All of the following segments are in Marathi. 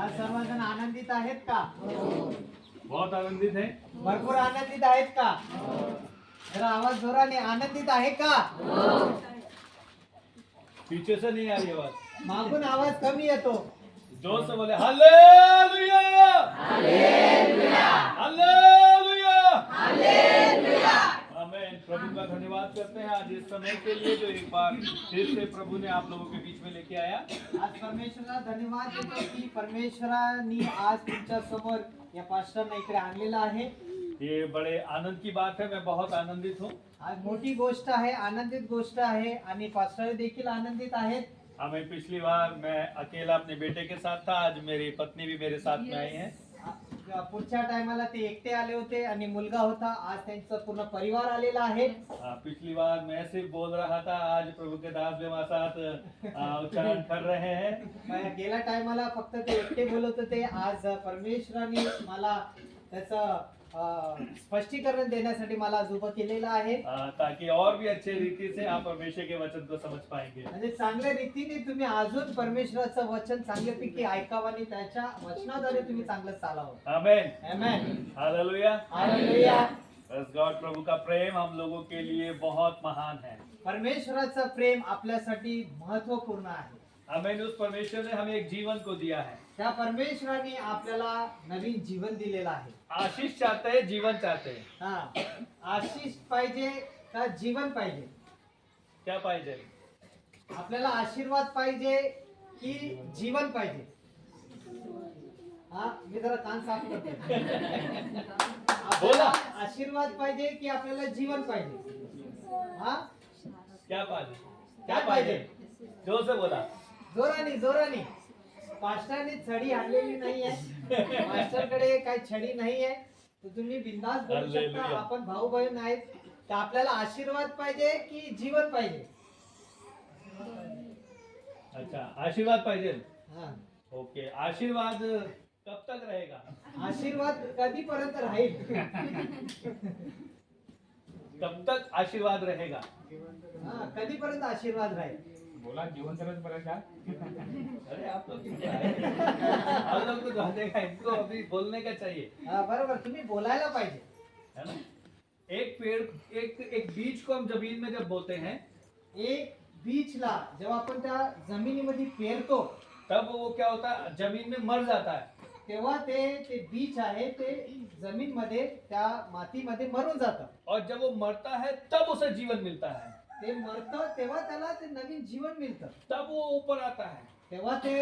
आज सर्वजण आनंदित आहेत का? बहुत आनंदित है। भरपूर आनंदित आहेत का? जरा आवाज जोराने, आनंदित आहे का? पीछे से नहीं आ रही आवाज, मागून आवाज कमी येतो. जोर से बोले हालेलुया हालेलुया हालेलुया। आमीन। प्रभु का धन्यवाद करते हैं आज इस समय के लिए जो एक बार फिर से प्रभु ने आप लोगों के बीच में लेके आया। आज परमेश्वराला धन्यवाद देतो की परमेश्वरांनी आज तुमच्या समोर या पास्टरना इकडे आणलेलं आहे. ये बड़े आनंद की बात है, मैं बहुत आनंदित हूँ। आज मोठी गोष्ट आहे, आनंदित गोष्ट आहे आणि पास्टर देखील आनंदित आहेत. हमें पिछली बार मैं अकेला अपने बेटे के साथ था, आज मेरी पत्नी भी मेरे साथ में आई है। पुढच्या टायमाला ते एकटे आले होते आणि मुलगा होता. आज त्यांचा पूर्ण परिवार आलेला आहे. पिछली बार मैं सिर्फ बोल रहा था, आज प्रभु के दास भी हमारे साथ उच्चारण कर रहे हैं। गेल्या टायमाला फक्त ते एकटे बोलत होते. आज परमेश्वराने मला त्याचं स्पष्टीकरण देण्यासाठी मला आज उभं केलेलं आहे, ताकि और भी अच्छे रीति से आप परमेश्वर के वचन को समझ पाएंगे। म्हणजे चांगल्या रीतीने तुम्ही अजून परमेश्वराचं वचन चांगल्यापैकी ऐकावं आणि त्याच्या वचनाद्वारे तुम्ही चांगलं चालावं. Amen amen. Hallelujah hallelujah. Praise God. प्रभु का प्रेम हम लोगों के लिए बहुत महान है। परमेश्वराचं प्रेम आपल्यासाठी महत्त्वपूर्ण आहे. आमेन। उस परमेश्वर ने हमें एक जीवन को दिया है। त्या परमेश्वराने आपल्याला नवीन जीवन दिलेलं आहे. आशीष चाहते हैं, जीवन चाहते हैं। हा, आशीष पाहिजे का जीवन पाहिजे? क्या पाहिजे? आपल्याला आशीर्वाद पाहिजे की जीवन पाहिजे? हा, मी जरा कान साफ करते. आपल्याला आशीर्वाद पाहिजे की आपल्याला जीवन पाहिजे? हा, क्या पाहिजे? काय पाहिजे? जोर से बोला। जोराने जोराने. पास्टरने छडी आणलेली नाहीये, मास्टरकडे काही छडी नाहीये, तर तुम्ही बिंदास बोलू शकता. हालेलुया. आपण भाऊ बहीण आहेत. तर आपल्याला आशीर्वाद पाहिजे की जीवन पाहिजे? अच्छा, आशीर्वाद पाहिजे। हा, ओके, आशीर्वाद कब तक रहेगा? आशीर्वाद कधीपर्यंत राहील? कब तक आशीर्वाद रहेगा? हा, कधीपर्यंत आशीर्वाद राहील? बोला जीवन तरच बरं का. अरे आप लोग आप लोग तो जानते हैं, इनको अभी बोलने का चाहिए, हा, बरोबर. तुम्ही बोलायला पाहिजे. है ना। एक पेड़, एक बीज को हम जमीन में जब बोते हैं, एक बीजला जेव्हा आपण त्या जमिनीमध्ये पेरतो तब वो क्या होता है, जमीन में मर जाता है। तेव्हा ते बीज आहे ते जमीन मध्ये त्या मातीमध्ये मरून जातं. और जब वो मरता है तब उसे जीवन मिलता है, ते मरतं तेव्हा त्याला ते नवीन जीवन मिळतं. तब वो ऊपर आता है। तेव्हा ते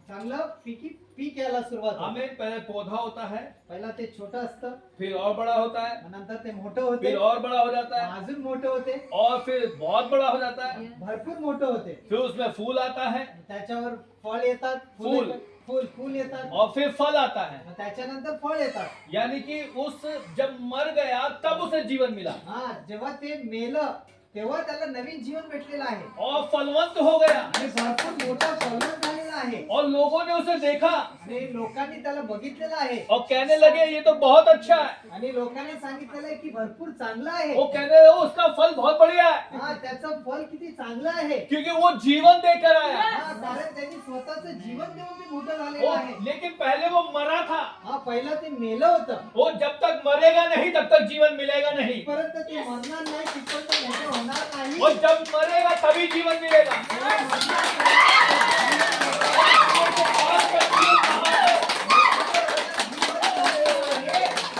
चांगलं पीक यायला सुरुवात होते. हमें पहले पौधा होता है, पहिला ते छोटं असतं, फिर और बड़ा होता है, नंतर ते मोठं होते, फिर और बड़ा हो जाता है, अजून मोठं होते, और फिर बहुत बड़ा हो जाता है, भरपूर मोठं होते. फिर उसमें फूल आता है, त्याच्यावर फळ येतात, फूल. फूल येतात, और फिर फल आता है। मग त्याच्यानंतर फळ येतात. यानी कि उस जब मर गया तब उसे जीवन मिला हा, जेव्हा ते मेलं तेव्हा त्याला नवीन जीवन भेटलेलं आहे और फलवंत हो गया, आणि भरपूर मोठा फलवंत झालेला आहे और लोगों ने उसे देखा आणि लोकांनी त्याला बघितलेलं आहे और कहने लगे ये तो बहुत अच्छा है। आणि लोकांनी सांगितलेलं आहे की भरपूर चांगलं आहे. वो कहने लगे उसका फल बहुत बढ़िया है, हा, त्याचं फल किती चांगलं आहे. क्योंकि वो जीवन देकर आया। हा, कारण त्यांनी स्वतःचं जीवन देऊन ते मोठं झालेलं वो आहे. लेकिन पहले वो मरा था, हा, पहिला ते मेलं होतं. वो जब तक मरेगा नहीं तब तक जीवन मिलेगा नहीं, परंतु ते मरणार नाही, तिथपर्यंत मोठं होणार नाही. और जब मरेगा तभी जीवन मिलेगा। जेव्हा मरणार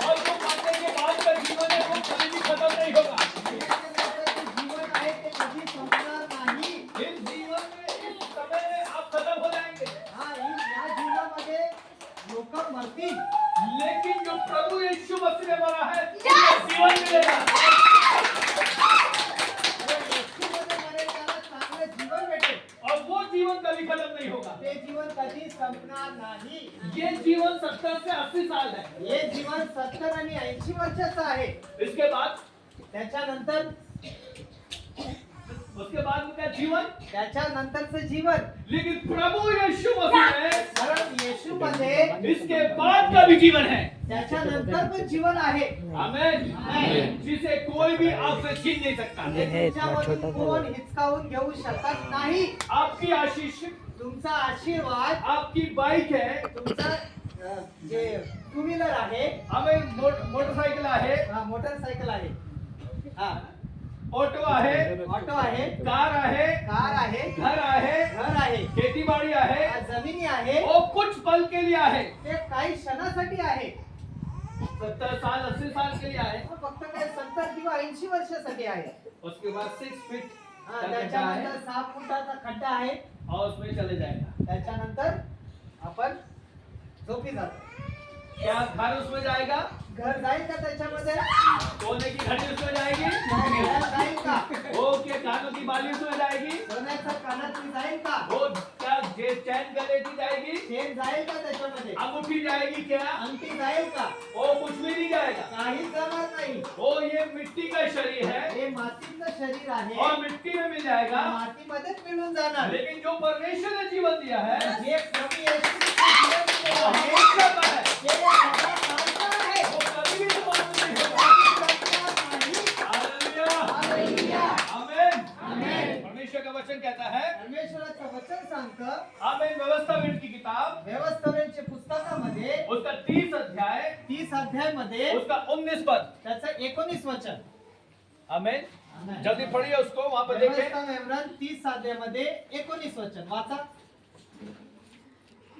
और जो मरने के बाद का जीवन है वो कभी भी खत्म नहीं होगा। जीवन आहे ते कधी संपणार नाही. इस जीवन में, इस समय में आप खत्म हो जाएंगे, हा, या जीवनामध्ये लोक मरतील, लेकिन जो प्रभु यीशु मसीह में मरा है उसे जीवन मिलेगा। येशूमध्ये मरेल त्याला चांगलं जीवन भेटेल. और वो जीवन कभी खत्म नहीं होगा। ते जीवन कधी संपणार नाही. ये जीवन 70 से 80 साल है। हे जीवन 70 आणि 80 वर्षाचं आहे. इसके बाद, त्याच्यानंतर उसके बाद में क्या जीवन, त्याच्यानंतरचं जीवन. लेकिन प्रभु यीशु मसीह में कारण येशूमध्ये इसके बाद का भी जीवन है। त्याच्यानंतर पण जीवन आहे. आमेन। जिसे कोई भी आपसे छीन नहीं सकता। त्याच्यामधून कोण हिचकावून घेऊ शकत नाही. आपकी आशीष तुमचा आशीर्वाद, आपकी बाइक है, तुमचा जे टू व्हीलर आहे, हमें मोटरसाइकिल आहे, हा मोटरसायकल आहे, हा ऑटो आहे, ऑटो आहे, कार आहे, कार आहे, घर आहे, घर आहे, खेतीबाड़ी आहे, जमिनी आहे, वो कुछ पल के लिए आहे, ते काही क्षणासाठी आहे, 70 साल 80 साल के लिए आहे, फक्त काय 70 किंवा 80 वर्षासाठी आहे. उसके बाद 6 फीट हा, का गड्ढा त्याच्यानंतर है 6 फुटाचा खड्डा आहे, और उसमें चले जाएगा. त्याच्यानंतर आपण झोपी जातो. क्या घर उसमें जाएगा? घर जाईल का त्याच्यामध्ये? सोने की घड़ी उसमें जाएगी? घर जाईल का? ओके, कानों की बाली उसमें जाएगी? सोन्याचा कानातली जाईल का? वो क्या जे चैन गले की जाएगी? चेन जाईल का त्याच्यामध्ये? अंगूठी जाएगी क्या? अंगठी जाईल का? वो कुछ भी नहीं जाएगा. काहीच जाणार नाही. वो ये मिट्टी का शरीर है हे मातीचं शरीर आहे, और मिट्टी में मिल जाएगा. मातीमध्येच मिळून जाणार. लेकिन जो परमेश्वर ने जीवन दिया है जे प्रभू येशू ख्रिस्त जीवन वो दिलं आहे, हमेशा का है. ते सदा काळचं आहे. वो कभी भी समाप्त नहीं होगा. हालेलुया. हालेलुया. आमेन. आमेन. परमेश्वर का वचन कहता है, परमेश्वराचं वचन सांगतं, आमेन. व्यवस्थापन की किताब व्यवस्थापनच्या पुस्तकामध्ये उसका 30 अध्याय 30 अध्यायमध्ये उसका 19 पद. त्याचं 19 वचन. आमेन. आमेन. जल्दी पढ़िए उसको, वहां पर देखें. व्यवस्था विवरण 30 अध्यायमध्ये 19 वचन वाचा.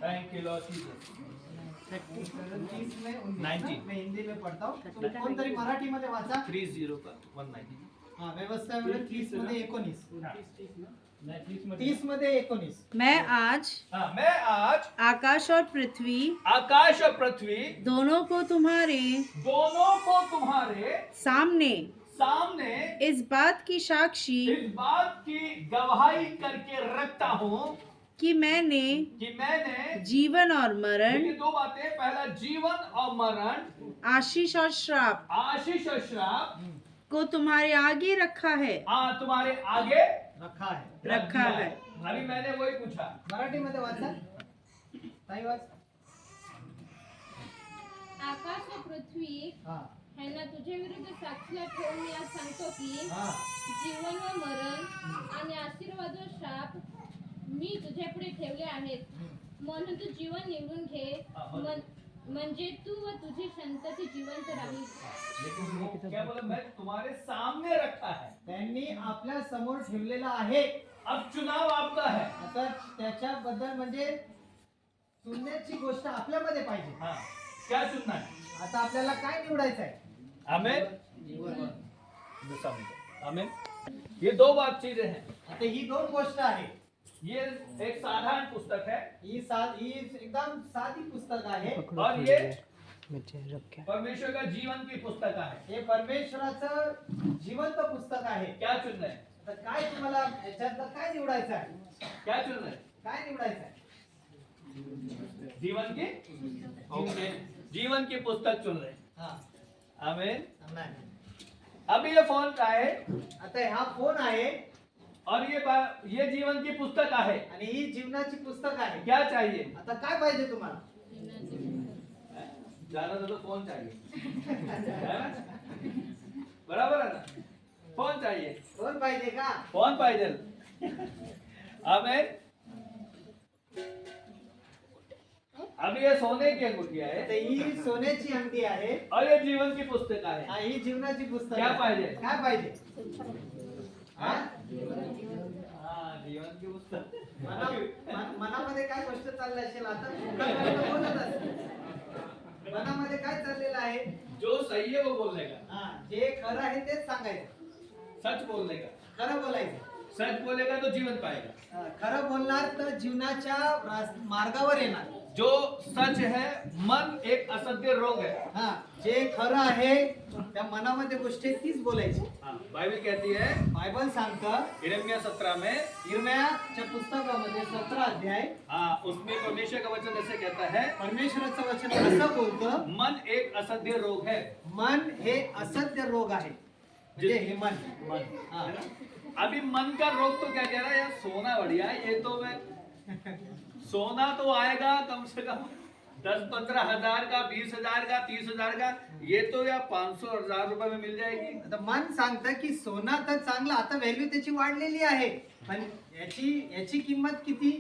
Thank you Lord Jesus. 30 में 19 19. मैं हिंदी में पढ़ता हूँ, तुम कोणतरी मराठीमध्ये वाचा. 30 का 190. हा, व्यवस्था विवरण 30 मध्ये 19. नाही, 30 मध्ये 19. मैं आज हाँ, मैं आज आकाश और पृथ्वी आकाश और पृथ्वी दोनों को तुम्हारे दोनों को तुम्हारे सामने सामने इस बात की साक्षी इस बात की गवाही करके रखता हूँ कि मैंने कि मैंने, जीवन और मरण, देखिए 2 बातें, पहला जीवन और मरण, आशीष और श्राप आशीष और श्राप को तुम्हारे आगे रखा है. तुम्हारे आगे रखा है. रखा है. अभी मैंने वही पूछा. मराठीमध्ये वाचा. ताई वाच. आकाश व पृथ्वी हा ह्यांना तुझ्या विरुद्ध साक्षीला ठेवून मी आज सांगतो की हा जीवन व मरण आणि आशीर्वाद व शाप मी तुझ्या पुढे ठेवले आहेत. म्हणून तू जीवन निवडून घे, म्हणजे तू व तुझी संतती जिवंत राहील. लेकिन क्या बोला, मैं तुम्हारे सामने रखा है. त्यांनी आपल्या समोर ठेवलेला आहे. अब चुनाव आपका है. आता त्याच्याबद्दल म्हणजे चुनण्याची गोष्ट आपल्यामध्ये पाहिजे. हाँ, क्या चुनना है? आता आपल्याला काय निवडायचं आहे? आमेन. आमेन. ये 2 बात चीजें हैं. आता ही 2 गोष्ट आहे. ये एक साधारण पुस्तक है ही एकदम साधी पुस्तक आहे. और ये परमेश्वर का जीवन की पुस्तक है. हे परमेश्वराचं जिवंत पुस्तक आहे. क्या चुनना है? तर काय तुम्हाला याच्यातलं काय निवडायचं आहे? क्या चुनना है? काय निवडायचं आहे? जीवन की, ओके, जीवन की पुस्तक चुन रहे. हा आमेन. नाही. अभी ये फोन का है आता हा फोन आहे और ये जीवन की पुस्तक है. आणि ही जीवनाची पुस्तक आहे. क्या चाहिए? आता काय पाहिजे तुम्हाला? ज्यादा तो फोन चाहिए. है ना? बराबर है ना? फोन चाहिए. फोन पाहिजे का? फोन पाहिजे. आमेन. अभी ये सोने की अंगूठिया तर है ही सोन्याची अंगठी आहे. और ये जीवन की पुस्तक हा, है. ही जीवनाची पुस्तक क्या आहे. पाहिजे? काय पाहिजे? हा? हाँ, जीवन की पुस्तक. मनामध्ये काय गोष्ट चालली असेल आता तुमच्याबरोबर बोलत असेल. मनामध्ये काय चाललेलं आहे? जो सही है वो बोलने का, हा, जे खरं आहे तेच सांगायचं. सच बोलने का. खरं बोलायचं. सच बोलेगा तो जीवन पाएगा. खरं बोलणार तर जीवनाच्या मार्गावर येणार. जो सच है, मन एक असत्य रोग है. हा, जे खरं आहे त्या मनामध्ये गोष्टी तीच बोलायची. हाँ, बाइबल कहती है बायबल सांगतं यिर्मयाह 17 में, यिर्मयाच्या पुस्तकामध्ये 17 अध्याय हाँ, उसमें परमेश्वर का वचन ऐसे कहता है, परमेश्वराचं वचन असं बोलतं, मन एक असत्य रोग है. मन हे असत्य रोग आहे. म्हणजे हे मन. मन. हा. अभी मन का रोग तो क्या कह रहा है यार, सोना बढ़िया है, ये तो मैं सोना तो आएगा कम से कम 10-15 हजार का, 20,000 का, 30,000 का. ये तो या 500,000 रुपए में मिल जाएगी. आता मन सांगतं की सोना तर चांगला, आता व्हॅल्यू त्याची वाढलेली आहे, पण याची किंमत किती?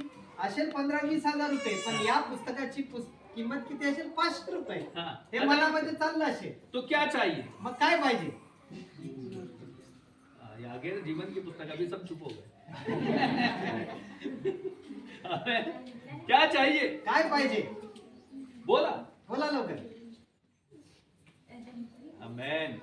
असेल 15-20 हजार रुपये, पण या पुस्तकाची किंमत किती असेल? 500 रुपये. हाँ हे मनामध्ये चाललं असेल. तो क्या चाहिए? मग काय पाहिजे? ये आगे जीवन की पुस्तक, अभी सब चुप हो गए. क्या चाहिए? काय पाहिजे? बोला. बोला लवकर. आमेन.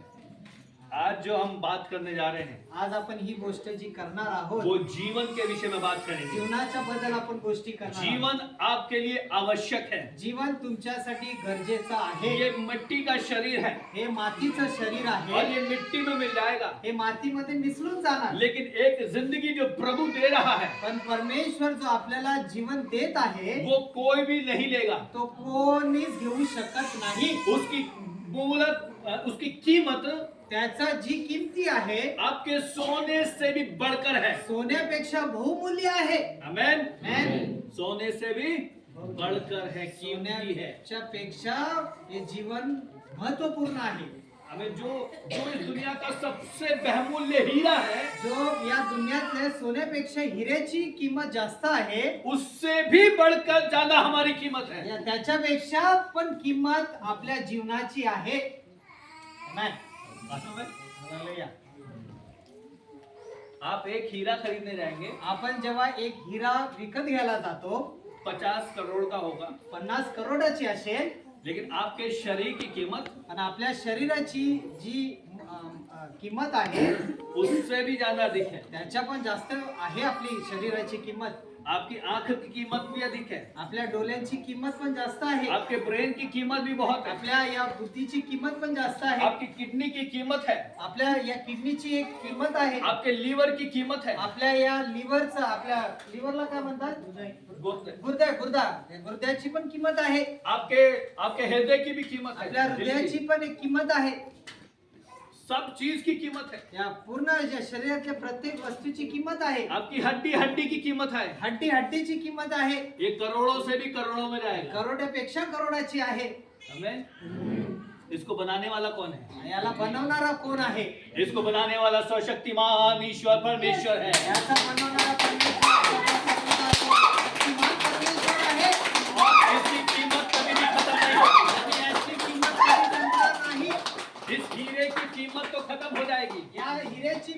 आज जो हम बात करने जा रहे हैं आज आपण ही गोष्ट जी करणार आहोत, वो जीवन के विषय में बात करेंगे. जीवनाच्या बद्दल आपण गोष्टी करणार आहोत. जीवन आपके लिए आवश्यक है. जीवन तुमच्यासाठी गरजेचं आहे. ये मिट्टी का शरीर है हे मातीचं शरीर और आहे. ये मिट्टी में मिल जाएगा, हे मातीमध्ये मिसळून जाणार. लेकिन एक जिंदगी जो प्रभु दे रहा है पण परमेश्वर जो आपल्याला जीवन देत आहे, वो कोई भी नहीं लेगा. तो कोणीच घेऊ शकत नाही. उसकी मूलत, उसकी कीमत त्याचा जी किमती आहे, आपके सोने से भी बढ़कर है. सोन्यापेक्षा बहुमूल्य आहे. आमेन. आमेन. सोने से भी बढ़कर है, कीमती है. सोन्याच्या पेक्षा हे जीवन महत्वपूर्ण आहे. हमें जो जो इस दुनिया का सबसे बहुमूल्य हीरा है, जो या दुनियातल्या सोन्यापेक्षा हिऱ्याची किंमत जास्त आहे, उससे भी बढ़कर ज्यादा हमारी कीमत है. त्याच्यापेक्षा पण किंमत आपल्या जीवनाची आहे. आमेन. हालेलुया. आप एक हीरा खरीदने जाएंगे, आपण जेव्हा एक हिरा विकत घ्यायला जातो, 50 करोड़ का होगा, 50 करोडाची असेल, लेकिन आपके शरीर की कीमत आणि आपल्या शरीराची जी किंमत आहे, उससे भी ज्यादा अधिक है. त्याच्या पण जास्त आहे आपली शरीराची किंमत. आपकी आंख की कीमत भी अधिक है. आपल्या डोळ्यांची किंमत पण जास्त आहे. आपके ब्रेन की कीमत भी बहुत है. आपल्या या बुद्धीची किंमत पण जास्त आहे. आपकी किडनी की कीमत है. आपल्या या किडनीची एक किंमत आहे. आपके लीवर की कीमत है. आपल्या या लिव्हरचं, आपल्या लिव्हरला काय म्हणतात? गुर्द्याची पण किंमत आहे. आपके आपके हृदय की भी कीमत है. आपल्या हृदयाची पण एक किंमत आहे. सब चीज की कीमत है. या पूर्ण या शरीरातल्या प्रत्येक वस्तूची किंमत आहे. आपकी हड्डी हड्डी की कीमत है. हड्डीची किंमत आहे. ये करोड़ों से भी करोड़ों में जाएगा. करोडापेक्षा करोडाची आहे. आमेन. इसको बनाने वाला कौन है? याला बनवणारा कोण आहे? इसको बनाने वाला सर्वशक्तिमान ईश्वर परमेश्वर है. याचा बनवणारा परमेश्वर आहे. और इसकी कीमत कभी भी खत्म नहीं होगी. आणि याची किंमत कधी संपणार नाही. इस हीरे की कीमत तो खत्म हो जाएगी. या हिऱ्याची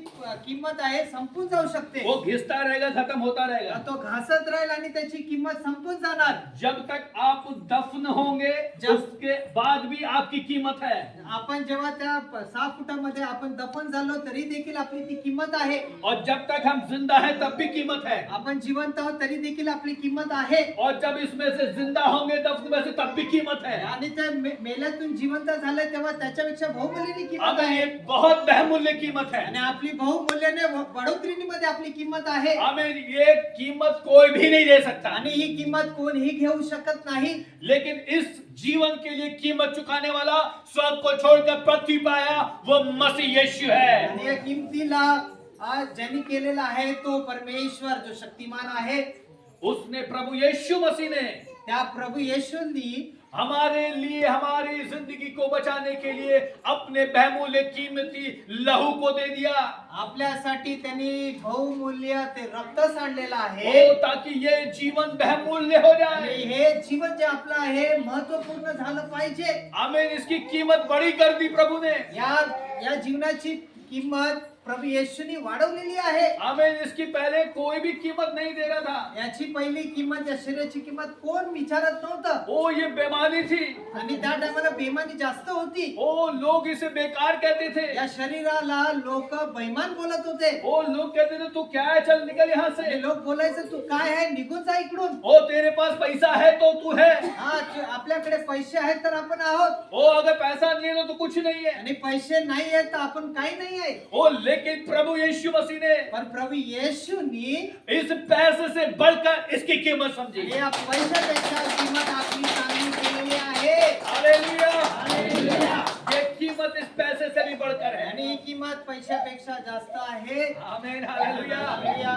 किंमत आहे, संपून जाऊ शकते. वो घिसता रहेगा, खत्म होता रहेगा. तो घासत राहील आणि त्याची किंमत संपून जाणार. जब तक आप दफन होंगे, उसके बाद भी आपकी कीमत है. आपण जेव्हा त्या 6 फुटामध्ये आपण दफन झालो तरी देखील आपली ती किंमत आहे. और जब तक हम जिंदा हैं तब भी कीमत है. आपण जिवंत आहोत तरी देखील आपली किंमत आहे. और जब इसमें से जिंदा होंगे दफन में से तब भी कीमत है. आणि त्या मेल्यातून जिवंत झाले तेव्हा त्याच्यापेक्षा बहुमूल्यनी किंमत अब आहे. ये बहुत बहुमूल्य कीमत है. आणि आपली बहुमूल्याने बढोतरीमध्ये आपली किंमत आहे. आमीन. ये कीमत कोई भी नहीं दे सकता. आणि ही किंमत कोणीही घेऊ शकत नाही. लेकिन इस जीवन के लिए कीमत चुकाने वाला, स्वर्ग को छोड़कर पृथ्वी पर आया, वो मसीह यीशु है. आणि या किंमतीला आज ज्यांनी केलेला आहे तो परमेश्वर जो शक्तिमान आहे. उसने प्रभु यीशु मसीह ने त्या प्रभू येशूंनी हमारे लिए, हमारी जिंदगी को बचाने के लिए अपने बहुमूल्य कीमती लहू को दे दिया. आपल्यासाठी त्यांनी बहुमूल्य ते रक्त सांडलेलं आहे. ओ, ताकि ये जीवन बहुमूल्य हो आणि जाए. हे जीवन जे आपलं आहे महत्वपूर्ण झालं पाहिजे. आमीन. इसकी कीमत बड़ी कर दी प्रभु ने. या जीवनाची किंमत प्रभू येशूनी वाढवलेली आहे. आमीन. इसकी पहले कोई भी कीमत नहीं दे रहा था. याची पहिली किंमत, या शरीराची किंमत कोण विचारत नव्हतं. ओ, ये बेमानी थी. आणि त्या टायमाला बेमानी जास्त होती. ओ, लोग इसे बेकार कहते थे. या शरीराला लोक बैमान बोलत होते. ओ, लोग कहते थे तू क्या है, चल निकल यहाँ से. आणि लोक बोलायचं तू काय आहे, निघून जा इकडून. ओ, तेरे पास पैसा है तो तू है. हा, आपल्याकडे पैसे आहेत तर आपण आहोत. ओ, अगर पैसा नहीं है तो कुछ नहीं है. आणि पैसे नाही आहेत तर आपण काही नाही आहे. ओ, लेकिन प्रभु यीशु मसीह ने पण प्रभू येशूनी इस पैसे से बढ़कर इसकी कीमत समझी. या पैशापेक्षा किंमत आपली चांगली केलेली आहे. हालेलुया. हालेलुया. ये कीमत इस पैसे से भी बढ़कर है. आणि ही किंमत पैशापेक्षा जास्त आहे. आमीन. हालेलुया. हालेलुया.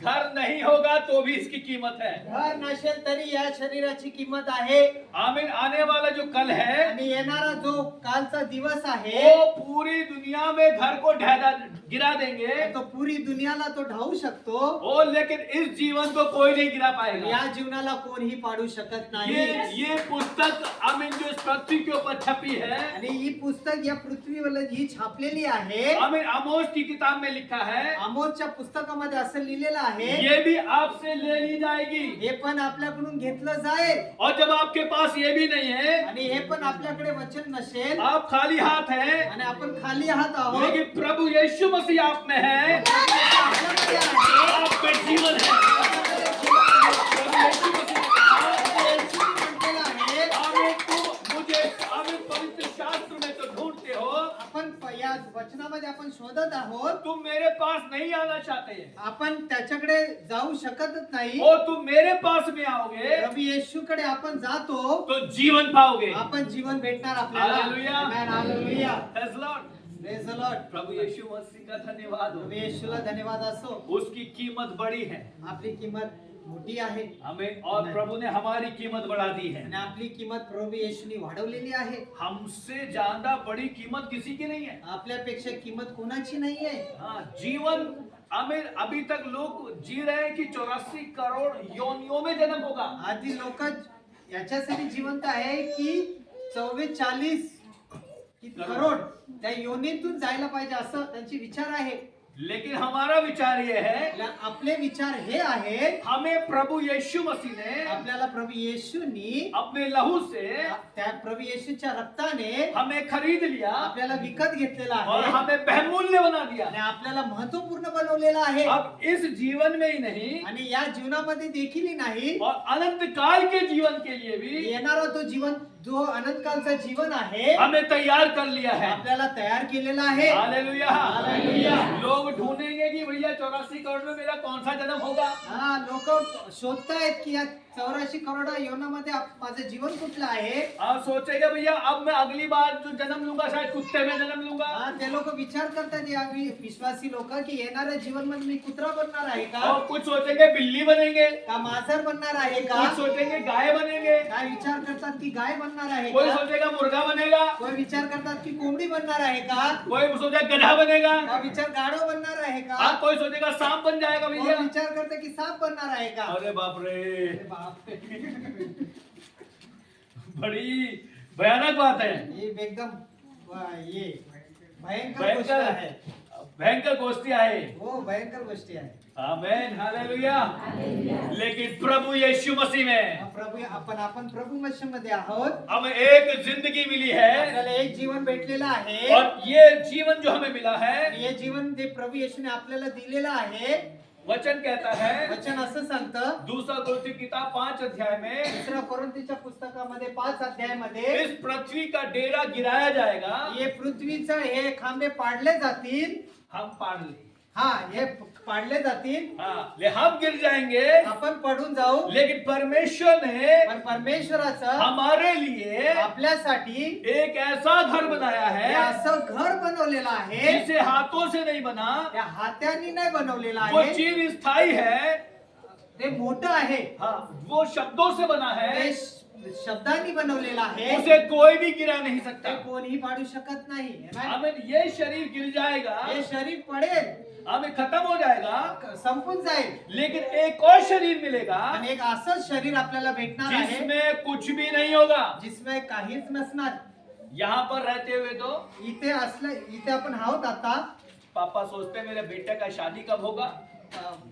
घर नहीं होगा तो भी इसकी कीमत है। घर नसेल तरी या शरीराची किंमत आहे आमीन। आने वाला जो कल है आणि येणारा जो कालचा दिवस आहे वो पूरी दुनिया में घर को गिरा देंगे तो पूरी दुनियाला तो ढाऊ शकतो ओ, लेकिन इस जीवन को कोई नहीं गिरा पाएगा। या जीवनाला कोणीही पाडू शकत नाही ये पुस्तक आमीन जो इस पृथ्वी के ऊपर छपी है, आणि ही पुस्तक या पृथ्वीवर ही छापलेली आहे आमीन आमोस की किताब में लिखा है, आमोसच्या पुस्तकामध्ये असं लिहिलेलं आहे ये भी आपसे ले ली जाएगी। हे पण आपल्याकडून घेतलं जाईल और जब आपके पास ये भी नहीं है, आणि हे पण आपल्याकडे वचन नसेल आप खाली हाथ हैं, आणि आपण खाली आहात आहोत लेकिन प्रभु यीशु मसीह आप में है, आपल्याकडे आहे. आप में जीवन है। प्रभु यीशु मसीह म्हटलेलं आहे आमीन। तुम मुझे आमीन पवित्र शास्त्र में तो ढूंढते हो, आपण या वचनामध्ये आपण शोधत आहोत तुम मेरे पास नहीं आना चाहते, आपण त्याच्याकडे जाऊ शकतच नाही और तुम मेरे पास में आओगे प्रभु येशूकडे आपण जातो तो जीवन पाओगे। आपण जीवन भेटणार आपल्याला hallelujah. Amen, hallelujah. Praise the Lord. Praise the Lord. प्रभु यीशु मसीह का धन्यवाद प्रभु हो, येशूला धन्यवाद असो उसकी कीमत बड़ी है आपली किंमत मोठी आहे हमें, और प्रभु ने हमारी कीमत बढ़ा दी है। आणि आपली किंमत प्रभु येशूने वाढवलेली आहे हमसे ज्यादा बड़ी कीमत किसी की नहीं है। आपल्यापेक्षा किंमत कोणाची नाही आहे हाँ, जीवन हमें अभी तक लोग जी रहे हैं कि 84 करोड़ योनियों में जन्म होगा। आधी लोक याच्यासाठी जिवंत आहे की 44 करोड त्या योनीतून जायला पाहिजे असं त्यांचे विचार आहे लेकिन हमारा विचार ये है, आपले विचार हे आहे हमें प्रभु यीशु मसीह ने आपल्याला प्रभु येशूनी अपने लहू से त्या प्रभु येशूच्या रक्ताने हमें खरीद लिया आपल्याला विकत घेतलेला और आहे हमें बहुमूल्य बना दिया। आणि आपल्याला महत्वपूर्ण बनवलेला आहे अब इस जीवन में ही नहीं आणि या जीवनामध्ये देखील नाही और अनंत काल के जीवन के लिए भी येणारा तो जीवन जो अनंतकालचा जीवन आहे हमें तैयार कर लिया है। आपल्याला तयार केलेला आहे हालेलुया। हालेलुया. लोग ढूंढेंगे कि भैया 84 करोड़ में मेरा कौन सा जन्म होगा। हा लोक शोधतायत की या 84 करोड योनामध्ये माझं जीवन कुठलं आहे आप सोचेगा भैया अब मैं अगली बार जो जन्म लूंगा शायद कुत्ते में जन्म लूंगा। हा ते लोक विचार करतात या विश्वासी लोक की येणाऱ्या जीवन मध्ये मी कुत्रा बनणार आहे का और कुछ सोचेंगे बिल्ली बनेंगे, का मांजर बनणार आहे का कुछ सोचेंगे गाय बनेंगे, काय विचार करतात की गाय बनणार आहे कोई का सोचेगा मुर्गा बनेगा, कोई विचार करतात की कोंबडी बनणार आहे का कोई सोचेगा गधा बनेगा, का विचार गाढव बनणार आहे का हाँ कोई सोचेगा सांप बन जाएगा कोई भैया। विचार करते की साप बनणार आहे का अरे बाप रे, अरे बाप रे. बड़ी भयानक बात है, ये एकदम ये भयंकर गोष्ट आहे भयंकर भयंकर गोष्टी आहे। हो भयंकर गोष्टी आहे आमेन, हालेलुया। लेकिन प्रभु यीशु मसीह में प्रभू आपण प्रभू मशीन मध्ये आहोत हमें एक जिंदगी मिली है, आपल्याला एक जीवन भेटलेलं आहे और ये जीवन जो हमें मिला है, आणि हे जीवन जे प्रभू येशूने आपल्याला दिलेलं आहे वचन कहता है वचन असं सांगतं दूसरा कोरिन्थी किताब 5 अध्याय में, दुसऱ्या कोरिन्थीच्या पुस्तकामध्ये 5 अध्यायामध्ये इस पृथ्वी का डेरा गिराया जाएगा, हे पृथ्वीचं हे खांबे पाडले जातील हम पाड़ ले, हा हे पाडले जातील हाँ ले हम गिर जाएंगे, आपण पडून जाऊ लेकिन परमेश्वर ने पण परमेश्वराचं हमारे लिए आपल्यासाठी एक ऐसा घर बनाया हे है असं घर बनवलेलं आहे जिसे हाथों से नहीं बना, त्या हातांनी नाही बनवलेलं वो आहे चीज स्थायी है, ते मोठं आहे हाँ वो शब्दों से बना है, ते शब्दांनी बनवलेलं आहे उसे कोई भी गिरा नहीं सकता। ते कोणीही पाडू शकत नाही Amen? हमें ये शरीर गिर जाएगा, हे शरीर पडेल हमें खत्म हो जाएगा, संपून जाईल लेकिन एक और शरीर मिलेगा आणि एक असंच शरीर आपल्याला भेटणार आहे जिसमें कुछ भी नहीं होगा। जिसमें काहीच नसणार यहाँ पर रहते हुए तो इथे आपण आहोत आता पापा सोचते हैं मेरे बेटे का शादी कब होगा,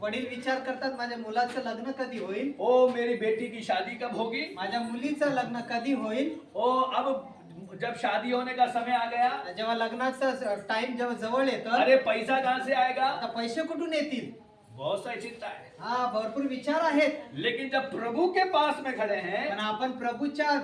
वडील विचार करतात माझ्या मुलाचं लग्न कधी होईल ओ मेरी बेटी की शादी कब होगी, माझ्या मुलीचं लग्न कधी होईल ओ अब जब शादी होने का समय आ गया, जेव्हा लग्नाचा टाइम जेव्हा जवळ येतं अरे पैसा कहाँ से आएगा, आता पैसे कुठून येतील बहुत सारी चिंता है। हा भरपूर विचार आहेत, लेकिन जब प्रभु के पास में खड़े हैं पण आपण प्रभूच्या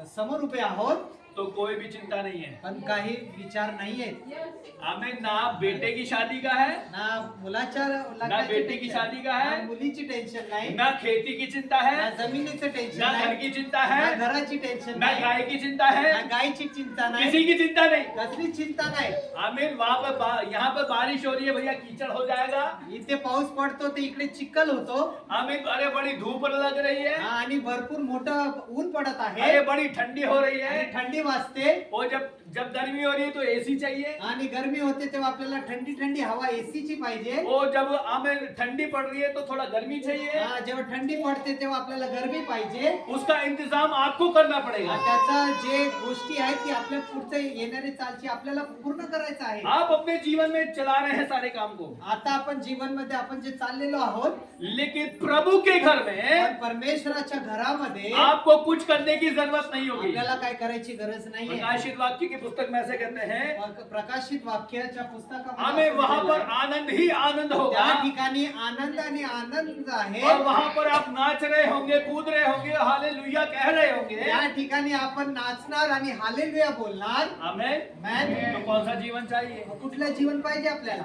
समोर उभे आहोत, तो कोई भी चिंता नहीं है। पण काही विचार नाही आहेत. हमें ना बेटे की शादी का है, ना मुलाच्या ना बेटी की शादी का है, ना मुलीची टेन्शन नाही, ना खेती की चिंता ना है, जमिनीचं टेन्शन ना घर नाही, की चिंता ना है, घराची टेन्शन ना नाही, गाय की चिंता है, ना गायची चिंता नाही, किसी की चिंता नहीं। कसली चिंता नाही. आमीन। वहां पर यहाँ पर बारिश हो रही है भैया, कीचड़ हो जाएगा। इथे पाऊस पडतो ते इकडे चिखल होतो. आमीन। अरे बड़ी धूप लग रही है, हा, आणि भरपूर मोठं ऊन पडत आहे अरे बड़ी ठंडी हो रही आणि है। थंडी वाजते और जब जब गर्मी हो रही है तो एसी चाहिए, आणि गरमी होते तेव्हा आपल्याला थंडी थंडी हवा एसीची पाहिजे. और जब हमें ठंडी पड़ रही है तो थोड़ा गर्मी चाहिए। हा, जेव्हा थंडी पडते तेव्हा आपल्याला गरमी पाहिजे. उसका इंतजाम आपको करना पड़ेगा। त्याचा जे गोष्टी आहेत ती आपल्या पुढचे येणारे चालची आपल्याला पूर्ण करायचं आहे. आप अपने जीवन में चला रहे हैं सारे काम को, आता आपण जीवन मध्ये आपण जे चाललेलो आहोत, लेकिन प्रभु के घर में पण परमेश्वराच्या घरामध्ये आपको कुछ करने की जरूरत नहीं होगी। आपल्याला काय करायची गरज नाहीये. प्रकाशित वाक्य की पुस्तक में ऐसे कहते हैं, प्रकाशित वाक्याच्या पुस्तकामध्ये हमें आपण वहां पर लिहिलेलं आहे, आनंद ही आनंद होगा, त्या ठिकाणी आनंद आणि आनंद आहे. और वहां पर आप नाच रहे होंगे, कूद रहे होंगे, हालेलुया कह रहे होंगे। त्या ठिकाणी आपण नाचणार आणि हालेलुया बोलणार. आमेन। मॅन, तो कौन सा जीवन चाहिए? कुठलं जीवन पाहिजे आपल्याला?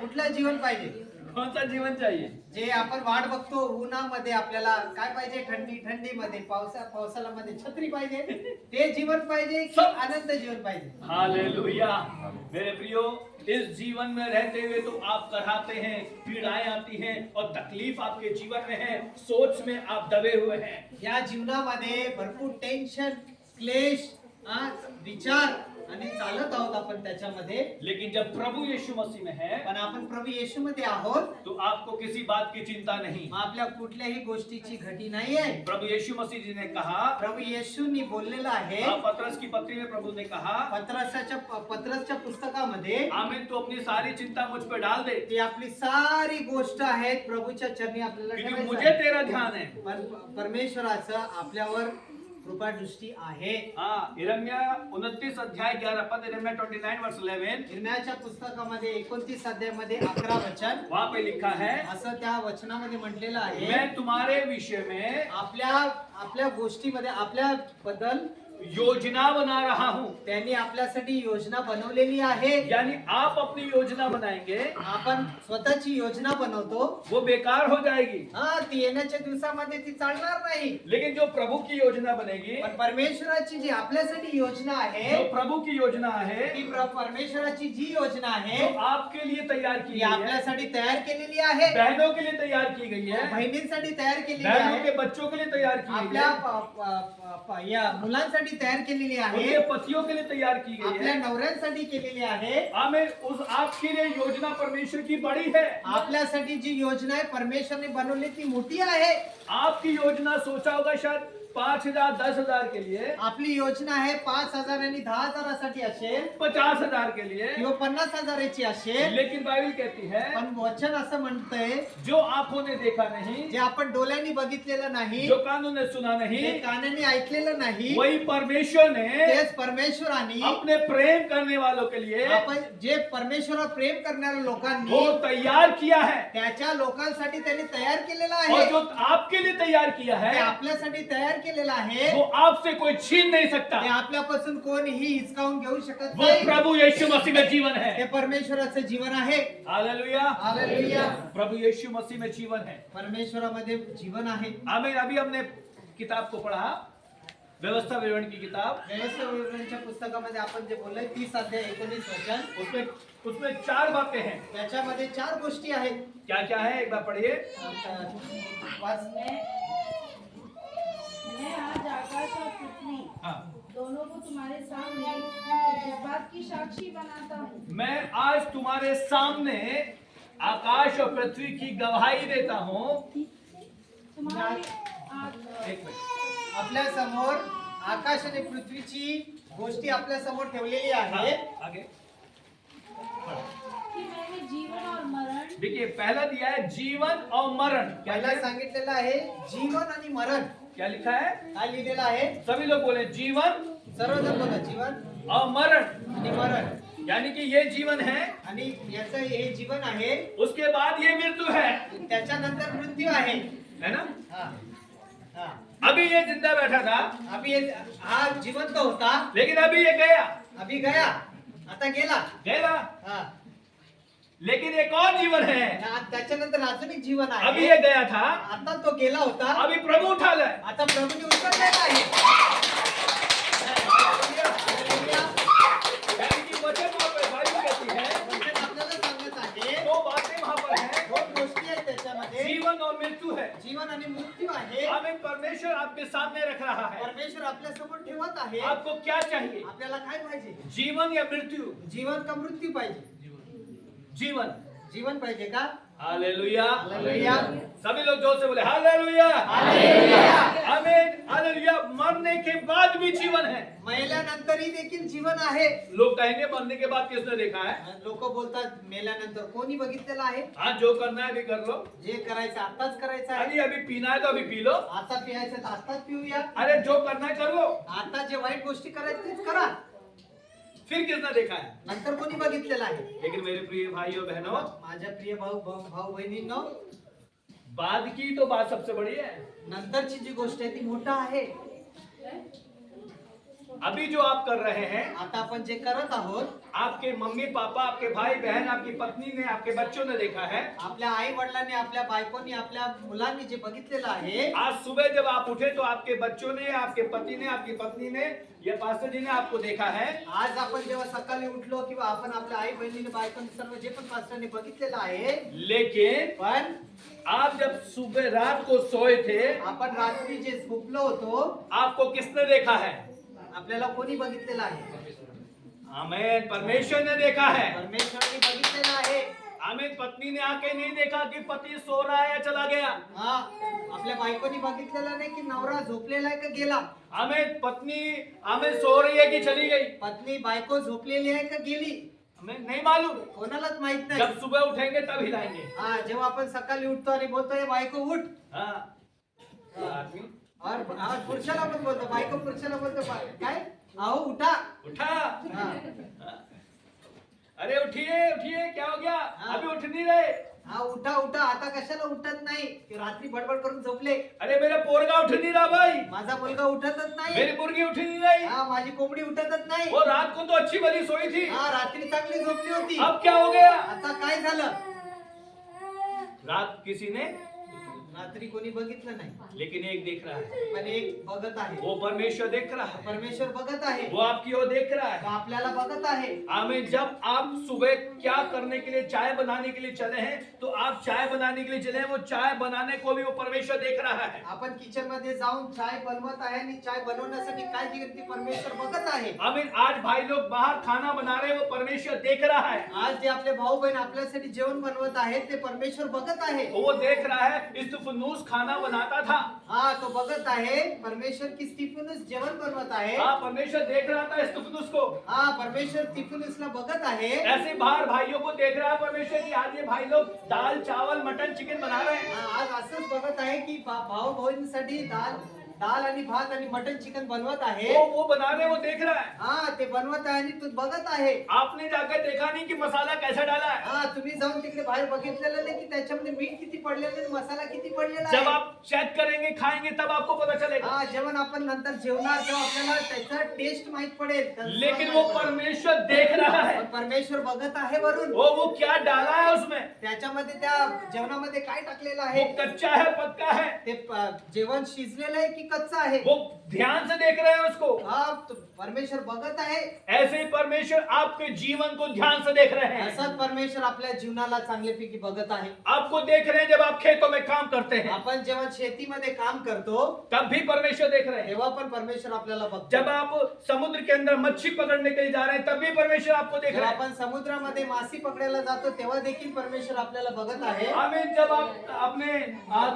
कुठलं जीवन पाहिजे? कौन सा जीवन चाहिए? जे आपण वाट बघतो उन्हामध्ये, आपल्याला काय पाहिजे? थंडीमध्ये, पावसाला मध्ये छत्री पाहिजे, ते जीवन पाहिजे की आनंद जीवन पाहिजे? हालेलुया। मेरे प्रियो, इस जीवन में रहते हुए तो आप कराते हैं, पीड़ाएं आती हैं और तकलीफ आपके जीवन में है, सोच में आप दबे हुए हैं। या जीवनामध्ये भरपूर टेन्शन, क्लेश, विचार आणि चालत आहोत आपण त्याच्यामध्ये. लेकिन जब प्रभु यीशु मसीह में है पण आपण प्रभू येशू मध्ये आहोत, तो आपको किसी बात की चिंता नहीं। मग आपल्या कुठल्याही गोष्टीची घटी नाही आहे. प्रभु यीशु मसीह जी ने कहा, प्रभू येशूंनी बोललेलं आहे. पतरस की पत्री में प्रभु ने कहा, पत्रसच्या पुस्तकामध्ये, आमीन, तू अपनी सारी चिंता मुझ पे डाल दे, ती आपली सारी गोष्ट आहेत प्रभूच्या चरणी आपल्याला क्योंकि ठेवायचं मुझे आहे. तेरा ध्यान है। पण परमेश्वराचं आपल्यावर कृपा दृष्टी आहे. हाँ, यिर्मयाह 29 अध्याय 11 पद, यिर्मयाह 29 वर्ष 11, यिर्मयाहच्या पुस्तकामध्ये 29 अध्यायामध्ये 11 वचन वहां पे लिखा है, असं त्या वचनामध्ये म्हटलेलं आहे, मैं तुम्हारे विषय में आपल्या गोष्टीमध्ये आपल्या बद्दल योजना बना रहा हूँ। त्यांनी आपल्यासाठी योजना बनवलेली आहे. यानी आप अपनी योजना बनाएंगे, आपण स्वतःची योजना बनवतो, वो बेकार हो जाएगी। हा, ती येण्याच्या दिवसामध्ये ती चालणार नाही. लेकिन जो प्रभु की योजना बनेगी, पण परमेश्वराची जी आपल्यासाठी योजना आहे, जो प्रभु की योजना है, ती परमेश्वराची जी योजना आहे, जो आपके लिए तैयार की ती गई है, आपल्यासाठी तयार केलेली आहे. बहनों के लिए तैयार की गई है, बहिणींसाठी तयार केलेली बहनों आहे, के बच्चों के लिए तैयार की गई आपल्या है, या मुलांसाठी तयार केलेली आहे, उनके पतियों के लिए तैयार की गई आपल्या है। नवऱ्यांसाठी केलेली आहे. आमीन। उस आपके लिए योजना परमेश्वर की बड़ी है। आपल्यासाठी जी योजना आहे परमेश्वरने बनवली ती मोठी आहे. आपकी योजना सोचा होगा शायद 5,000 10,000 के लिए, आपली योजना आहे 5,000 आणि 10,000साठी असेल, 50,000 के लिए, किंवा 50,000ची असेल. लेकिन बाइबल कहती है, पण वचन असं म्हणतंय, जो आंखों ने देखा नहीं, जे आपण डोळ्यांनी बघितलेलं नाही, जो कानों ने सुना जे नहीं, कानाने ऐकलेलं नाही, वही परमेश्वर ने तेच परमेश्वराने अपने प्रेम करने वालों के लिए आपण जे परमेश्वरावर प्रेम करणाऱ्या लोकांनी वो तैयार किया है, त्याच्या लोकांसाठी त्यांनी तयार केलेलं और आहे. जो आपके लिए तैयार किया ते है, आपल्यासाठी तयार केलेलं आहे. वो आपसे कोई छीन नहीं सकता। ते आपल्यापासून कोणीही हिसकावून घेऊ शकत वो नाही. प्रभु यीशु मसीह में जीवन ते है। परमेश्वराचं जीवन आहे. हालेलुया। हालेलुया. प्रभु यीशु मसीह में जीवन है। परमेश्वरामध्ये जीवन आहे. आमीन। अभी हमने किताब को पढ़ा, व्यवस्था विवरण की किताब, व्यवस्था विवरणच्या पुस्तकामध्ये आपण जे बोललोय 30 अध्याय 19 वचन, उसमें 4 बातें हैं। त्याच्यामध्ये 4 गोष्टी आहेत. क्या क्या है, एक बार पढ़िए। मैं आज आकाश और पृथ्वी हाँ। दोनों को तुम्हारे सामने इस बात की साक्षी बनाता हूँ। मैं आज तुम्हारे सामने आकाश और पृथ्वी की गवाही देता हूँ। तुम्हारी एक मिनट। आपल्या समोर आकाश आणि पृथ्वीची गोष्टी आपल्या समोर ठेवलेली आहे. आगे कि मैंने जीवन और मरण, देखिए, पहला दिया है जीवन और मरण। क्या पहिला है? सांगितलेलं आहे जीवन आणि मरण. क्या लिखा है? काय लिहिलेलं आहे? सभी लोग बोले जीवन सर्वजण बोला जीवन और मरण, आणि मरण, यानी कि ये जीवन है, आणि याचं हे जीवन आहे, उसके बाद ये मृत्यु है त्याच्यानंतर मृत्यू आहे. है ना? हा, हा. अभी ये जिंदा बैठा था, अभी हा जिवंत होता, लेकिन अभी ये गया, अभी गया, आता गेला. गया, हा. लेकिन एक और जीवन है. त्याच्यानंतर अजून एक जीवन अभी आहे. ये गया था, आता तो गेला होता, अभी प्रभु उठा ले. आता प्रभूने उचललेला आहे. यानी कि वचन वहाँ पे बाइबल कहती है, वचन आपल्याला सांगत आहे, दो बातें वहाँ पर है, दोन गोष्टी आहेत त्याच्यामध्ये, जीवन और मृत्यू है. जीवन आणि मृत्यू आहे. हमें परमेश्वर आपके सामने रख रहा है. परमेश्वर आपल्या समोर ठेवत आहे. आपको क्या चाहिए, आपल्याला काय पाहिजे? जीवन या मृत्यु? जीवन का मृत्यू पाहिजे? जीवन. जीवन पाहिजे का? हालेलुया. हालेलुया. सभी लोग जोर से बोले हालेलुया. हालेलुया. आमीन. हालेलुया. मरने के बाद भी जीवन है. मेल्यानंतरही देखील जीवन आहे. लोग कहेंगे मरने के बाद किसने देखा है? लोक बोलतात मेल्यानंतर कोणी बघितलेलं आहे? हाँ, जो करना है अभी कर लो. जे करायचं आताच करायचं आहे. अरे अभी पीना है तो अभी पी लो. आता पियायचं तर आताच पिऊया. अरे जो करना है कर लो. आता जे वाईट गोष्टी करायचं तेच करा. फिर किसने देखा है? नंतर कोणी बघितलेलं आहे? लेकिन मेरे प्रिय भाइयों बहनों, माझ्या प्रिय भाऊ बहिणींनो, बाद की तो बात सबसे बड़ी है. नंतरची जी गोष्ट आहे ती मोठा आहे. अभी जो आप कर रहे हैं, आता आपण जे करत आहोत, आपके मम्मी पापा, आपके भाई बहन, आपकी पत्नी ने, आपके बच्चों ने देखा है. आपल्या आई वडिलांनी, आपल्या बायकोनी, आपल्या मुलांनी जे बघितलेलं आहे, आज सुबह जब आप उठे तो आपके बच्चों ने, आपके पति ने, आपकी पत्नी ने या पास्टर जी ने आपको देखा है. आज आपण जेव्हा सकाळी उठलो किंवा आपण आपल्या आई बहिणीने, बायकोने, सर्व जे पण पास्टरने बघितलेलं आहे, लेकिन पण आप जब सुबह रात को सोए थे, आपण रात्री जे झोपलो होतो, आपको किसने देखा है? आपल्याला कोणी बघितलेलं आहे? आमीन. परमेश्वर ने देखा है. परमेश्वराने बघितलेलं आहे. आमीन. पत्नी ने आके नहीं देखा कि पति सो रहा है या चला गया. हा, आपल्या बायकोनी बघितलेलं नाही की नवरा झोपलेला आहे का गेला. आमीन. पत्नी आमीन सो रही है कि चली गई, पत्नी बायको झोपलेली आहे का गेली, हमें नहीं मालूम. कोणालाच माहित नाही. जब सुबह उठेंगे तब हिलाएंगे. हा, जेव्हा आपण सकाळी उठतो आणि बोलतो "ए बायको उठ", हाँ. आदमी और पुरुषाला पण बोलतो, बायको पुरुषाला बोलतो काय, आओ उठा. उठा. हा. अरे उठिए उठिए, क्या हो गया? हाँ. अभी उठ नहीं रहे. हा, उठा उठा, आता कशाला उठत नाही? ते रात्री बडबड करून झोपले. अरे मेरा पोरगा उठ नहीं रहा भाई, माझा मुलगा उठतच नाही. मेरी मुर्गी उठ नहीं रही. हा, माझी कोंबडी उठतच नाही. वो रात को तो अच्छी भली सोई थी, हा, रात्री चांगली झोपली होती. अब क्या हो गया? आता काय झालं? रात किसी ने, रात्री कोणी बघितलं नाही, लेकिन एक देख रहा है. पण एक बघत आहे. वो परमेश्वर देख रहा है. परमेश्वर बघत आहे. वो आपकी ओर देख रहा तो है. आपल्याला बघत आहे. आमीन. जब आप सुबह क्या करने के लिए, चाय बनाने के लिए चले हैं, तो आप चाय बनाने के लिए चले हैं, वो चाय बनाने को भी वो परमेश्वर देख रहा है. आपण किचन मध्ये जाऊन चाय बनवत आहे आणि चाय बनवण्यासाठी काय जी ती परमेश्वर बघत आहे. आमीन. आज भाई लोग बाहर खाना बना रहे हैं, वो परमेश्वर देख रहा है. आज जे आपले भाऊ बहीण आपल्यासाठी जेवण बनवत आहेत ते परमेश्वर बघत आहे. वो देख रहा है. इस्तफनूस खाना बनाता था. हा, तो बघत आहे. परमेश्वर की स्टीफनस जेवण बनवत आहे. हाँ, परमेश्वर देख रहा था इस्तफनूस को. हा, परमेश्वर स्टीफनसला बघत आहे. ऐसे बाहर भाइयों को देख रहा है परमेश्वर की आज ये भाई लोग दाल चावल मटन चिकन बना रहे हैं. हा, आज असंच बघत आहे की भाऊ बहिणींसाठी दाल आणि भात आणि मटन चिकन बनवत आहे. वो बना रहे हैं, वो देख रहा है. हा, ते बनवत आहे आणि तू बघत आहे. आपने जाकर देखा नहीं कि मसाला कैसा डाला है. हा, तुम्ही जाऊन तिकडे बाहेर बघितलेलं नाही की त्याच्यामध्ये मीठ किती पडलेलं आहे, मसाला किती पडलेला जब आहे. आप चेक करेंगे खाएंगे तब आपको पता चलेगा. हा, जेवण आपण नंतर जेवणार तेव्हा आपल्याला त्याचा टेस्ट माहित पडेल. लेकिन वो परमेश्वर देख रहा है. पण परमेश्वर बघत आहे वरून. वो क्या डाला है उसमें. त्याच्यामध्ये त्या जेवणामध्ये काय टाकलेलं वो आहे. कच्चा है पक्का है. ते जेवण शिजलेलं आहे की कच्चा आहे. वो ध्यान से देख रहे हैं उसको. हा, तो परमेश्वर बघत आहे. ऐसे ही परमेश्वर आपके जीवन को ध्यान से देख रहे हैं. असंच परमेश्वर आपल्या जीवनाला चांगल्यापैकी बघत आहे. आपको देख रहे हैं जब आप खेतों में काम करते हैं, आपण जेव्हा शेतीमध्ये काम करतो तब भी परमेश्वर देख रहे हैं. तेव्हा पण परमेश्वर आपल्याला बघतो. जब आप समुद्र के अंदर मच्छी पकड़ने के लिए जा रहे हैं तब भी परमेश्वर आपको देख जेव्हा रहे हैं. आपण समुद्रामध्ये मासे पकडायला जातो तेव्हा देखील परमेश्वर आपल्याला बघत आहे. आमीन. जब आप अपने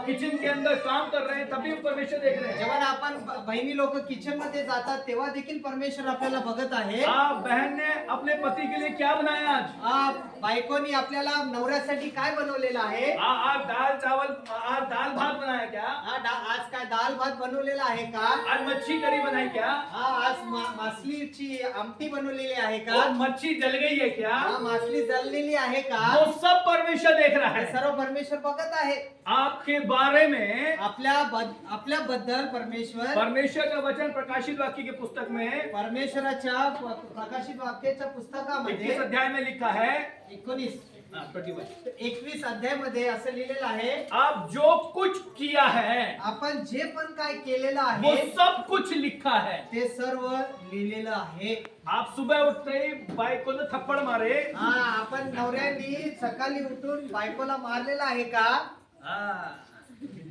किचन के अंदर काम कर रहे हैं तब भी परमेश्वर देख रहे हैं. जेव्हा आपण बहिणी लोक किचन मध्ये जातात तेव्हा देखील परमेश्वर आपल्याला बघत आहे. आप बहन ने अपने पति के लिए क्या बनाया आज. आप बायकोनी आपल्याला नवऱ्यासाठी काय बनवलेलं आहे? आज दाल चावल, आज दाल भात बनाया क्या? आज काय दाल भात बनवलेला आहे का? आज मच्छी करी बनाई क्या? आज मासलीची आमटी बनवलेली आहे का? और मच्छी जल गई है क्या? मासली जळलेली आहे का? वो सब परमेश्वर देख रहा हे है। सर्व परमेश्वर बघत आहे. आपके बारे में आपल्या बद्दल परमेश्वर का वचन प्रकाशित वाक्य की पुस्तक में परमेश्वराच्या प्रकाशित वाक्याच्या पुस्तकामध्ये 21 अध्याय में लिखा है 21 अध्यायामध्ये असं लिहिलेलं आहे, आप जो कुछ किया है आपण जे पण काय केलेलं वो आहे सब कुछ लिखा है। ते सर्व लिहिलेलं आहे. आप सुबह उठते ही बायको ने थप्पड़ मारे, आपण नवऱ्यांनी सकाळी उठून बायकोला मारलेलं आहे का?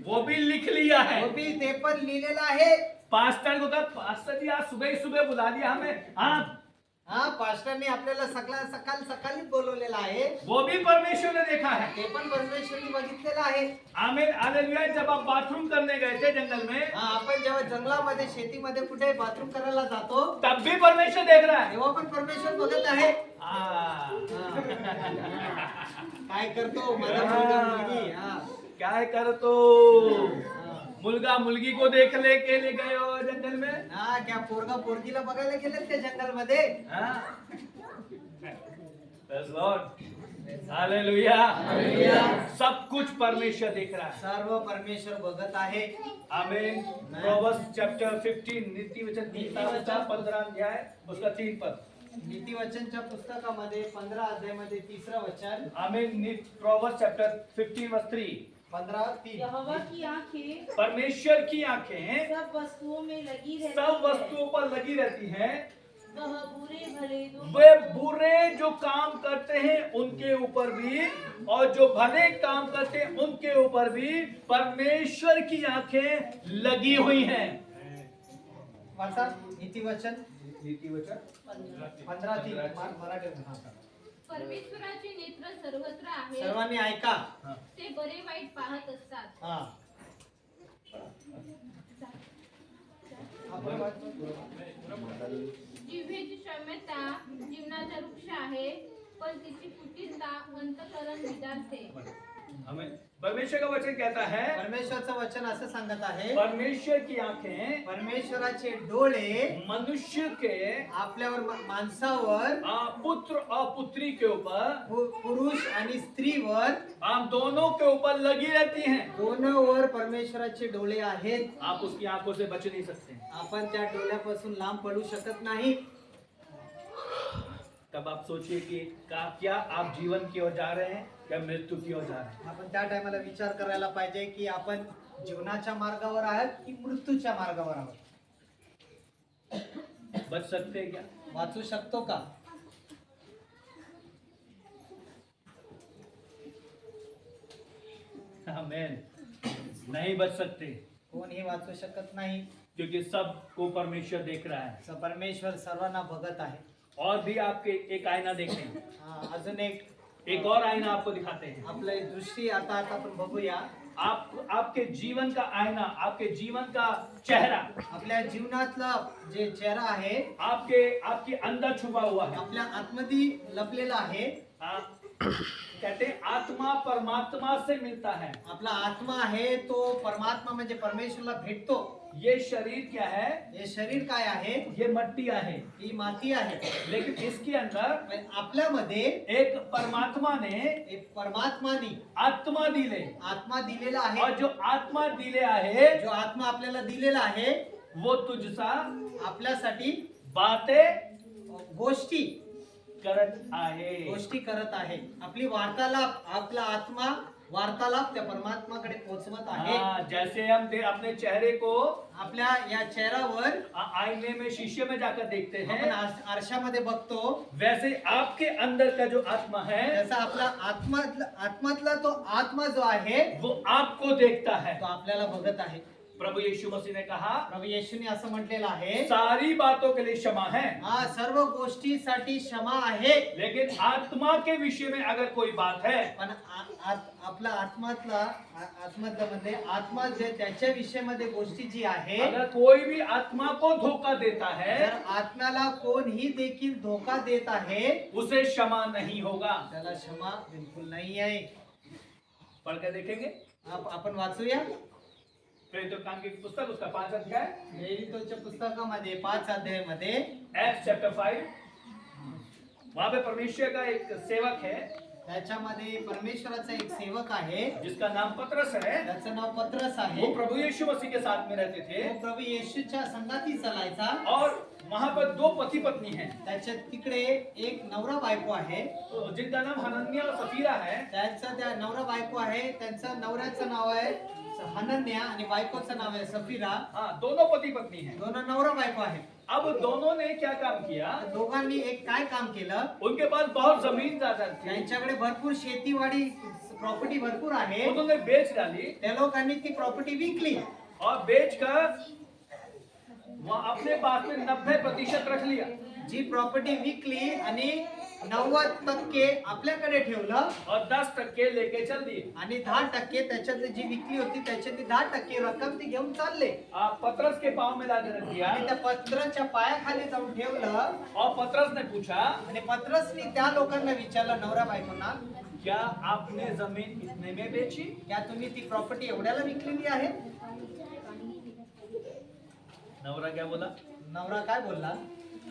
वो भी लिख लिया है। हो बी ते पण लिहिलेलं आहे. पास्टर को कहा, पास्टर जी आज सुबह ही सुबह बुला दिया हमें। पास्टरने आपल्याला सकाळी बोलवलेलं आहे. वो भी परमेश्वर ने देखा है। ते पण परमेश्वरने बघितलेलं आहे. आमीन हालेलुया। जब आप बाथरूम करने गए थे जंगल में, आपण जेव्हा जंगलामध्ये शेतीमध्ये कुठे बाथरूम करायला जातो तब भी परमेश्वर देख रहा है। तेव्हा पण परमेश्वर बघत आहे. काय करतो माझा मुलगा मुलगी? क्या करतो? मुलगा मुलगी को देखने के लिए गए हो जंगल में? क्या पोरगा पोरगीला बघायला गेले त्या जंगलमध्ये? हालेलुया। सब कुछ परमेश्वर देख रहा है। सर्व परमेश्वर बघत आहे. आमीन। प्रोवर्ब्स चैप्टर 15 नीति वचन 15 अध्याय उसका 3 पद। नीति वचनच्या पुस्तकामध्ये 15 अध्यायामध्ये 3रं वचन. आमीन। प्रोवर्ब्स चैप्टर 15 वर्स 3। 15:3. यहोवा की आंखें परमेश्वर की आंखें सब वस्तुओं में लगी रहती सब है। वस्तुओं पर लगी रहती हैं। वह बुरे भले दोनों वे बुरे जो काम करते हैं उनके ऊपर भी और जो भले काम करते हैं उनके ऊपर भी परमेश्वर की आंखें लगी हुई हैं। वाचा नीति वचन नीति वचन 15:3 मराठी. परमेश्वराचे नेत्र सर्वत्र आहेत. सर्वांनी ऐका. ते बरे वाईट पाहत असतात. जिभेची क्षमता जीवनाचा वृक्ष आहे, पण तिची कुटिलता अंतःकरण विदारते. हमें परमेश्वर का वचन कहता है, परमेश्वरचं वचन असं सांगत आहे, परमेश्वर की आंखें परमेश्वराचे डोळे मनुष्य के आपल्यावर माणसावर पुत्र और पुत्री के ऊपर पुरुष आणि स्त्रीवर हम दोनों के ऊपर लगी रहती हैं। दोनोंवर परमेश्वराचे डोळे आहेत. आप उसकी आंखों से बच नहीं सकते। आपण त्या डोळ्यापासून लांब पडू शकत नाही. तब आप सोचिए कि क्या आप जीवन की ओर जा रहे हैं या मृत्यु की ओर जा रहे हैं। आपण त्या टायमाला विचार करायला पाहिजे की आपण जीवनाच्या मार्गावर आहात की मृत्यूच्या मार्गावर आहोत. बच सकते हैं क्या? वाचू शकतो का? आमीन। नहीं बच सकते, कोणही वाचू शकत नाही. क्योंकि सबको परमेश्वर देख रहा है। परमेश्वर सर्वांना बघत आहे. और भी आपके एक आईना देखें। अजून एक और आईना आपको दिखाते हैं। आपली दृष्टी आता आपण बघूया. आपके जीवन का आईना, आपके जीवन का चेहरा, आपल्या जीवनातला जे चेहरा आहे आपके अंदर छुपा हुआ है। आपल्या आतमध्ये लपलेला आहे. कहते हैं आत्मा परमात्मा से मिलता है। आपला आत्मा आहे तो परमात्मा म्हणजे परमेश्वरला भेटतो. ये शरीर क्या है? हे शरीर काय आहे? ये मट्टी आहे, ही माती आहे. लेकिन इसके अंदर आपल्यामध्ये एक परमात्माने आत्मा दिले, आत्मा दिलेला आहे. और जो आत्मा दिले आहे, जो आत्मा आपल्याला दिलेला आहे वो तुझसा आपल्यासाठी बातें गोष्टी करत आहे। आपली वार्तालाप, आपला आत्मा वार्तालाप त्या परमात्माकडे पोहोचवत आहे. जैसे हम अपने चेहरे को आपल्या या चेहऱ्यावर आईने में, शीशे में जाकर देखते हैं, आपण आरशामध्ये बघतो, वैसे आपके अंदर का जो आत्मा है, जैसा आपला आत्मातला तो आत्मा जो आहे वो आपको देखता है। तो आपल्याला बघत आहे. प्रभु यीशु मसीह ने कहा प्रभू येशूने असं म्हटलेलं आहे, सारी बातों के लिए क्षमा है, हा सर्व गोष्टीसाठी क्षमा आहे, लेकिन आत्मा के विषय में अगर कोई बात है पण आपला आत्मधमध्ये आत्मा जे त्याच्या विषयामध्ये गोष्टी जी आहे, अगर कोई भी आत्मा को धोखा देता है जर आत्म्याला कोणही देखील धोका देत आहे, उसे क्षमा नहीं होगा। त्याला क्षमा बिलकुल नाही आहे. पढ़ कर देखेंगे आपण वाचूया प्रेरितों के काम की पुस्तक उसका 5 अध्याय, प्रेरितोच्या पुस्तकामध्ये 5 अध्यायामध्ये एक्ट्स चैप्टर 5, वहां पे परमेश्वर का एक सेवक है त्याच्यामध्ये परमेश्वराचा एक सेवक आहे, जिसका नाम पतरस है। त्याचं नाव पत्रस वो आहे. प्रभु यीशु मसीह के साथ में रहते थे तो प्रभू येशूच्या संगाती चालायचा. और वहां पर 2 पति पत्नी हैं, त्याच्या तिकडे एक नवरा बायको आहे. तो जिनका नाम हनन्या और सफीरा है। त्यांचा त्या नवरा बायको आहे, त्यांचं नवऱ्याचं नाव आहे हनन्या आणि बायकोचं नाव आहे सफीरा. हाँ, दोनों पति पत्नी हैं। दोन नवरा बायको आहे. अब दोनों ने क्या काम किया, दोघांनी एक काय काम केलं, उनके पास बहुत जमीन जायदाद थी, त्यांच्याकडे भरपूर शेतीवाडी प्रॉपर्टी भरपूर आहे. उन्होंने बेच डाली त्या लोकांनी ती प्रॉपर्टी विकली और बेचकर वह अपने पास में 90% रख लिया जी प्रॉपर्टी विकली आणि 90% आपल्याकडे ठेवलं और 10% लेके चल दिए। आणि 10% त्याच्यात जी विकली होती त्याच्यातली 10% रक्कम ती घेऊन चालले आप पतरस के पांव में लाके रख दिया आणि त्या पत्राच्या पायाखाली जाऊन ठेवलं. और पतरस ने पूछा, आणि पत्रसनी त्या लोकांना विचारलं, नवरा बायकोंना, क्या आपने जमीन इतने में बेची? क्या तुम्ही ती प्रॉपर्टी एवढ्याला विकलेली आहे? नवरा क्या बोला? नवरा काय बोलला,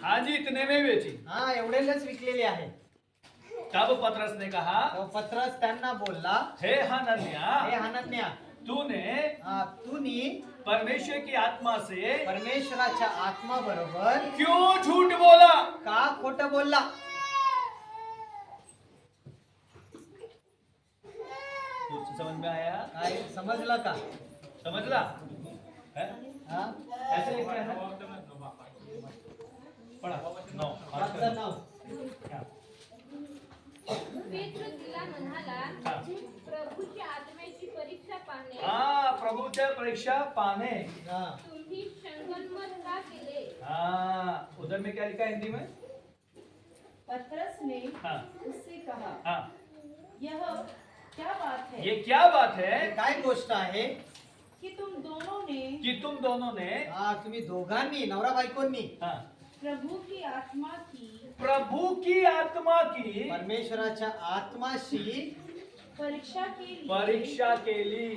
हाँ जी, इतने में बेची। हा एवढ्यालाच विकलेली आहे. तब पतरस ने कहा, तो पत्रस त्यांना बोलला, हे हनन्या, हे हनन्या, तूने तुम्ही परमेश्वर की आत्मा से परमेश्वराच्या आत्मा बरोबर क्यों झूठ बोला? का खोटं बोलला? कुछ समझ में आया? काय समजलं का? समझला है? हा? ऐसे लिखा है ना? पढ़ा 9 वाचा नाव. पेत्र तिला म्हणाला, प्रभूची आत्म्याची परीक्षा पाहणे हाँ, प्रभुच्या परीक्षा पाने। हा. तुम्ही शंकनमत का केले? हाँ, उधर में क्या लिखा है हिंदी में? पतरस ने हाँ उससे कहा, हाँ, यह क्या बात है ये क्या बात हे है काय गोष्ट आहे कि तुम दोनों ने कि तुम दोनों ने तुम्ही दोघांनी नवरा बायकोंनी हाँ, प्रभु की आत्मा की प्रभु की आत्मा की परमेश्वराच्या आत्माशी परीक्षा के लिए परीक्षा के लिए,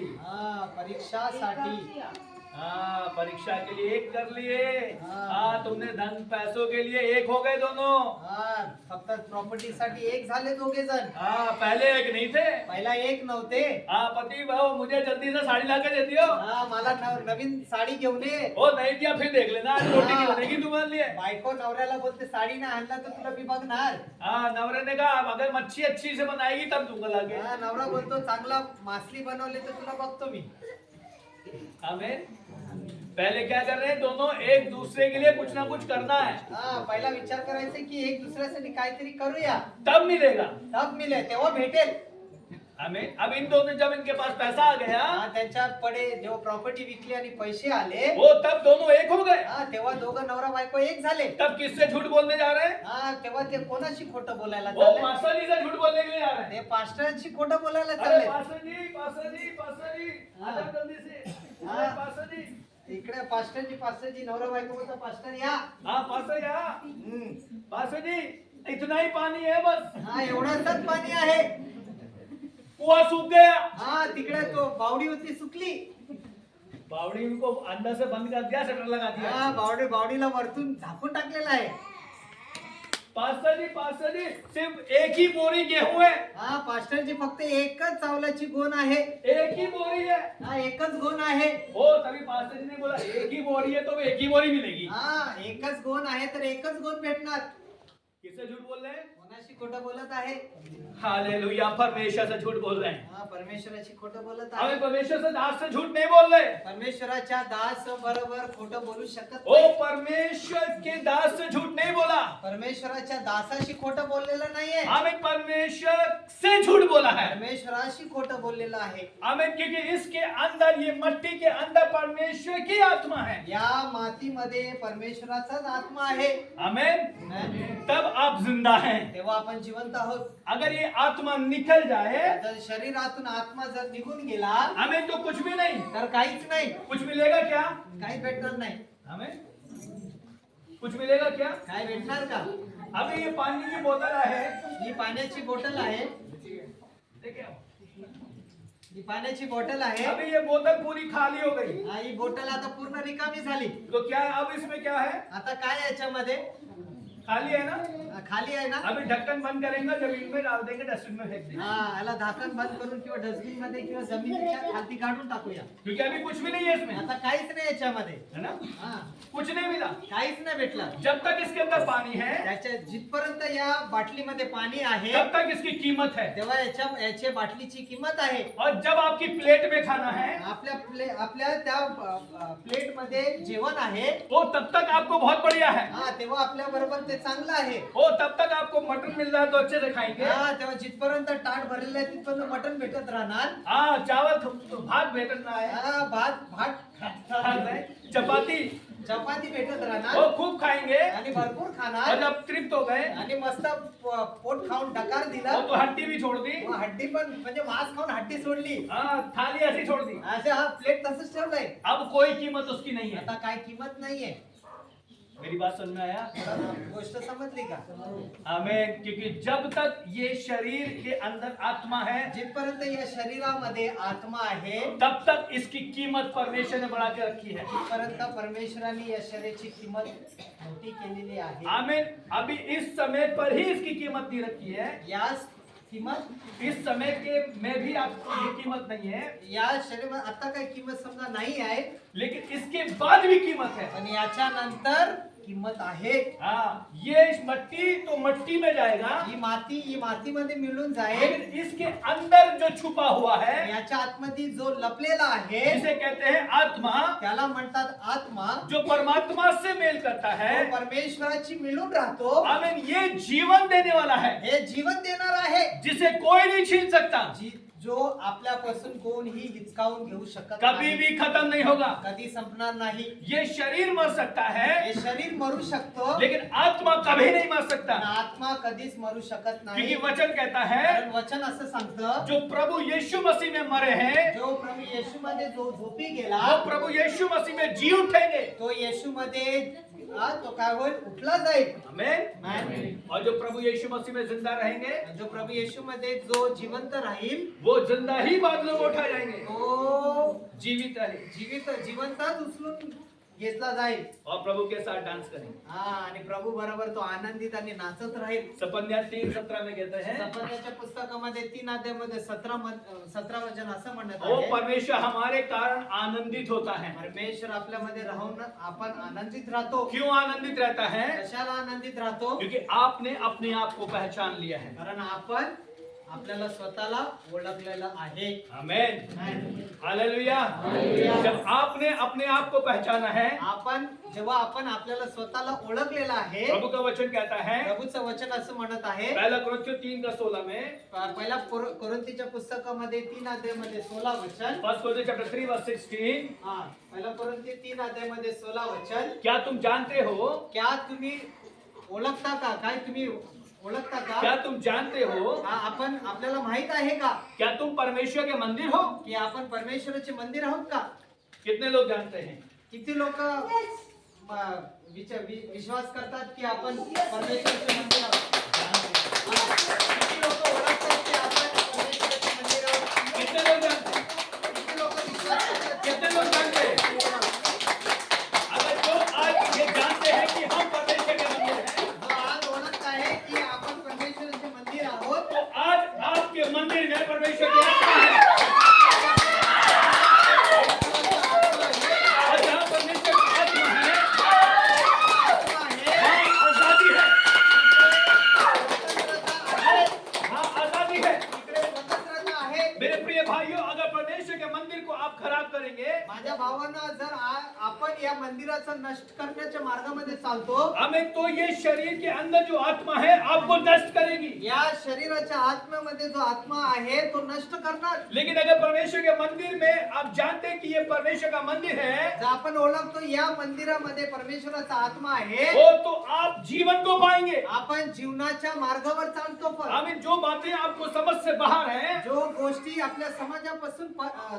परीक्षासाठी एका किया। हाँ, परीक्षा के लिए एक कर लिए। हाँ। हाँ, तुमने धन पैसों के लिए एक हो गए दोनों। फक्त प्रॉपर्टी साठी एक झाले दोघे जण. हाँ, पहले एक नहीं थे। पहिला एक नव्हते. हाँ, पति भाव मुझे जल्दी से साड़ी ला के दे दियो। मला नवीन साडी घेऊन ये. वो नहीं दिया फिर देख लेना, आज रोटी नहीं बनेगी तुम्हारे लिए। बायको नवऱ्याला बोलते साडी नाही आणला तर तुला मी बघणार. हाँ, नवरे ने कहा अगर मच्छी अच्छी से बनाएगी तब दूंगा लाके। नवरा बोलतो चांगला मासली बनवली तर तुला बघतो मी. हमें पहले क्या कर रहे हैं, दोनों एक दूसरे के लिए कुछ ना कुछ करना है, पहिला विचार करायचा की एक दुसऱ्यासाठी काहीतरी करूया, तब मिलेगा तब मिळेल तेव्हा भेटेल. हमें। अब इन दोनों जब इनके पास पैसा आ गया, त्यांच्या पडे जेव्हा प्रॉपर्टी विकली आणि पैसे आले, वो तब दोनों एक हो गए। तेव्हा दोघं नवरा बायको एक झाले. तब किससे झूठ बोलने जा रहे हैं? तेव्हा ते कोणाशी खोटं बोलायला वो चालले? पास्टर जी से झूठ बोलने के लिए जा रहे हैं। ते पास्टरांशी खोटं बोलायला अरे चालले. पास्टर जी, पास्टर जी, पास्टर जी, आ जाओ जल्दी से। हाँ। अरे पास्टर जी, इकडे पास्टरची नवरा बायको बोलतो पास्टर या. हाँ पास्टर या, हम्म. पास्टर जी इतना ही पानी है बस, एवढंच पाणी आहे. कुआं सूख गया। तिकडे तो बावडी होती सुकली. बावड़ी उनको अंदर से बंद कर दिया, शटर लगा दिया। बावडीला वरतून झाकून टाकलेला आहे. पास्टर जी सिर्फ एक ही बोरी गेहूं है। पास्टरची फक्त एकच चावलाची गोण आहे. एक ही बोरी है। एकच गोण आहे. हो, तभी पास्टर जी ने बोला एक ही बोरी है तो एक ही बोरी मिलेगी। एकच गोण आहे तर एकच गोण भेटणार. किससे झूठ बोल रहे हैं? कोणाशी खोटं बोलत आहे? हालेलुया, परमेश्वर से झूठ बोल रहे हैं। हा, परमेश्वराची खोटं बोलत हमें आहे. परमेश्वर से दास से झूठ नहीं बोल रहे। परमेश्वराच्या दास बरोबर खोटं बोलू शकत ओ नाही. परमेश्वर के दास से झूठ नहीं बोला, परमेश्वराच्या दासाशी खोटं बोललेलं नाहीये. हमें परमेश्वर से झूठ बोला है। परमेश्वराशी खोटं बोललेलं आहे. हमें, क्योंकि इसके अंदर, ये मट्टी के अंदर परमेश्वर की आत्मा है। या मातीमध्ये परमेश्वराचाच आत्मा आहे. आमेन। तब आप जिंदा हैं। तेव्हा आपण जिवंत आहोत. अगर ये आत्मा निकल जाए, जर शरीरातून आत्मा जर निघून गेला हमें तो कुछ भी नहीं, तर काहीच नाही. कुछ मिलेगा क्या? काही भेटणार नाही. हमें कुछ मिलेगा क्या? काय भेटणार का? अभी ये पानी की बोतल है, ही पाण्याची बॉटल आहे. देखिए, ही पाण्याची बॉटल आहे. अभी ये बोतल पूरी खाली हो गई, हा, ही बॉटल आता पूर्ण रिकामी झाली. तो क्या है? अब इसमें क्या है? आता काय आहे याच्यामध्ये? खाली है ना? हा, खाली आहे ना? अभी ढक्कन बंद करेंगे, जब इनमें डाल देंगे, डस्टबिन में फेंक देंगे, हा, याला झाकण बंद करून किंवा डस्टबिन मध्ये किंवा जमिनीच्या खाली काढून टाकूया. क्योंकि अभी कुछ भी नहीं है इसमें, आता काहीच नाही याच्यामध्ये. है ना? हा, कुछ नहीं मिला। काहीच नाही भेटला. जब तक इसके अंदर पानी है, त्याच्या जिथपर्यंत या बाटलीमध्ये पानी आहे तब तक इसकी कीमत है। तेव्हा याच्या बाटलीची किंमत आहे. और जब आपकी प्लेट में खाना है, आपल्या त्या प्लेट मध्ये जेवण आहे, वो तब तक आपको बहुत बढ़िया है। हा, तेव्हा आपल्या बरोबर ते चांगलं आहे. वो तब तक आपको मटन मिल रहा है तो अच्छे से खाएंगे। हा, तेव्हा जिथपर्यंत ताट भरलेलं आहे तिथपर्यंत मटण भेटत राहणार. हाँ, चावल तो भात भेटना है, हा, भात चपाती चपाती भेटत वो राहणार खूब खाएंगे। आणि भरपूर और खाणार जब तृप्त हो गए, आणि मस्त पोट खाऊन डकार वो दिला. तो हड्डी भी छोड़ दी। मग हड्डी पण म्हणजे मांस खाऊन हड्डी सोडली. हाँ, थाली ऐसी छोड़ दी। असे हा प्लेट तसंच ठेवलंय. अब कोई कीमत उसकी नहीं है। आता काय किंमत नाहीये. मेरी बात समझ में आया? गोष्ट समजली का? हमें, क्योंकि जब तक ये शरीर के अंदर आत्मा है, जिथपर्यंत या शरीरामध्ये आत्मा आहे तब तक इसकी कीमत परमेश्वर ने बढ़ा के रखी है। तिथपर्यंत परमेश्वराने या शरीराची किंमत मोठी केलेली आहे. आमीन। अभी इस समय पर ही इसकी कीमत दी रखी है। यास किंमत इस समय के में भी आपको ये कीमत नहीं है, या शरीरात आता काही किंमत समजा नाही आहे, लेकिन इसके बाद भी कीमत है। पण याच्या नंतर किंमत आहे. हाँ, ये मट्टी तो मट्टी में जाएगा, ही मातीमध्ये मिळून जाईल. लेकिन इसके अंदर जो छुपा हुआ है, याच्या आतमध्ये जो लपलेला आहे जिसे कहते हैं आत्मा, त्याला म्हणतात आत्मा, जो परमात्मा से मेल करता है, तो परमेश्वराची मिळून राहतो. आमीन, ये जीवन देने वाला है, हे जीवन देणार आहे, जिसे कोई नहीं छीन सकता, जो आपल्यापासून कोणीही हिचकावून घेऊ शकत कभी नाही. भी खत्म नहीं होगा। कधी संपणार नाही. ये शरीर मर सकता है, हे शरीर मरू शकतो, लेकिन आत्मा कभी नहीं मर सकता, पण आत्मा कधीच मरू शकत नाही. क्योंकि वचन कहता है, कारण वचन असं सांगतं, जो प्रभु यीशु मसीह में मरे हैं, जो प्रभु येशू मध्ये जो झोपी गेला वो प्रभु यीशु मसीह में जी उठेंगे। तो येशू मध्ये तो काय होईल? उठला जाईल. आमीन। और जो प्रभु यीशु मसीह में जिंदा रहेंगे, जो प्रभु येशू मध्ये जो जिवंत राहील वो जिंदा ही बादलों में उठा जाएंगे, तो जीवित रहे जिवंतच उचलून घेतला जाईल. और प्रभु के साथ डांस करेंगे। हा, आणि प्रभू बरोबर तो आनंदित आणि नाचत राहील. सपन्या 3:17 में कहते हैं, सपन्याच्या पुस्तकामध्ये 3 अध्यायामध्ये 17 वचन असं म्हणत वो आहे, परमेश्वर हमारे कारण आनंदित होता है। परमेश्वर आपल्यामध्ये राहून आपण आनंदित राहतो. क्यों आनंदित रहता है? कशाला आनंदित राहतो? क्योंकि आपने अपने आप को पहचान लिया है। कारण आपण आपल्याला स्वतःला ओळखलेलं आहे. आमीन, हालेलुया। जब आपने अपने आप को पहचाना है, जेव्हा आपण आपल्याला स्वतःला ओळखलेलं आहे, प्रभु का वचन कहता है, प्रभूचं वचन असं म्हणत आहे, पहला कुरिन्थियों 3:16 में, पहिला कोरिन्थीच्या पुस्तकामध्ये 3 अध्यायामध्ये 16 वचन. फर्स्ट कोरिन्थियों चैप्टर 3 वर्स 16, हा, पहिला कोरिन्थी 3 अध्यायामध्ये 16 वचन. क्या तुम जानते हो, क्या तुम्ही ओळखता का? काय तुम्ही ओळखता का? क्या तुम जानते हो, आपण आपल्याला माहित आहे का क्या तुम परमेश्वर के मंदिर हो? की आपण परमेश्वराचे मंदिर आहोत का? कितने लोग जानते हैं? किती लोक विश्वास करतात की आपण परमेश्वराचे मंदिर आहोत? किती लोक ओळखतात की आपण परमेश्वराचे मंदिर आहोत? कितने लोग जानते हैं? किती लोक विश्वास करतात? कितने लोग जानते हैं? अगर जो आज ये जानते हैं कि हम परमेश्वर के मंदिर हैं, जो आज ओळखत आहे की आपण परमेश्वराचे मंदिर आहोत, तो आज आपके मंदिर में परमेश्वर की आत्मा है। और जहाँ परमेश्वर की आत्मा है, आत्मा आहे, वहाँ आजादी है। स्वतंत्रता या मंदिराचं नष्ट करण्याच्या मार्गामध्ये चालतो, हमें तो ये शरीर के अंदर जो आत्मा है आपको नष्ट करेगी। या शरीराच्या आत्म्यामध्ये जो आत्मा आहे तो नष्ट करणार। लेकिन अगर परमेश्वर के मंदिर में आप जानते हैं कि ये परमेश्वर का मंदिर है, जर आपण ओळखतो या मंदिरामध्ये परमेश्वराचा आत्मा आहे, वो तो आप जीवन को पाएंगे। आपण जीवनाच्या मार्गावर चालतो। पण हमें जो बातें आपको समझ से बाहर हैं, जो गोष्टी आपल्या समाजापासून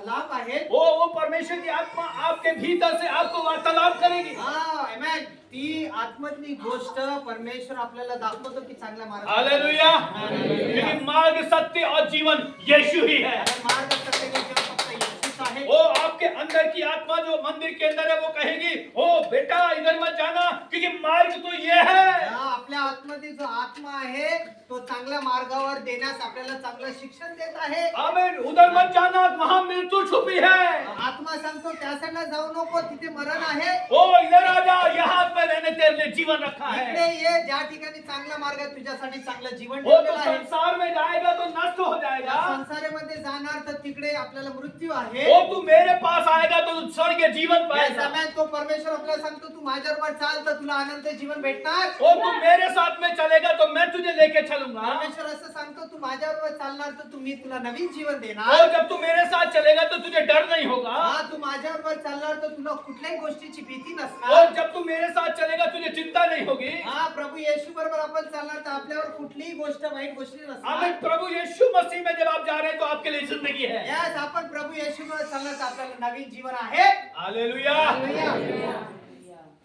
लांब आहेत, वो परमेश्वर की आत्मा आपके भीतर से आपको वार्तालाप करेगी। आमेन, ती आत्मधली गोष्ट परमेश्वर आपल्याला दाखवतो की चांगला मार्ग। हालेलुया। क्योंकि मार्ग, सत्य और जीवन यीशु ही है। मार्ग सत्य व जीवन फक्त येशूच आहे। वो आपके अंदर की आत्मा जो मंदिर के अंदर है वो कहेगी, ओ बेटा इधर मत जाना, क्योंकि मार्ग तो ये है। आपल्या आतमध्ये जो आत्मा आहे तो चांगल्या मार्गावर देण्यास आपल्याला चांगलं शिक्षण देत आहे। आमीन। उधर मत जाना, वहां मृत्यु छुपी है। आत्मा सांगतो त्या साईडला जाऊ नको, तिथे मरण आहे। ओ इधर आ जा, यहाँ पे रहने तेरे लिए जीवन रखा इकडे है। ये, ज्या ठिकाणी चांगला मार्ग आहे तुझ्यासाठी चांगलं जीवन वो तो ठेवलेलं आहे। संसार में जाएगा तो नष्ट हो जाएगा। संसारामध्ये जाणार तर तिकडे आपल्याला मृत्यू आहे। वो तू मेरे पास आएगा तो स्वर्ग जीवन या पाएगा। समय तो परमेश्वर आपल्याला सांगतो तू माझ्याबरोबर चाल तर तुला अनंत जीवन भेटणार। वो तू मेरे साथ में चलेगा तो मैं तुझे लेके चलूंगा। परमेश्वर असं सांगतो तू माझ्याबरोबर चालणार तर मी तुला नवीन जीवन और देणार। जब तू मेरे साथ चलेगा तो तुझे डर नहीं होगा। तू माझ्याबरोबर चालणार तर तुला कुठल्याही गोष्टीची भीती और नसणार। जब तू मेरे साथ चलेगा तुझे चिंता नहीं होगी। प्रभू येशू बरोबर आपण चालणार तर आपल्यावर कुठलीही गोष्ट वाईट गोष्टी आमीन। नसणार। प्रभु यीशु मसीह में जब आप जा रहे हैं तो आपके लिए जिंदगी है। यास आपण प्रभू येशू बरोबर चालणार तर आपल्याला नवीन जीवन आहे। हालेलुया। हालेलुया।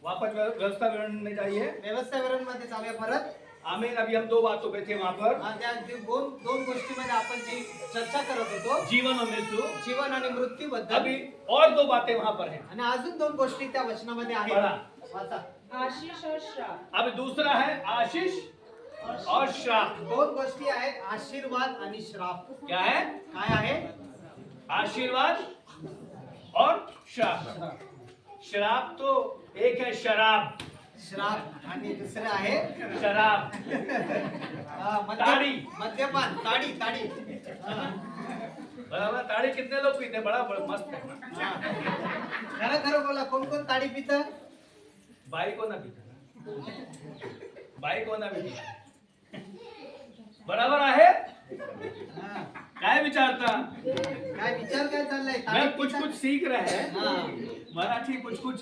वापस व्यवस्था विवरण में जाइए। व्यवस्था विवरणमध्ये जाऊया परत। आमीन। अभी हम दो बातों पे थे वहां पर, त्या दोन गोष्टीमध्ये आपण जी चर्चा करत होतो, जीवन और मृत्यु। जीवन आणि मृत्यू बद्दल। अभी और दो बातें वहां पर हैं। आणि अजून दोन गोष्टी त्या वचनामध्ये आहेत। बघा। वाचा। आशीष और श्राप। अब दूसरा है आशीष और श्राप। दोन गोष्टी आहेत, आशीर्वाद आणि श्राप। क्या है? काय आहे? आशीर्वाद और श्राप। श्राप तो एक है शराब, श्राप आणि दुसरं आहे शराब, ताड़ी। मद्यपान, ताड़ी ताड़ी। बराबर। ताड़ी कितने लोग पीते हैं? बड़ा बड़ा मस्त है। खरं खरं बोला, कोण कोण ताड़ी पितं? बाई को ना पीता, बाई को ना पीता। बराबर आहे? काय विचारता? काय विचार काय चाललाय? मैं कुछ कुछ सीख रहे हैं, हाँ। मराठी कुछ कुछ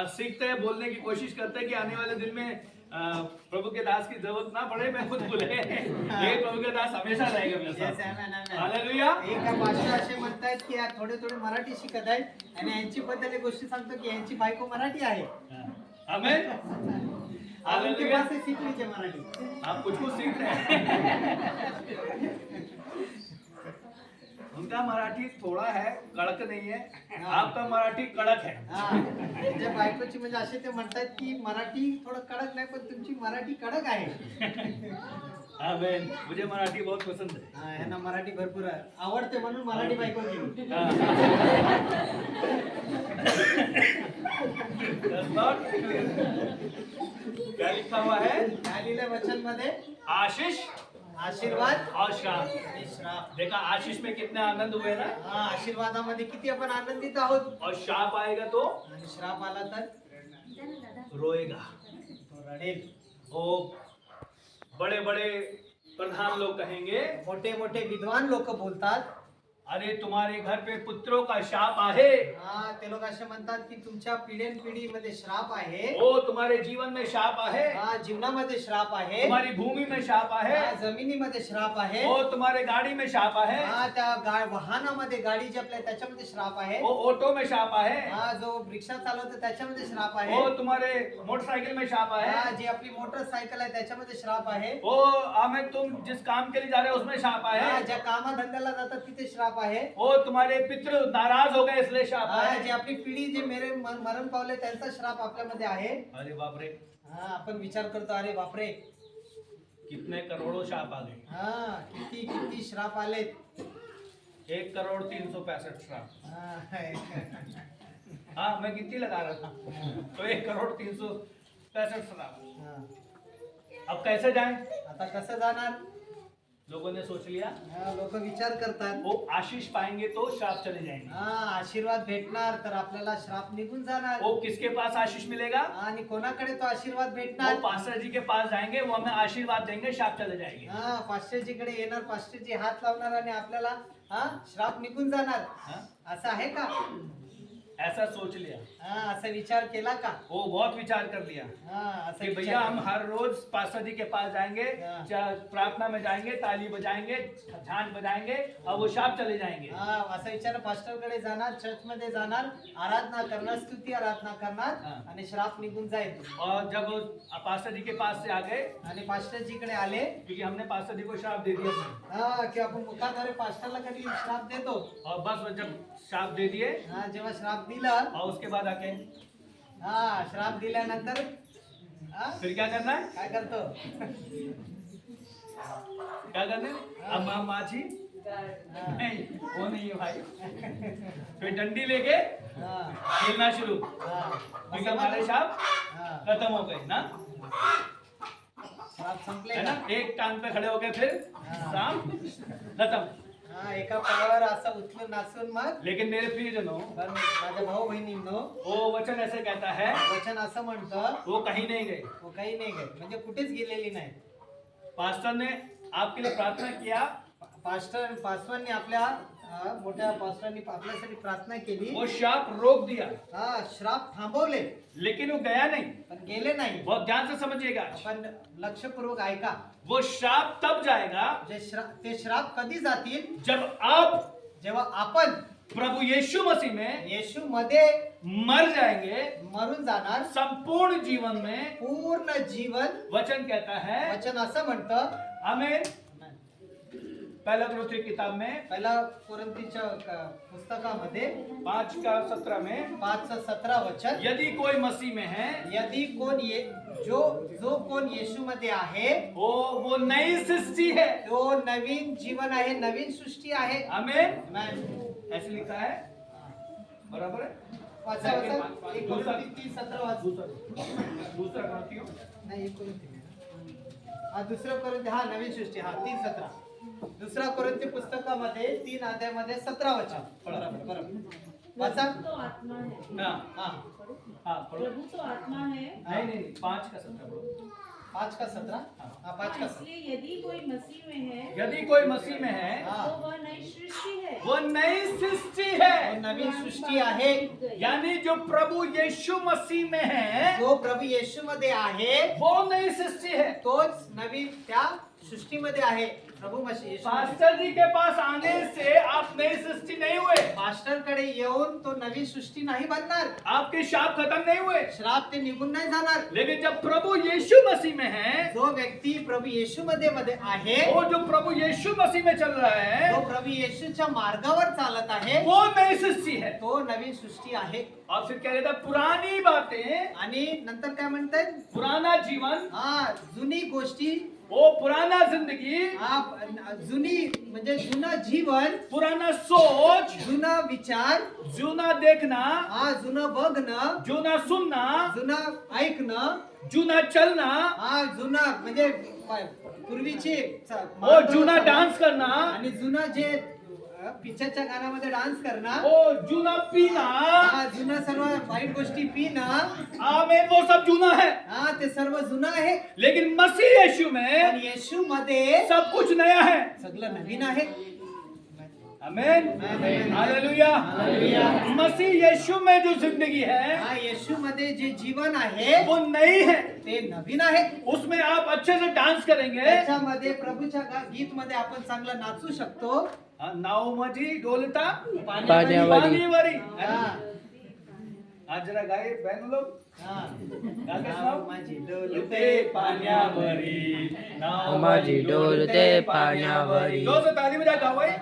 सीखते हैं, बोलने की कोशिश करते हैं कि आने वाले दिन में प्रभु के दास की जरूरत ना पड़े, मैं खुद बोले ये प्रभु के दास हमेशा रहेगा मेरे Yes, साथ। amen, amen. हालेलुया। एका भाषा असे म्हणतायत की यार थोडे थोडे मराठी शिकत आहेत आणि यांची बद्दल एक गोष्टी सांगतो की यांची बायको मराठी आहे। आमीन। आप उनके हालेलुया। पास से सीख लीजिए मराठी। आप कुछ कुछ सीख रहे हैं। उनका मराठी थोड़ा है, कड़क नहीं है। आपका मराठी कड़क है। म्हणजे बायकोची म्हणजे असे ते म्हणतात की मराठी थोडं कडक नाही पण तुमची मराठी कडक आहे। आमीन। मुझे मराठी बहुत पसंद है। यांना मराठी भरपूर आवडते म्हणून मराठी बायको केली। हाँ। That's not- क्या लिखा हुआ है? काय लिहिलंय वचन मध्ये? आशीष आशीर्वाद और श्राप। आणि श्राप। देखा आशीष में कितने आनंद हुए ना, आशीर्वादामध्ये किती आपण आनंदित आहोत और श्राप आएगा तो आणि श्राप आला तर रोएगा। तो रडेल। ओ बड़े बड़े प्रधान लोग कहेंगे, मोठे मोठे विद्वान लोक बोलतात, अरे तुम्हारे घर पे पुत्रों का शाप आहे। ते लोक असे म्हणतात की तुमच्या पिढ्यानपिढीमध्ये श्राप आहे। ओ तुम्हारे जीवन में शाप आहे। जीवनामध्ये श्राप आहे। तुम्हारी भूमि में शाप आहे। जमिनीमध्ये श्राप आहे। ओ तुम्हारे गाड़ी में शाप आहे। त्या वाहनामध्ये, गाडी जी आपल्या त्याच्यामध्ये श्राप आहे। ओ ऑटो में शाप आहे। जो रिक्षा चालवतो त्याच्यामध्ये श्राप आहे। ओ तुम्हारे मोटरसाइकिल में शाप आहे। जी आपली मोटरसायकल आहे त्याच्यामध्ये श्राप आहे। ओ आमिर तुम जिस काम के लिए जा रहे हो उसमें शाप आहे। ज्या कामाधंद्याला जातात तिथे श्राप आहे। ओ तुम्हारे पितृ नाराज हो गए इसलिए शाप आहे। जी आपली पिढी जे मेरे मरण पावले त्यांचा श्राप आपल्यामध्ये आहे। अरे बाप रे, आपण विचार करतो अरे बापरे कितने करोड़ों शाप आ गए। किती किती श्राप आलेत। 1,365,000 श्राप। हाँ मैं गिनती लगा रहा था, तो 1,365,000 श्राप। अब कैसे जाएं? आता कसं जाणार? लोगों ने सोच लिया लोक विचार करतात वो आशीष पाएंगे तो श्राप चले जाएंगे। आशीर्वाद भेटणार तर आपल्याला श्राप निघून जाणार वो किसके पास आशीष मिलेगा? आणि कोणाकडे तो आशीर्वाद वो भेटणार पास्टर जी के पास जाएंगे, वो हमें आशीर्वाद देंगे, श्राप चले जाएंगे। पास्टरजीकडे येणार, पास्टरजी हात लावणार आणि आपल्याला श्राप निघून जाणार, हाँ? असं आहे का? ऐसा सोच लिया, असं विचार केला का? वो बहुत विचार कर लिया असं कि विचार भैया हम केला. हर रोज पास्टर जी के पास जाएंगे, हाँ। प्रार्थना में जाएंगे, ताली बजाएंगे, झांझ बजाएंगे और वो श्राप चले जाएंगे। असा विचार, पास्टरकडे जाणार, चर्च मध्ये जाणार, आराधना करणार, स्तुती आराधना करणार हाँ। आणि श्राप निघून जाईल. और जब वो पास्टर जी के पास से आ गए, आणि पास्टरजीकडे आले क्योंकि हमने पास्टर जी को श्राप दे दिया की आपण मुखाद्वारे पास्टरला कधी श्राप देतो, और बस वो जब श्राप दे दिए जेव्हा श्राप दिलं, और उसके बाद आके श्राप दिल्यानंतर फिर क्या करना है? काय करतो? क्या करना है? अब माझी नहीं, वो नहीं है भाई। फिर डंडी लेके खेलना शुरू, क्योंकि हमारे श्राप खत्म हो गए ना, श्राप संपले है ना? ना। एक टांग पे खड़े हो गए, फिर श्राप खत्म। एका पायावर असं उचलून नाचून मग. लेकिन मेरे प्रियजनों, पण माझ्या भाऊ बहिणींनो, वो वचन ऐसे कहता है, वचन असं म्हणतं, वो कहीं नहीं गए। वो काही नाही गए, म्हणजे कुठेच गेलेली नाही. पास्टर ने आपके लिए प्रार्थना किया, पास्टरने आपल्या मोठ्या पास्टरनी आपल्यासाठी प्रार्थना केली, वो श्राप रोक दिया, श्राप थांबवले, लेकिन वो गया नहीं। पण गेले नाही. बहुत ध्यान से समझिएगा, पण लक्षपूर्वक ऐका, वो श्राप तब जाएगा ते श्राप कधी जातील? जब आप जेव्हा आपण प्रभु यीशु मसीह में येशू मध्ये मर जाएंगे, मरून जाणार. संपूर्ण जीवन में। पूर्ण जीवन, वचन कहता है, वचन असं म्हणतं, हमें पहला कोरिन्थी किताब में पहिला कोरिन्थीच्या पुस्तकामध्ये 5:17 में, 5:17 वचन, यदि कोई मसीह में है, यदि कोण जो कोण येशू मध्ये आहे, वो नई सृष्टि है। तो नवीन जीवन आहे, नवीन सृष्टी आहे. हमें नाही. ऐसे लिखा है, बराबर है। वाचा, वाचा. 1 कोरिन्थी 3:17 वाच. दूसरा कोरिन्थियों, नाही, 1 कोरिन्थी. दुसरं कोरिन्थी, नवीन सृष्टी, 3:17. दुसरा कोरिन्थी पुस्तकामध्ये 3 अध्यायामध्ये 17 वचन. बरोबर. वाचा. तो आत्मा है। हाँ हाँ पढ़ो। प्रभु तो आत्मा है। नहीं 5:17 पढ़ो। 5:17. 5:17. इसलिए यदि कोई मसीह में है, यदि कोई मसीह में है, तो वह नई सृष्टि है। वो नई सृष्टि तो है। नवीन सृष्टी आहे. यानी जो प्रभु यीशु मसीह में है, जो प्रभू येशू मध्ये आहे, वो नई सृष्टि है। तोच नवीन त्या सृष्टीमध्ये आहे. प्रभू मसीह येशू मध्ये. पास्टर जी के पास आने से आप नई सृष्टि नहीं हुए, मास्टर कडे येऊन तो नवीन सृष्टी नाही बनणार, आपके शाप खत्म नहीं हुए। श्राप ते निघून नाही जाणार. लेकिन जब प्रभु यीशु मसीह में है, जो व्यक्ती प्रभू येशू मध्ये आहे, वो जो प्रभु यीशु मसीह में चल रहा है, तो प्रभू येशूच्या मार्गावर चालत आहे, वो नई सृष्टि है। तो नवीन सृष्टी आहे. और फिर क्या कहता है, पुरानी बातें, आणि नंतर काय म्हणतात? पुराना जीवन, जुनी गोष्टी, वो पुराना जिंदगी, जुनी म्हणजे जुनं जीवन, पुराना सोच, जुना विचार, जुना देखना, जुनं बघणं, जुना सुनना, जुनं ऐकणं, जुना चलना, जुनं म्हणजे पूर्वीचे वो जुना डांस करना, आणि जुनं जे पिक्चरच्या गाण्यामध्ये डान्स करणं, वो जुना पीना, जुनं सर्व वाईट गोष्टी पिणं, आमेन, वो सब जुना है। ते सर्व जुनं आहे. लेकिन मसीह यीशु में पण येशू मध्ये सब कुछ नया है। सगळं नवीन आहे. आमेन, हालेलुया। मसीह यीशु में जो जिंदगी है, येशू मध्ये जे जीवन आहे, वो नई है। ते नवीन आहे. उसमें आप अच्छे से डांस करेंगे, त्याच्यामध्ये प्रभूच्या गीत मध्ये आपण चांगलं नाचू शकतो. नाव माझी डोलता पाण्यावरी. पाणीवरी. आज जरा गाये बहन लोग, गा के सुनाओ। माझी डोलते पाण्यावरी, नाव माझी डोलते पाण्यावरी. जोर से ताली बजा गाओ भाई।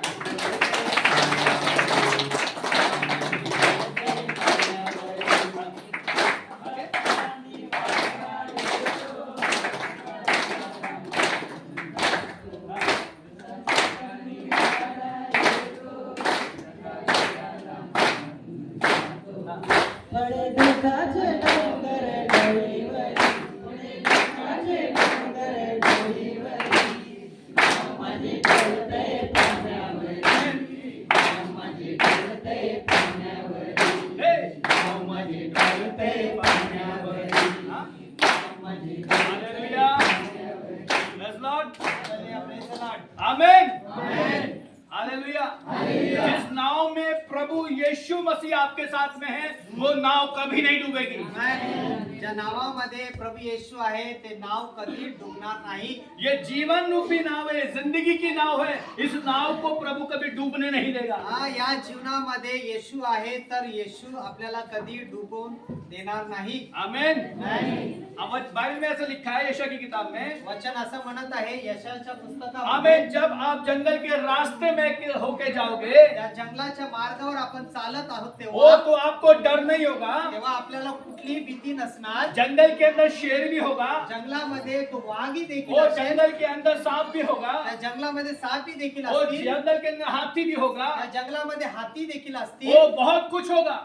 मसीह आपके साथ में है वो नाव कभी नहीं डूबेगी। आमेन. ज्या नावामध्ये प्रभु येशू आहे ते नाव कधी डुबणार नाही. ये जीवन रूपी नाव है, जिंदगी की नाव है। इस नाव को प्रभु कभी डूबने नहीं देगा। हा, या जीवनामध्ये येशू आहे तर येशू आपल्याला कधी डुबवून देणार नाही. आमीन। आमेन. अब बाइबल में ऐसा लिखा है यशायाह की किताब में, वचन असं म्हणत आहे यशायाच्या आमीन, पुस्तकामध्ये, जब आप जंगल के रास्ते में होके जाओगे त्या जंगलाच्या मार्गावर आपण चालत आहोत वो तेव्हा तो आपको डर नहीं होगा। तेव्हा आपल्याला कुठलीही भीती नसणार. जंगल के अंदर शेर भी होगा, जंगलामध्ये तो वाघही देखील और असेल. जंगल के अंदर सांप भी होगा, त्या जंगलामध्ये सापही देखील और असतील. जंगल के अंदर हाथी भी होगा, त्या जंगलामध्ये हाती देखील असतील. वो बहुत कुछ होगा।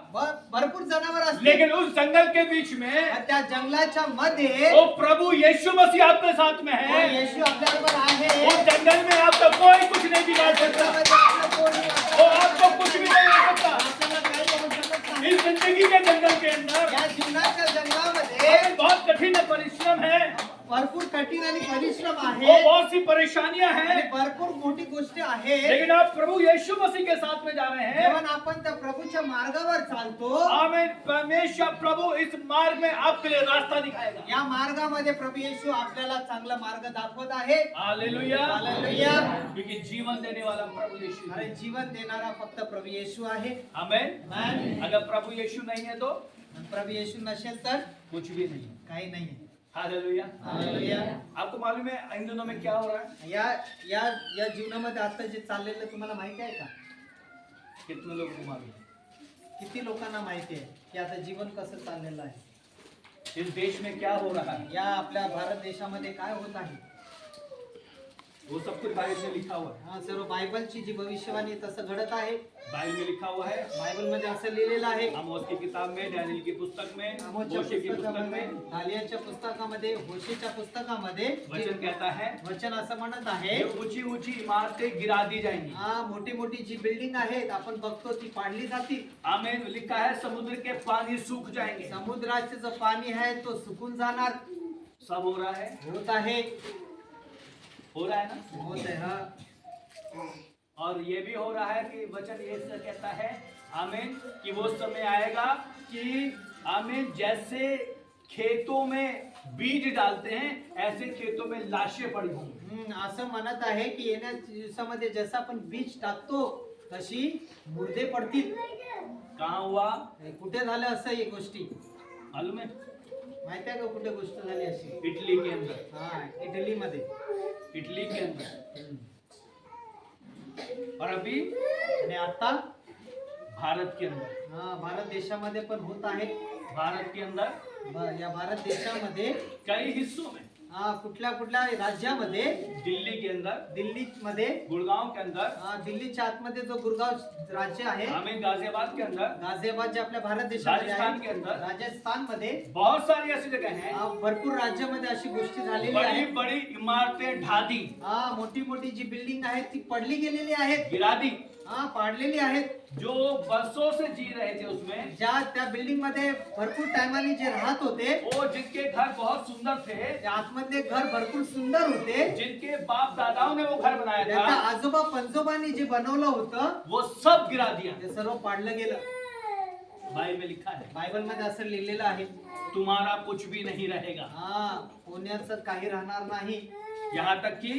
भरपूर जनावर असतील. लेकिन उस जंगल के बीच में आणि त्या जंगलाच्या मध्ये वो प्रभु यीशु मसीह आपके साथ में वो है। येशू आपल्याबरोबर आहे. उस जंगल में आपका कोई कुछ नहीं बिगाड़ सकता, जंगलामध्ये आपलं कोणी वो आपको कुछ भी नहीं कर सकता। आपल्याला काही करू शकत नाही. इस जिंदगी के जंगल के अंदर या जीवनाच्या जंगलामध्ये बहुत कठिन परिश्रम है, भरपूर कठीण आणि परिश्रम वो आहे. बहुत सी परेशानियां आणि हैं, भरपूर मोठी गोष्ट आहे. लेकिन आप प्रभु यीशु मसीह के साथ में जा रहे हैं। जेव्हा आपण त्या प्रभूच्या मार्गावर चालतो, आमीन। परमेश्वर प्रभु इस मार्ग में आपके लिए रास्ता दिखाएगा। या मार्गामध्ये प्रभू येशू आपल्याला चांगला मार्ग दाखवत आहे. हालेलुया। हालेलुया. क्योंकि जीवन देने वाला प्रभु यीशु अरे है। जीवन देणारा फक्त प्रभू येशू आहे. आमीन। आमेन. अगर प्रभु यीशु नहीं है तो आणि प्रभू येशू नसेल तर कुछ भी नहीं। काही नाही. हालेलुया। हालेलुया. आपको मालूम है इन दिनों में क्या हो रहा है? या या या जीवनामध्ये आता जे चाललेलं तुम्हाला माहिती आहे का? कितने लोगों को मालूम है? किती लोकांना माहिती आहे की आता जीवन कसं चाललेलं आहे? इस देश में क्या हो रहा है या आपल्या भारत देशामध्ये काय होत आहे? वो सब कुछ बाइबल में लिखा हुआ है। हा, सर्व बायबलची जी भविष्यवाणी तसं घडत आहे. बाइबल में लिखा हुआ है। बायबल मध्ये असं लिहिलेलं आहे. आमोस की किताब में, डैनियल की पुस्तक में, आमोसच्या होशे की पुस्तक पुस्तकामध्ये, में दानियेलच्या पुस्तकामध्ये, होशेच्या पुस्तकामध्ये वचन कहता है वचन असं म्हणत आहे, ये ऊंची ऊंची इमारतें गिरा दी जाएंगी। हा, मोठी मोठी जी बिल्डिंग आहेत आपण बघतो ती पाडली जातील. आमीन। लिखा है समुद्र के पानी सूख जाएंगे। समुद्राचे जो पाणी आहे तो सुकून जाणार. सब हो रहा है, होत आहे. हो रहा है ना। होत आहे. हा. और ये भी हो रहा है कि वचन ये से कहता है, आमीन, कि वो समय आएगा कि आमीन, जैसे खेतों में बीज डालते हैं ऐसे खेतों में लाशें पड़ी होंगी। असं म्हणत आहे की येण्याच्या दिवसामध्ये जसं आपण बीज टाकतो तशी मुर्दे पडतील. कहाँ हुआ हे कुठे झालं असं ही गोष्टी मालूम है? माहिती आहे का कुठे गोष्ट झाली अशी? इटली के अंदर, हा, इटलीमध्ये. इटली के अंदर। और अभी आणि आता भारत के अंदर, हा, भारत देशामध्ये पण होत आहे. भारत के अंदर या भारत देशामध्ये कई हिस्सों में, हा, कुठल्या कुठल्या राज्यामध्ये, दिल्ली के अंदर, दिल्ली मध्ये, गुड़गांव के अंदर, दिल्लीच्या आतमध्ये जो गुरगाव राज्य आहे, आमीन, गाजियाबाद के अंदर, गाझियाबाद जे आपल्या भारत देशामध्ये राजस्थान के आहे, अंदर, राजस्थान मध्ये, बहुत सारी ऐसी जगह हैं, भरपूर राज्यामध्ये अशी गोष्टी झालेली बड़ी आहेत. बड़ी इमारतें ढा दी, हा, मोठी मोठी जी बिल्डिंग आहेत ती पडली गेलेली आहेत. गिरा दी। हा, पाडलेली आहेत. जो बरसों से जी रहे थे उसमें, ज्या त्या बिल्डिंग मध्ये भरपूर टायमाने जे राहत होते, वो जिनके घर बहुत सुंदर थे, ते आतमधले घर भरपूर सुंदर होते, जिनके बाप दादाओं ने वो घर बनाया त्याच्या था, आजोबा पंजोबांनी जे बनवलं होतं वो सब गिरा दिया। ते सर्व पाडलं गेलं. बाइबल में लिखा है, बायबल मध्ये असं लिहिलेलं आहे. तुम्हारा कुछ भी नहीं रहेगा। हा, पुण्याचं काही राहणार नाही. यहाँ तक कि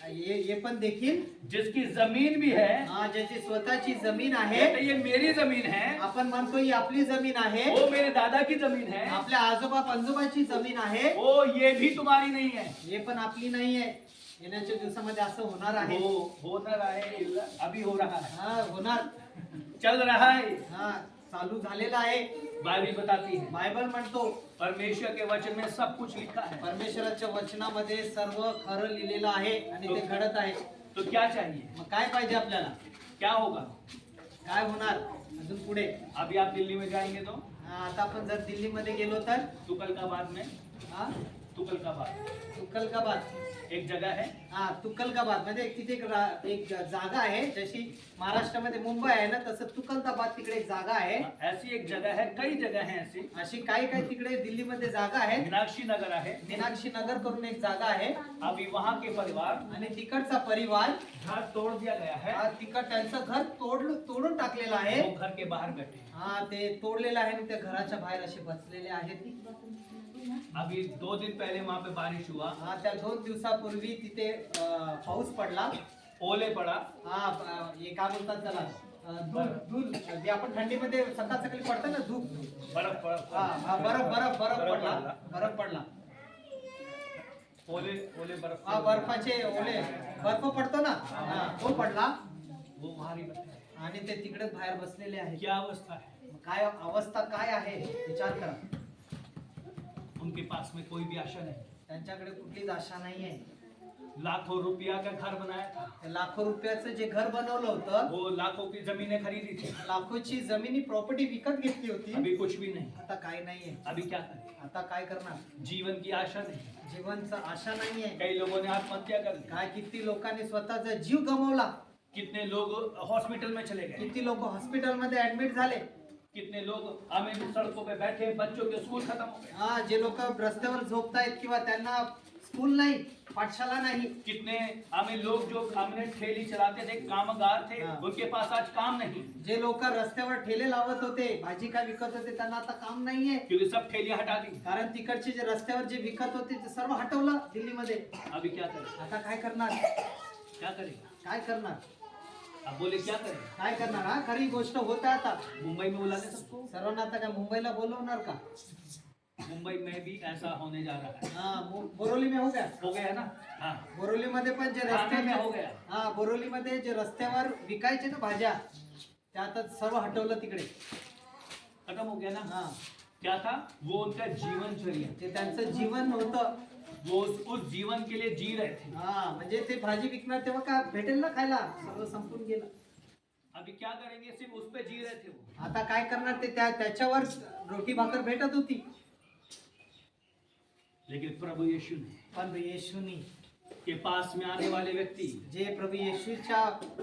ये पण देखील, जिसकी जमीन भी है, हा, ज्याची स्वतःची जमीन आहे, कहते ये मेरी जमीन है, आपण म्हणतो ही आपली जमीन आहे, वो मेरे दादा की जमीन है, आपल्या आजोबा पंजोबाची जमीन आहे, वो ये भी तुम्हारी नहीं है। हे पण आपली नाहीये. येण्याच्या दिवसामध्ये असं होणार आहे. हो न रहा है, अभी हो रहा है, हा, होणार. चल रहा है। हा, चालू झालेला आहे. बाइबल बताती है, बायबल म्हणतो परमेश्वर के वचन में सब कुछ लिखा है। परमेश्वराच्या वचनामध्ये सर्व खरं लिहिलेलं आहे आणि ते घडत आहे. तो क्या चाहिए, मग काय पाहिजे आपल्याला? क्या होगा? काय होणार अजून पुढे? अभी आप दिल्ली में जाएंगे तो आता आपण जर दिल्लीमध्ये गेलो तर तुगलकाबाद में, हा, तुकलकाबाद एक जगह है। हा तुकलकाबाद म्हणजे तिथे एक जागा आहे, जशी महाराष्ट्रामध्ये मुंबई आहे ना, तसं तुकलकाबाद तिकडे एक जागा आहे. ऐसी एक जगह है, कई जगह है ऐसी। अशी काही काही तिकडे दिल्लीमध्ये जागा आहे. मीनाक्षी नगर है। मीनाक्षी नगर करून एक जागा आहे. अभी वहाँ के परिवार आणि तिकडचा परिवार घर तोड़ दिया गया है। हा तिकड त्यांचं घर तोडून टाकलेलं आहे. वो घर के बाहर बैठे। हा ते तोडलेलं आहे आणि त्या घराच्या बाहेर असे बसलेले आहेत. अभी 2 दिन पहले वहाँ पे बारिश हुआ। हा त्या 2 दिवसापूर्वी तिथे पाऊस पडला. ओले पड़ा। हा हे काय बोलतात त्याला, धूळ जे आपण थंडीमध्ये सकाळ सकाळी पडतं ना, धूप. बर्फ हा बर्फ पडला. ओले बर्फ। हा बर्फाचे ओले बर्फ पडतो ना, हा तो पडला. वो वहाँ ही बैठे हैं। आणि ते तिकडे बाहेर बसलेले आहेत. क्या अवस्था है? काय अवस्था काय आहे विचार करा. उनके पास में कोई भी आशा नहीं। त्यांच्याकडे कुठलीच आशा नाहीये. लाखों रुपया का घर बनाया था। लाखो रुपयाचं जे घर बनवलं होतं, वो लाखों की जमीनें खरीदी थी। लाखोची जमिनी प्रॉपर्टी विकत घेतली होती. अभी कुछ भी नहीं। आता काय नाहीये. अभी क्या करें? आता काय करणार. जीवन की आशा नहीं। जीवनचं आशा नाहीये. कई लोगों ने आत्महत्या कर ली। काय किती लोकांनी स्वतःचा जीव गमावला. कितने लोग हॉस्पिटल में चले गए। किती लोक हॉस्पिटलमध्ये ऍडमिट झाले. कितने लोग हमें सड़कों पे बैठे, बच्चों के स्कूल खत्म हो गए। हा जे लोक रस्त्यावर झोपतायत किंवा त्यांना स्कूल नाही, पाठशाला नाही. कितने हमें लोग जो हमने ठेली चलाते थे, कामगार थे, हाँ। उनके पास आज काम नहीं। जे लोक रस्त्यावर ठेले लावत होते, भाजी काय विकत होते, त्यांना आता काम नाहीये. क्योंकि सब ठेलियां हटा दी। कारण तिकडचे जे रस्त्यावर जे विकत होते ते सर्व हटवलं दिल्लीमध्ये. अभी क्या करें? आता काय करणार. क्या करेगा? काय करणार. अब बोले क्या करें? काय करणार. हा खरी गोष्ट होत आहे आता. मुंबई में बुलाने सबको। सर्वांना आता काय मुंबईला बोलवणार का. मुंबई में भी ऐसा होने जा रहा है। हा बोरोली में हो गया. हो गया ना? हाँ। बोरोली मध्ये पण जे ठाणे में हो गया। हा बोरोली मध्ये जे रस्त्यावर विकायचे ना भाज्या, त्या आता सर्व हटवलं तिकडे. खत्म हो गया ना? हा क्या था? वो उनका जीवनचर्या। ते त्यांचं जीवन होतं. वो उस जीवन के लिए जी रहे थे। हा म्हणजे ते भाजी विकणार तेव्हा काय भेटेल ना खायला, सर्व संपून गेलं. अभी क्या करेंगे? सिर्फ उस पे जी रहे थे वो। आता काय करणार. ते त्याच्यावर रोटी भाकर भेटत होती. लेकिन प्रभु यीशु ने पण येशूनी के पास में आने वाले व्यक्ति, जे प्रभू येशूच्या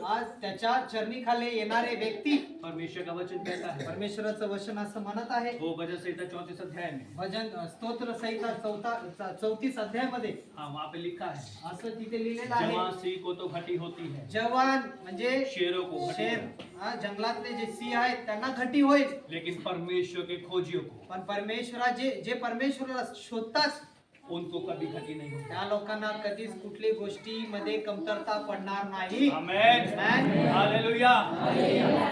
आज त्याच्या चरणी खाली येणारे व्यक्ती, परमेश्वर का वचन कहता है, परमेश्वराचं वचन असं म्हणत आहे. वो भजन संहिता 34 अध्याय में, भजन स्तोत्र संहिता 34 अध्यायामध्ये हाँ वहाँ पे लिखा है, असं तिथे लिहिलेलं आहे. जवान सिंह को तो घटी होती है, जवान म्हणजे शेरों को घटी शेर, होती हा जंगलातले जे सिंह आहेत त्यांना घटी होईल. है। लेकिन परमेश्वर के खोजियों को, पण जे परमेश्वराला शोधतात उनको कभी घटी नहीं होती। त्या लोकांना कधीच कुठली गोष्टीमध्ये कमतरता पडणार नाही. आमेन, आमेन. हालेलुया।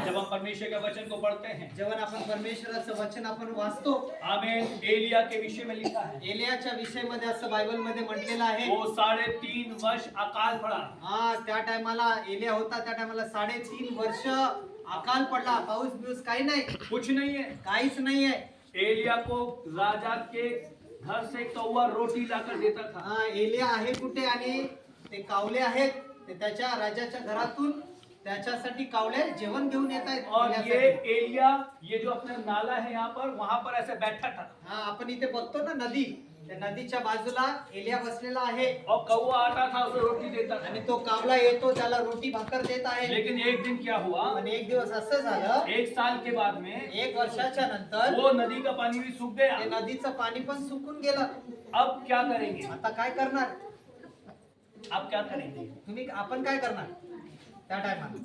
जब हम परमेश्वर के वचन को पढ़ते हैं, जेव्हा आपण परमेश्वराचं वचन आपण वाचतो, आमेन, एलिया के विषय में लिखा है, एलियाच्या विषयामध्ये असं बायबल मध्ये म्हटलेलं आहे. वो 3.5 वर्ष अकाल पड़ा। हा त्या टायमाला एलिया होता, त्या टायमाला 3.5 वर्ष अकाल पडला. पाऊस बिऊस काही नाही, कुछ नहीं है। काहीच नाहीये. एलिया को राजा के घर से कौवा रोटी लाकर देता था। हा एलिया आहे कुठे आणि ते कावले आहेत, ते त्याच्या राजाच्या घरातून त्याच्यासाठी कावले जेवण घेऊन येत आहेत. और ये एलिया, ये जो अपना नाला है यहाँ पर, वहां पर ऐसे बैठा था। हा आपण इथे बघतो ना नदी, त्या नदीच्या बाजूला एलिया बसलेला आहे और कौवा आता था, उसे रोटी देता था। आणि तो कावला येतो, त्याला रोटी भाकर देत आहे. लेकिन एक दिन क्या हुआ, पण एक दिवस असं झालं, 1 साल के बाद में 1 वर्षाच्या नंतर वो नदी का पानी भी सूख गया। ते नदीचं पाणी पण सुकून गेलं. अब क्या करेंगे? आता काय करणार. अब क्या करेंगे? तुम्ही आपण काय करणार त्या टायमाला.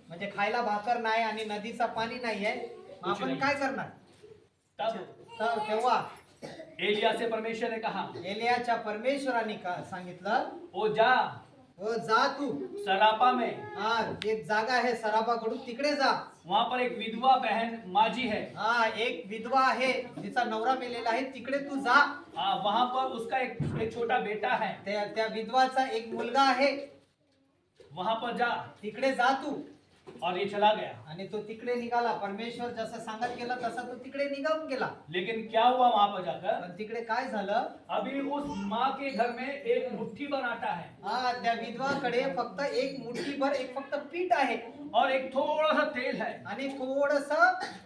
म्हणजे खायला भाकर नाही आणि नदीचं पाणी नाहीये, आपण नाही. काय करणार. तब तर तेव्हा एलिया से परमेश्वर ने कहा, एलियाच्या परमेश्वराने सांगितलं, ओ जा, हो जा तू, सरापा में, हा एक जागा आहे सरापाकडून, तिकडे जा. वहां पर एक विधवा बहन माजी है, हा एक विधवा आहे, तिचा नवरा मेलेला आहे, तिकडे तू जा. वहां पर उसका एक छोटा बेटा है, त्या विधवाचा एक मुलगा आहे, वहां पर जा। तिकडे जा तू. और ये चला गया। आणि तो तिकडे निघाला. परमेश्वर जसं सांगत गेला तसा तो तिकडे निघून गेला. लेकिन क्या हुआ वहां पर जाकर? पण तिकडे काय झालं? अभी उस माँ के घर में एक मुट्ठी भर आटा है हा, त्या विधवाकडे फक्त एक मुठ्ठीभर एक फक्त पीठ आहे और एक थोड़ा सा तेल है। आणि थोडस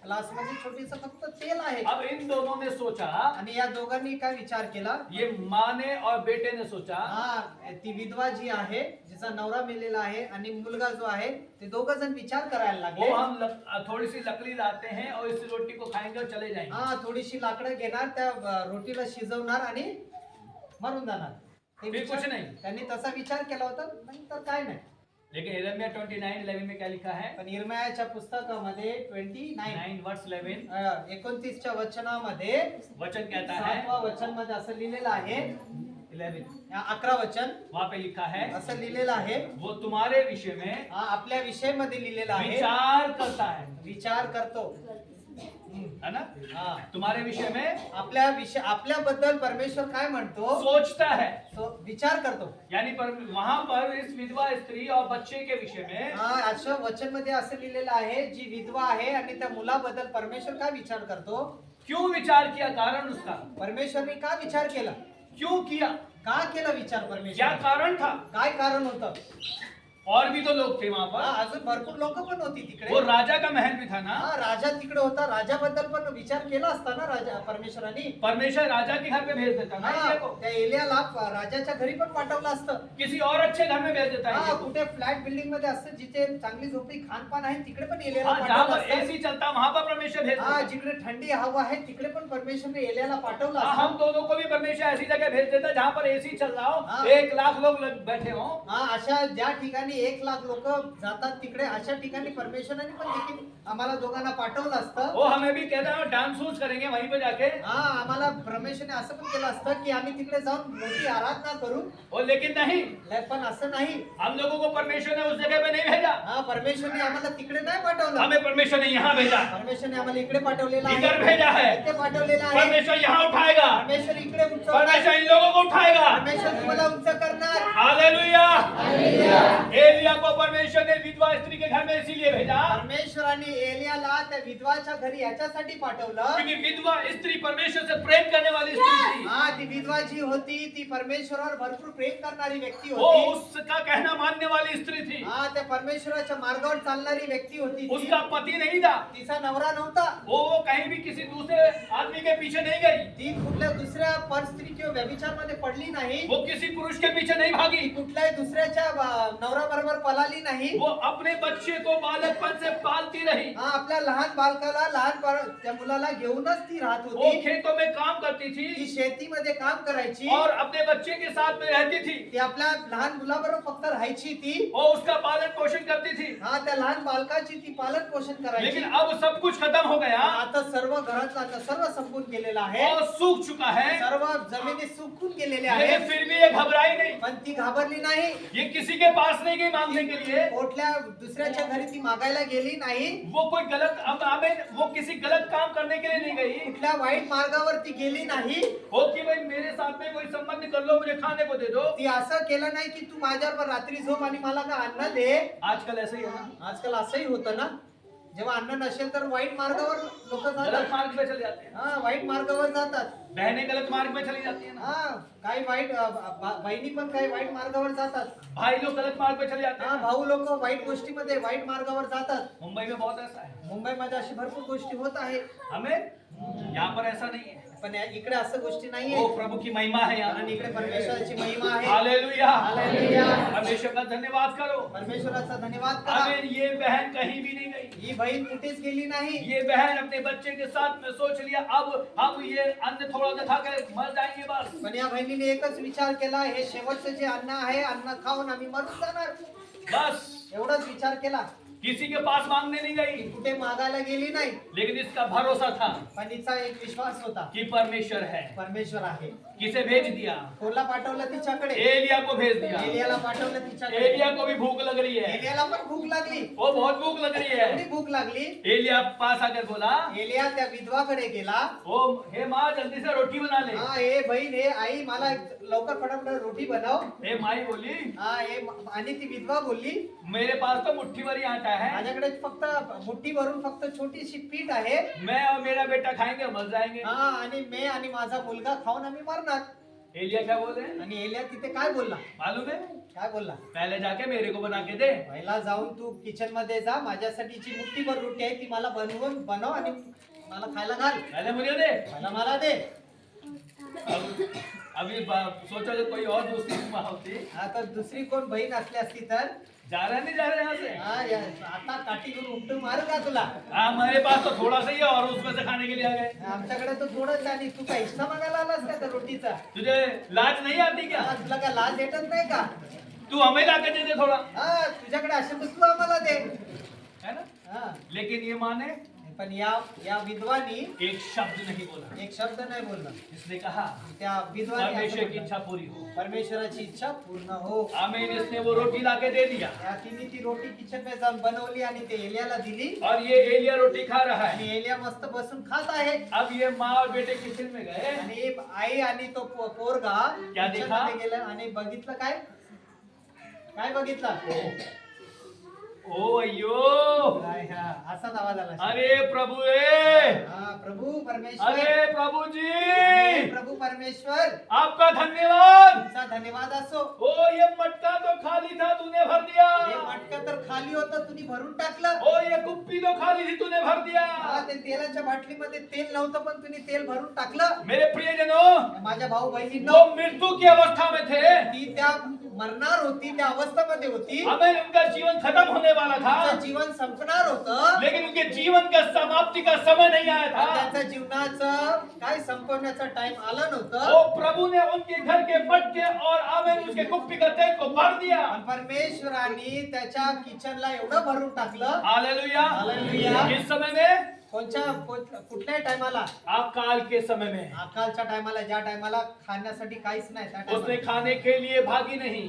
ग्लासमध्ये छोटीस फक्त तेल आहे. अब इन दोनों ने सोचा, आणि या दोघांनी काय विचार केला? ये माँ ने और बेटे ने सोचा, हा, ती विधवा जी आहे जिचा नवरा मेलेला आहे आणि मुलगा जो आहे ते दोघ जण विचार करायला लागले. वो हम थोड़ी सी लकड़ी लाते हैं और इस रोटी को खाएंगे और चले जाएंगे। हा, थोडीशी लाकडं घेणार, त्या रोटीला शिजवणार आणि मरून जाणार. ते फिर विचार- कुछ नहीं। त्यांनी तसा विचार केला होता, नंतर काय नाही. लेकिन यिर्मयाह 29:11 में क्या लिखा है? पण यिर्मयाच्या पुस्तकामध्ये 29 9 वर्स 11 29च्या वचनामध्ये वचन कहता है, 7वा वचन मध्ये असं लिहिलेलं आहे, 11 11 वचन वहां पे लिखा है, असं लिहिलेलं आहे, वो तुम्हारे विषय में आपल्या विषय मध्ये लिहिलेलं आहे, विचार करता है, विचार करतो. है ना? हा, तुम्हारे विषय में आपल्याबद्दल परमेश्वर काय म्हणतो? सोचता है। तो विचार करतो. यानी वहां पर इस विधवा स्त्री और बच्चे के विषय में हा, असं वचन मध्ये असं लिहिलेलं आहे, जी विधवा आहे आणि त्या मुलाबद्दल परमेश्वर काय विचार करतो? क्यों विचार किया, कारण उसका परमेश्वरने का विचार केला? क्यों किया, का केला विचार क्या परमेश्वर? कारण था? काय कारण होतं? और भी तो लोग थे वहां हा, पर, अजून भरपूर लोक पण होती तिकडे. वो राजा का महल भी था ना। हा, राजा तिकडे होता. राजाबद्दल पण विचार केला असता ना राजा परमेश्वराने. परमेश्वर राजा के घर पे भेज देता ना हा, एलिया को, त्या एलियाला राजाच्या घरी पण पाठवलं असतं. किसी और अच्छे घर में भेज देता है हा, एलिया को। कुठे फ्लॅट बिल्डिंग मध्ये असतं जिथे चांगली झोपडी खानपान आहे तिकडे पण एलियाला हाँ, जहाँ पाठवलं पर असतं. एसी चलता वहां पर परमेश्वर भेज हा, देता। जिकडे थंडी हवा आहे तिकडे पण परमेश्वरने एलियाला पाठवलं हाँ, असतं. हम दोनों को भी परमेश्वर ऐसी जगह भेज देता जहाँ पर एसी चल रहा हो, हाँ। 1 लाख लोग बैठे हो, हा, अशा ज्या ठिकाणी 1 लाख लोक जातात तिकडे अशा ठिकाणी परमेश्वराने पण देखील आम्हाला दोघांना पाठवलं असतं. वो हमें भी कहता है डांस वूंस करेंगे वहीं पे जाके। हा, आम्हाला परमेश्वरने असं पण केलं असतं की आम्ही तिकडे जाऊन मोठी आराधना करू. और लेकिन नहीं, पण असं नाही. हम लोगों को परमेश्वर ने उस जगह पे नहीं भेजा, हा, परमेश्वरने आम्हाला तिकडे नाही पाठवलं. हमें परमेश्वर ने यहाँ भेजा, परमेश्वरने आम्हाला इकडे पाठवलेलं आहे. इधर भेजा है। इथे पाठवलेलं आहे. परमेश्वर यहाँ उठाएगा, परमेश्वर इकडे उंचवणार. परमेश्वर इन लोगों को उठाएगा। परमेश्वर तुम्हाला उंच करणार. हालेलुया। एलिया को परमेश्वर ने विधवा स्त्री के घर में इसीलिए भेजा परमेश्वराने एलियाला त्या विधवाच्या घरी याच्यासाठी पाठवलं. क्योंकि विधवा स्त्री परमेश्वर से प्रेम करने वाली स्त्री थी। हा, ती विधवा जी होती ती परमेश्वरावर भरपूर प्रेम करणारी व्यक्ती वो होती. उसका कहना मानने वाली स्त्री थी। हा, त्या परमेश्वराच्या मार्गावर चालणारी व्यक्ती होती ती. उसका पति नहीं था, तिचा नवरा नव्हता. वो कहीं भी किसी दूसरे आदमी के पीछे नहीं गई, ती कुठल्या दुसऱ्या परस्त्री किंवा व्यभिचार मध्ये पडली नाही. वो किसी पुरुष के पीछे नहीं भागी, कुठल्याही दुसऱ्याच्या नवरा बरोबर पळाली नाही. वो अपने बच्चे को बालकपन से पालती रही। हा, आपल्या लहान बालकाला त्या मुलाला घेऊनच ती राहत वो होती. खेतों में काम करती ती थी शेतीमध्ये काम करायची. और अपने बच्चे के साथ में रहती थी। ती आपल्या लहान मुलाबरोबर फक्त राहायची ती. वो उसका पालन पोषण करती थी। हा, त्या लहान बालकाची ती पालन पोषण करायची. लेकिन अब सब कुछ खत्म हो गया आता सर्व घरातलं आता सर्व संपून गेलेलं आहे. और सूख चुका है, सर्व जमिनी सुकून गेलेल्या आहेत. लेकिन फिर भी ये घबराई नहीं। पण ती घाबरली नाही. ये किसी के पास नहीं गई मांगने के लिए, कुठल्या दुसऱ्याच्या घरी ती मागायला गेली नाही. वो कोई गलत वो किसी गलत काम करने के लिए नहीं गई कुठल्या वाईट मार्गावर ती गेली नाही. हो कि भाई मेरे साथ में कोई संबंध कर लो, मुझे खाने को दे दो। ती असं केलं नाही की तू माझ्यावर रात्री झोप आणि मला का अन्न दे. आजकल ऐसा ही है ना, आजकाल असंही होतं ना, जेव्हा अन्न नसेल तर वाईट मार्गावर लोक गलत जातात. मार्ग पे चले जाते हैं, हा, वाईट मार्गावर जातात. बहनें गलत मार्ग में चली जाती है ना, हा, काही वाईट बहिणी पण काही वाईट मार्गावर जातात. भाई लोग गलत मार्ग पे चले जाते हा, हैं। भाऊ लोक वाईट गोष्टीमध्ये वाईट मार्गावर जातात. मुंबई में बहुत ऐसा है, मुंबईमध्ये अशी भरपूर गोष्टी होत आहे. हमें यहाँ पर ऐसा नहीं है। पण इकडे असं गोष्टी नाहीये. वो प्रभु की महिमा है यहाँ। आणि इकडे परमेश्वराची महिमा आहे. Hallelujah, hallelujah. परमेश्वर का धन्यवाद करो। परमेश्वराचा धन्यवाद करा. आमीन। ये बहन कहीं भी नहीं गई, ही बहीण कुठेच गेली नाही. ये बहन अपने बच्चे के साथ में सोच लिया अब हम ये अन्न थोड़ा सा खा कर मर जाएंगे बस। पण या बहिणीने एकच विचार केला, हे शेवटचं जे अन्न आहे, अन्न खाऊन आम्ही मरून जाणार. बस एवढाच विचार केला. किसी के पास मांगने नहीं गई, कुठे मागायला गेली नाही. लेकिन इसका भरोसा था पण हिचा एक विश्वास होता, कि परमेश्वर है। परमेश्वर आहे. किसे भेज दिया? कोला पाठवलं तिच्याकडे. एलिया को भेज दिया। एलियाला पाठवलं तिच्याकडे. एलिया को भी भूख लग रही है, एलियाला पण भूक लागली. वो बहुत भूख लग रही एवढी है। भूक लागली. एलिया पास आकर बोला, एलिया त्या विधवाकडे गेला. ओ हे माँ जल्दी से रोटी रोटी बना ले। हाँ हे बहीण हे आई मला लवकर फटाफट रोटी बनव. ए माई बोली हा हे आणि ती विधवा बोलली मेरे पास तो मुट्ठी भरी आटा है, माझ्याकडे फक्त मुट्ठी भरून फक्त छोटीशी पीठ आहे. मैं और मेरा बेटा खाएंगे मर जाएंगे। हा आणि मी आणि माझा मुलगा खाऊन आम्ही मरणार. एलिया क्या बोले आणि एलिया तिथे काय बोलला मालूम है? काय बोलला पहले जाके मेरे को बना के दे। पहिला जाऊन तू किचन मध्ये जा माझ्यासाठी जी मुठ्ठीभर रोटी आहे ती मला बनव आणि मला खायला घाल. पहले मुझे दे। पहिला मला दे. अभी सोचा जो कोई और दूसरी माँ होती, हा तर दुसरी कोण बहीण असली असती तर जा रहा नहीं जा रहा यहाँ से। हा आता काठी घेऊन उपटून मारू का तुला. हाँ मेरे पास तो थोड़ा सा ही है और उसमें से खाने के लिए आ गए। आमच्याकडे तो थोडंच आणि तू काय हिस्सा मागायला आलास का त्या रोटीचा. तुझे लाज नहीं आती क्या? हा, तुला काय लाज येतच नाही का. तू हमें ला के दे दे थोड़ा, हा तुझ्याकडे असेल तर तू आम्हाला दे. है ना? हा लेकिन ये माँ ने पण या विधवानी एक शब्द नहीं बोला। एक शब्द नाही बोलला. इसने कहा त्या विधवानी असं परमेश्वर की म्हटलं, इच्छा पूरी हो। परमेश्वराची इच्छा पूर्ण हो. आमीन। इसने वो रोटी ला के दे दिया या तिने ती रोटी किचन मध्ये जाऊन बनवली आणि ते एलियाला दिली और ये एलिया रोटी खा रहा है। आणि एलिया मस्त बसून खात आहे. अब ये माँ और बेटे किचन में गए, आणि आई आणि तो पोरगा क्या kitchen देखा? मध्ये गेला आणि बघितलं काय काय बघितलं. ओ अयो काय हा असा आवाज आला. अरे प्रभु रे, हा प्रभू परमेश्वर. अरे प्रभु जी हे प्रभू परमेश्वर आपका धन्यवाद। तुमचा धन्यवाद असो. ओ ये मटका तो खाली था तूने भर दिया, हे मटकं तर खाली होतं तुम्ही भरून टाकलं. ओ ये कुप्पी तो खाली थी तूने भर दिया। हा ते तेलाच्या बाटलीमध्ये तेल नव्हतं पण तुम्ही तेल भरून टाकलं. मेरे प्रियजनों, माझ्या भाऊ बहिणींनो वो मृत्यु की अवस्था में थे, ती त्या मरणार होती त्या अवस्थेमध्ये होती. हमें उनका जीवन खत्म होने वाला था, त्यांचं जीवन संपणार होतं. लेकिन उनके जीवन का समाप्ति का समय नहीं आया पण था। त्यांच्या जीवनाचं काय संपवण्याचा टाइम आला नव्हतं. वो प्रभु ने उनके घर के मटके और आमीन उसके कुप्पी का तेल को भर दिया। पण परमेश्वरांनी त्याच्या किचनला एवढं भरून टाकलं. हालेलुया। हालेलुया. किस समय में? कुठल्याही टायमाला अकाल के समय में। अकालच्या टायमाला ज्या टायमाला खाण्यासाठी काहीच नाही त्या उसने टायमाला खाने के लिए भागी नहीं,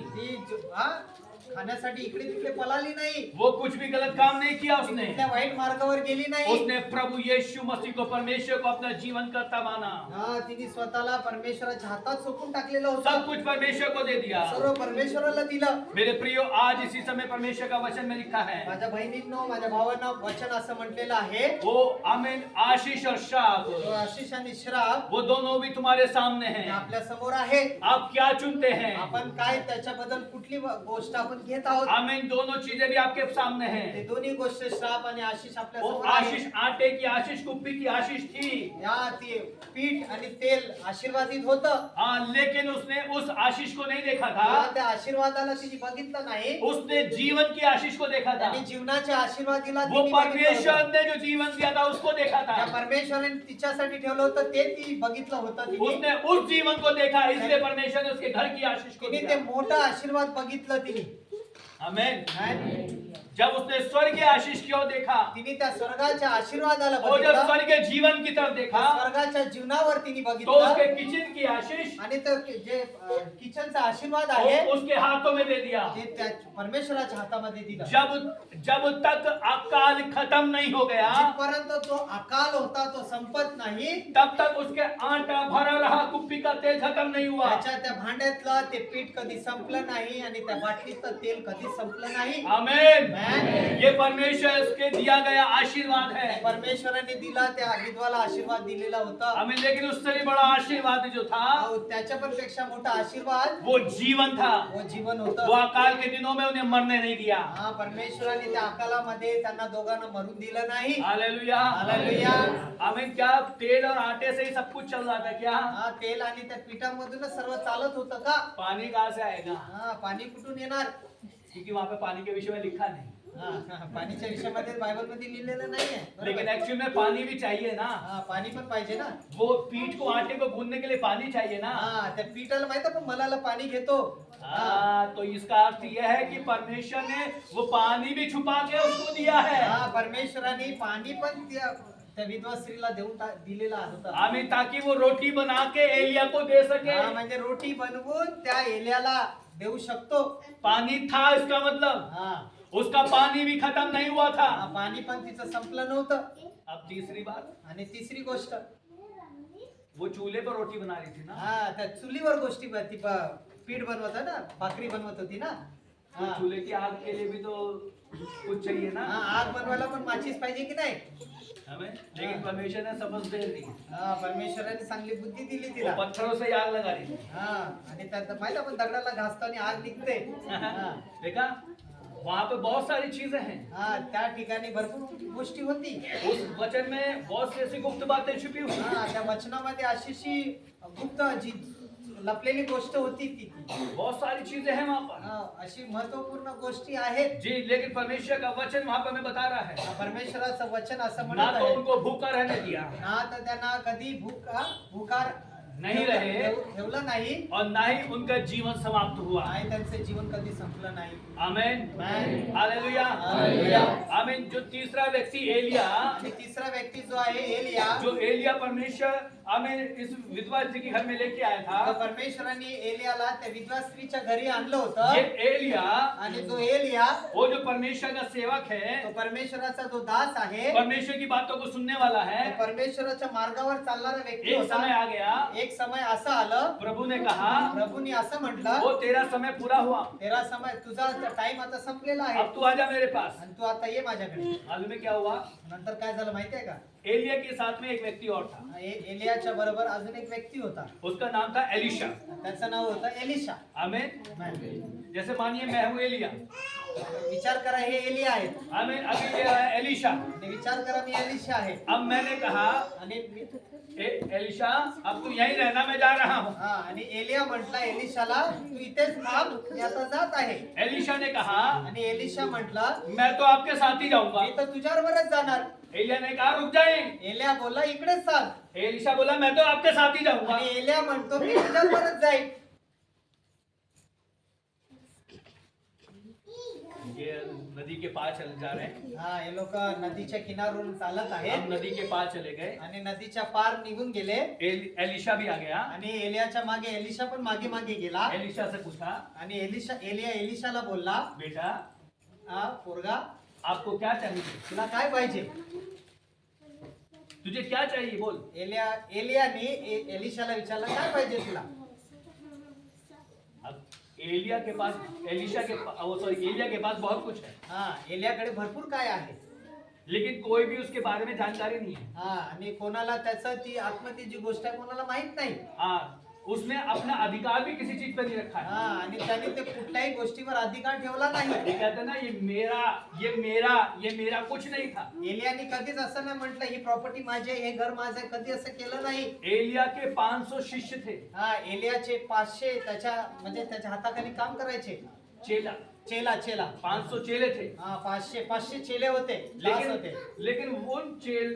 खाण्यासाठी इकडे तिकडे पळाली नाही. वो कुछ भी गलत काम नहीं किया उसने। त्या वाईट मार्गावर गेली नाही. उसने प्रभु यीशु मसीह को परमेश्वर को अपना जीवन करता माना, हा तिने स्वतःला परमेश्वराच्या हातात सोपून टाकलेलं सब होतं. कुछ परमेश्वर को दे दिया। सर्व परमेश्वराला दिलं. मेरे प्रियो, आज इसी समय परमेश्वर का वचन में लिखा है, माझ्या बहिणींनो माझ्या भावांना वचन असं म्हटलेलं आहे. वो आमीन आशीष और श्राप, तो आशीष आणि श्राप वो दोनों भी तुम्हारे सामने हे हैं। आपल्या समोर आहे. आप क्या चुनते हैं? आपण काय त्याच्याबद्दल कुठली गोष्ट आपण घेत आहोत. आमीन। दोनों चीजें भी आपके सामने ते हैं। दोन्ही गोष्ट श्राप आणि आशीष आपल्या वो समोर आहे. आशीष आटे की आशीष, कुप्पी की आशीष थी, या ती पीठ आणि तेल आशीर्वादित होतं. हाँ, लेकिन उसने उस आशीष को नहीं देखा हा, था, त्या आशीर्वादाला तिने बघितलं नाही. उसने जीवन की आशीष को देखा था। आणि जीवनाच्या आशीर्वादीला वो तिने बघितलं परमेश्वर होतं. ने जो जीवन दिया था उसको देखा त्या था। परमेश्वराने तिच्यासाठी ठेवलं होतं ते ती बघितलं होतं. तिने उसने उस जीवन को देखा, इसलिए परमेश्वर ने उसके घर की आशीष को तिने ते दिया। मोठा आशीर्वाद बघितलं तिने. आमीन। काय? जब उसने स्वर्गीय आशीष की ओर देखा, तिने त्या स्वर्गाच्या आशीर्वादाला और जब बघितलं. स्वर्गीय जीवन की तरफ देखा, स्वर्गाच्या जीवनावर तिने तो बघितलं. उसके किचन की आशीष आणि तो जे किचनचा आशीर्वाद वो आहे उसके हाथों में दे दिया। ते त्या परमेश्वराच्या हातामध्ये दिलं. जब तक अकाल खत्म नहीं हो गया, जिथपर्यंत तो अकाल होता तो संपत नाही. तब तक उसके आटा भरा रहा, कुप्पी का तेल खत्म नहीं हुआ। त्याच्या त्या भांड्यातलं ते पीठ कधी संपलं नाही आणि त्या बाटलीतलं तेल कधी संपलं नाही. आमीन। आमेन. ये परमेश्वर के दिया गया आशीर्वाद है। परमेश्वराने दिला त्या विधवाला आशीर्वाद दिलेला होता. आमीन। लेकिन उससे भी बड़ा आशीर्वाद जो था, अहो, त्याच्या पण पेक्षा मोठा आशीर्वाद वो जीवन था। वो जीवन वो होतं. अकाल के दिनों में उन्हें मरने नहीं दिया। हा परमेश्वराने त्या अकालामध्ये त्यांना दोघांना मरून दिलं नाही. हालेलुया। हालेलुया. आमीन। क्या तेल और आटे से ही सब कुछ चल रहा था क्या? हा तेल आणि त्या पिठामधूनच सर्व चालत होतं का? पानी कहाँ से आएगा? हा पाणी कुठून येणार? क्योंकि वहाँ पे पानी के विषय में लिखा नहीं। हा, पाणीच्या विषयामध्ये बायबल मध्ये लिहिलेलं नाहीये. लेकिन बरोबर. एक्चुअल में पानी भी चाहिए ना। हा पाणी पण पाहिजे ना. वो पीठ को आटे को गूंदने के लिए पानी चाहिए ना। हा त्या पिठाला माहित आहे पण मलाला पाणी घेतो. हाँ, तो इसका अर्थ यह है कि परमेश्वर ने वो पानी भी छुपा के उसको दिया है। हा परमेश्वराने पाणी पण त्या विधवा स्त्रीला दिलेला होता. आमीन। ताकि वो रोटी बना के एलिया को दे सके। हा म्हणजे रोटी बनवून त्या एलियाला देऊ शकतो. पानी था, इसका मतलब हा उसका पानी भी खत्म नहीं हुआ था। हा, पाणी पण तिचं संपलं नव्हतं. अब तीसरी बात, आणि तिसरी गोष्ट वो चूल्हे पर रोटी बना रही थी ना, हा त्या चुलीवर गोष्टी ती पीठ बनवत ना, भाकरी बनवत होती ना. तो हा. चूल्हे की आग के लिए भी तो कुछ चाहिए ना हा, आग बनवायला पण माचीस पाहिजे की नाही. हमें, लेकिन परमेश्वर ने समझ दे दी, हा, परमेश्वराने चांगली बुद्धी दिली वो तिला. पत्थरों से आग लगा रही थी. हा, आणि त्यात माहिती आपण दगडाला घासताना आग निघते. हा. देखा, वहां पे बहुत सारी चीजें हैं. हा, त्या ठिकाणी भरपूर गोष्टी होती. उस वचन में बहुत सी ऐसी गुप्त बातें छुपी हुई. हा, त्या वचनामध्ये अशी गुप्त जी लपलेली गोष्ट होती ती. बहुत सारी चीजें हैं वहां पर. हा, अशी महत्वपूर्ण गोष्टी आहेत. जी, लेकिन परमेश्वर का वचन वहां पर हमें बता रहा है, हा, परमेश्वराचं वचन असं ना म्हणत तो आहे उनको भूखा रहने दिया, ना तर त्यांना कधी भूकार नहीं रहे, ठेवलं नाही और ना ही उनका जीवन समाप्त हुआ. आणि त्यांचं जीवन कधी संपलं नाही. आमेन. आमेन. हालेलुया. हालेलुया. आमेन. जो तीसरा व्यक्ति एलिया, आणि तिसरा व्यक्ती जो आहे एलिया, जो एलिया परमेश्वर आमेन इस विधवा स्त्री के घर में लेके आया तो था, परमेश्वराने एलियाला त्या विधवा स्त्रीच्या घरी आणलं ये होतं. एलिया, आणि जो एलिया वो जो परमेश्वर का सेवक है, तो परमेश्वराचा जो दास आहे, परमेश्वर की बातों को सुनने वाला है, तो परमेश्वराच्या मार्गावर चालणारा व्यक्ती एक समय होता. आ गया, एक समय असं आलं, प्रभु ने कहा, प्रभूने असं म्हटलं, वो तेरा समय पूरा हुआ, तेरा समय, तुझा टाइम आता संपलेला आहे अब तू आजा मेरे पास. आणि तू आता ये माझ्याकडे. मालूम है क्या हुआ? नंतर काय झालं माहितीये का? एलिया के साथ में एक व्यक्ति और था, एलियाच्या बरोबर अजून एक व्यक्ती होता. उसका नाम था एलिशा. त्याचं नाव होतं एलिशा. आमेन. जैसे मानिए मैं हूँ एलिया, विचार करा हे एलिया आहेत. आमेन. अभी ये है एलिशा. आणि विचार करा मी एलिशा आहे. अब मैंने कहा, आणि एलिशा अब तू यहीं रहना, मैं जा रहा हूँ. हा, आणि एलिया म्हटला एलिशाला, तू इथेच थांब, मी आता जात आहे. एलिशा ने कहा, आणि एलिशा म्हटला, मैं तो आपके साथ ही जाऊंगा. मी तर तुझ्याबरोबरच जाणार. एलिया ने कहा, रुक जाए. एलिया बोला इकडेच चाल. एलिशा बोला, मैं तो आपके साथ ही जाऊंगा. आणि एलिया म्हणतो मी तुझ्याबरोबरच जाईन. ये नदी के पार चले जा रहे हैं. हा, हे लोक नदीच्या किनारून चालत आहेत हम नदी के पार चले गए. आणि नदीच्या पार निघून गेले. एलिशा भी आ गया. आणि एलियाच्या मागे एलिशा पण मागे मागे गेला. एलिशा से पूछा, आणि एलिया एलिशाला बोलला, बेटा हा पोरगा, आपको क्या चाहिए? तुला काय पाहिजे? तुझे क्या चाहिए बोल. एलियाने एलिशाला विचारलं, काय पाहिजे तुला? अब एलिया के पास एलिशा के सॉरी एलिया के पास बहुत कुछ है, हा, एलियाकडे भरपूर काय आहे. लेकिन कोई भी उसके बारे में जानकारी नहीं है. हा, आणि कोणाला त्याचं ती आत्महत्या जी गोष्ट आहे कोणाला माहित नाही. हाँ, उसने अपना अधिकार भी किसी चीज पर नहीं रखा हा, है. आणि त्याने ते कुठल्याही गोष्टीवर अधिकार ठेवला नाही. ये कहते हैं ना, ये मेरा कुछ नहीं था. एलियाने कधीच असं नाही म्हटलं ही प्रॉपर्टी माझी आहे, हे घर माझं आहे, कधी असं केलं नाही. एलिया के 500 शिष्य थे. हा, एलियाचे 500 त्याच्या हाताखाली काम करायचे. चेला, चेला 500 चेले थे. हा, 500 चेले होते, दास होते. लेकिन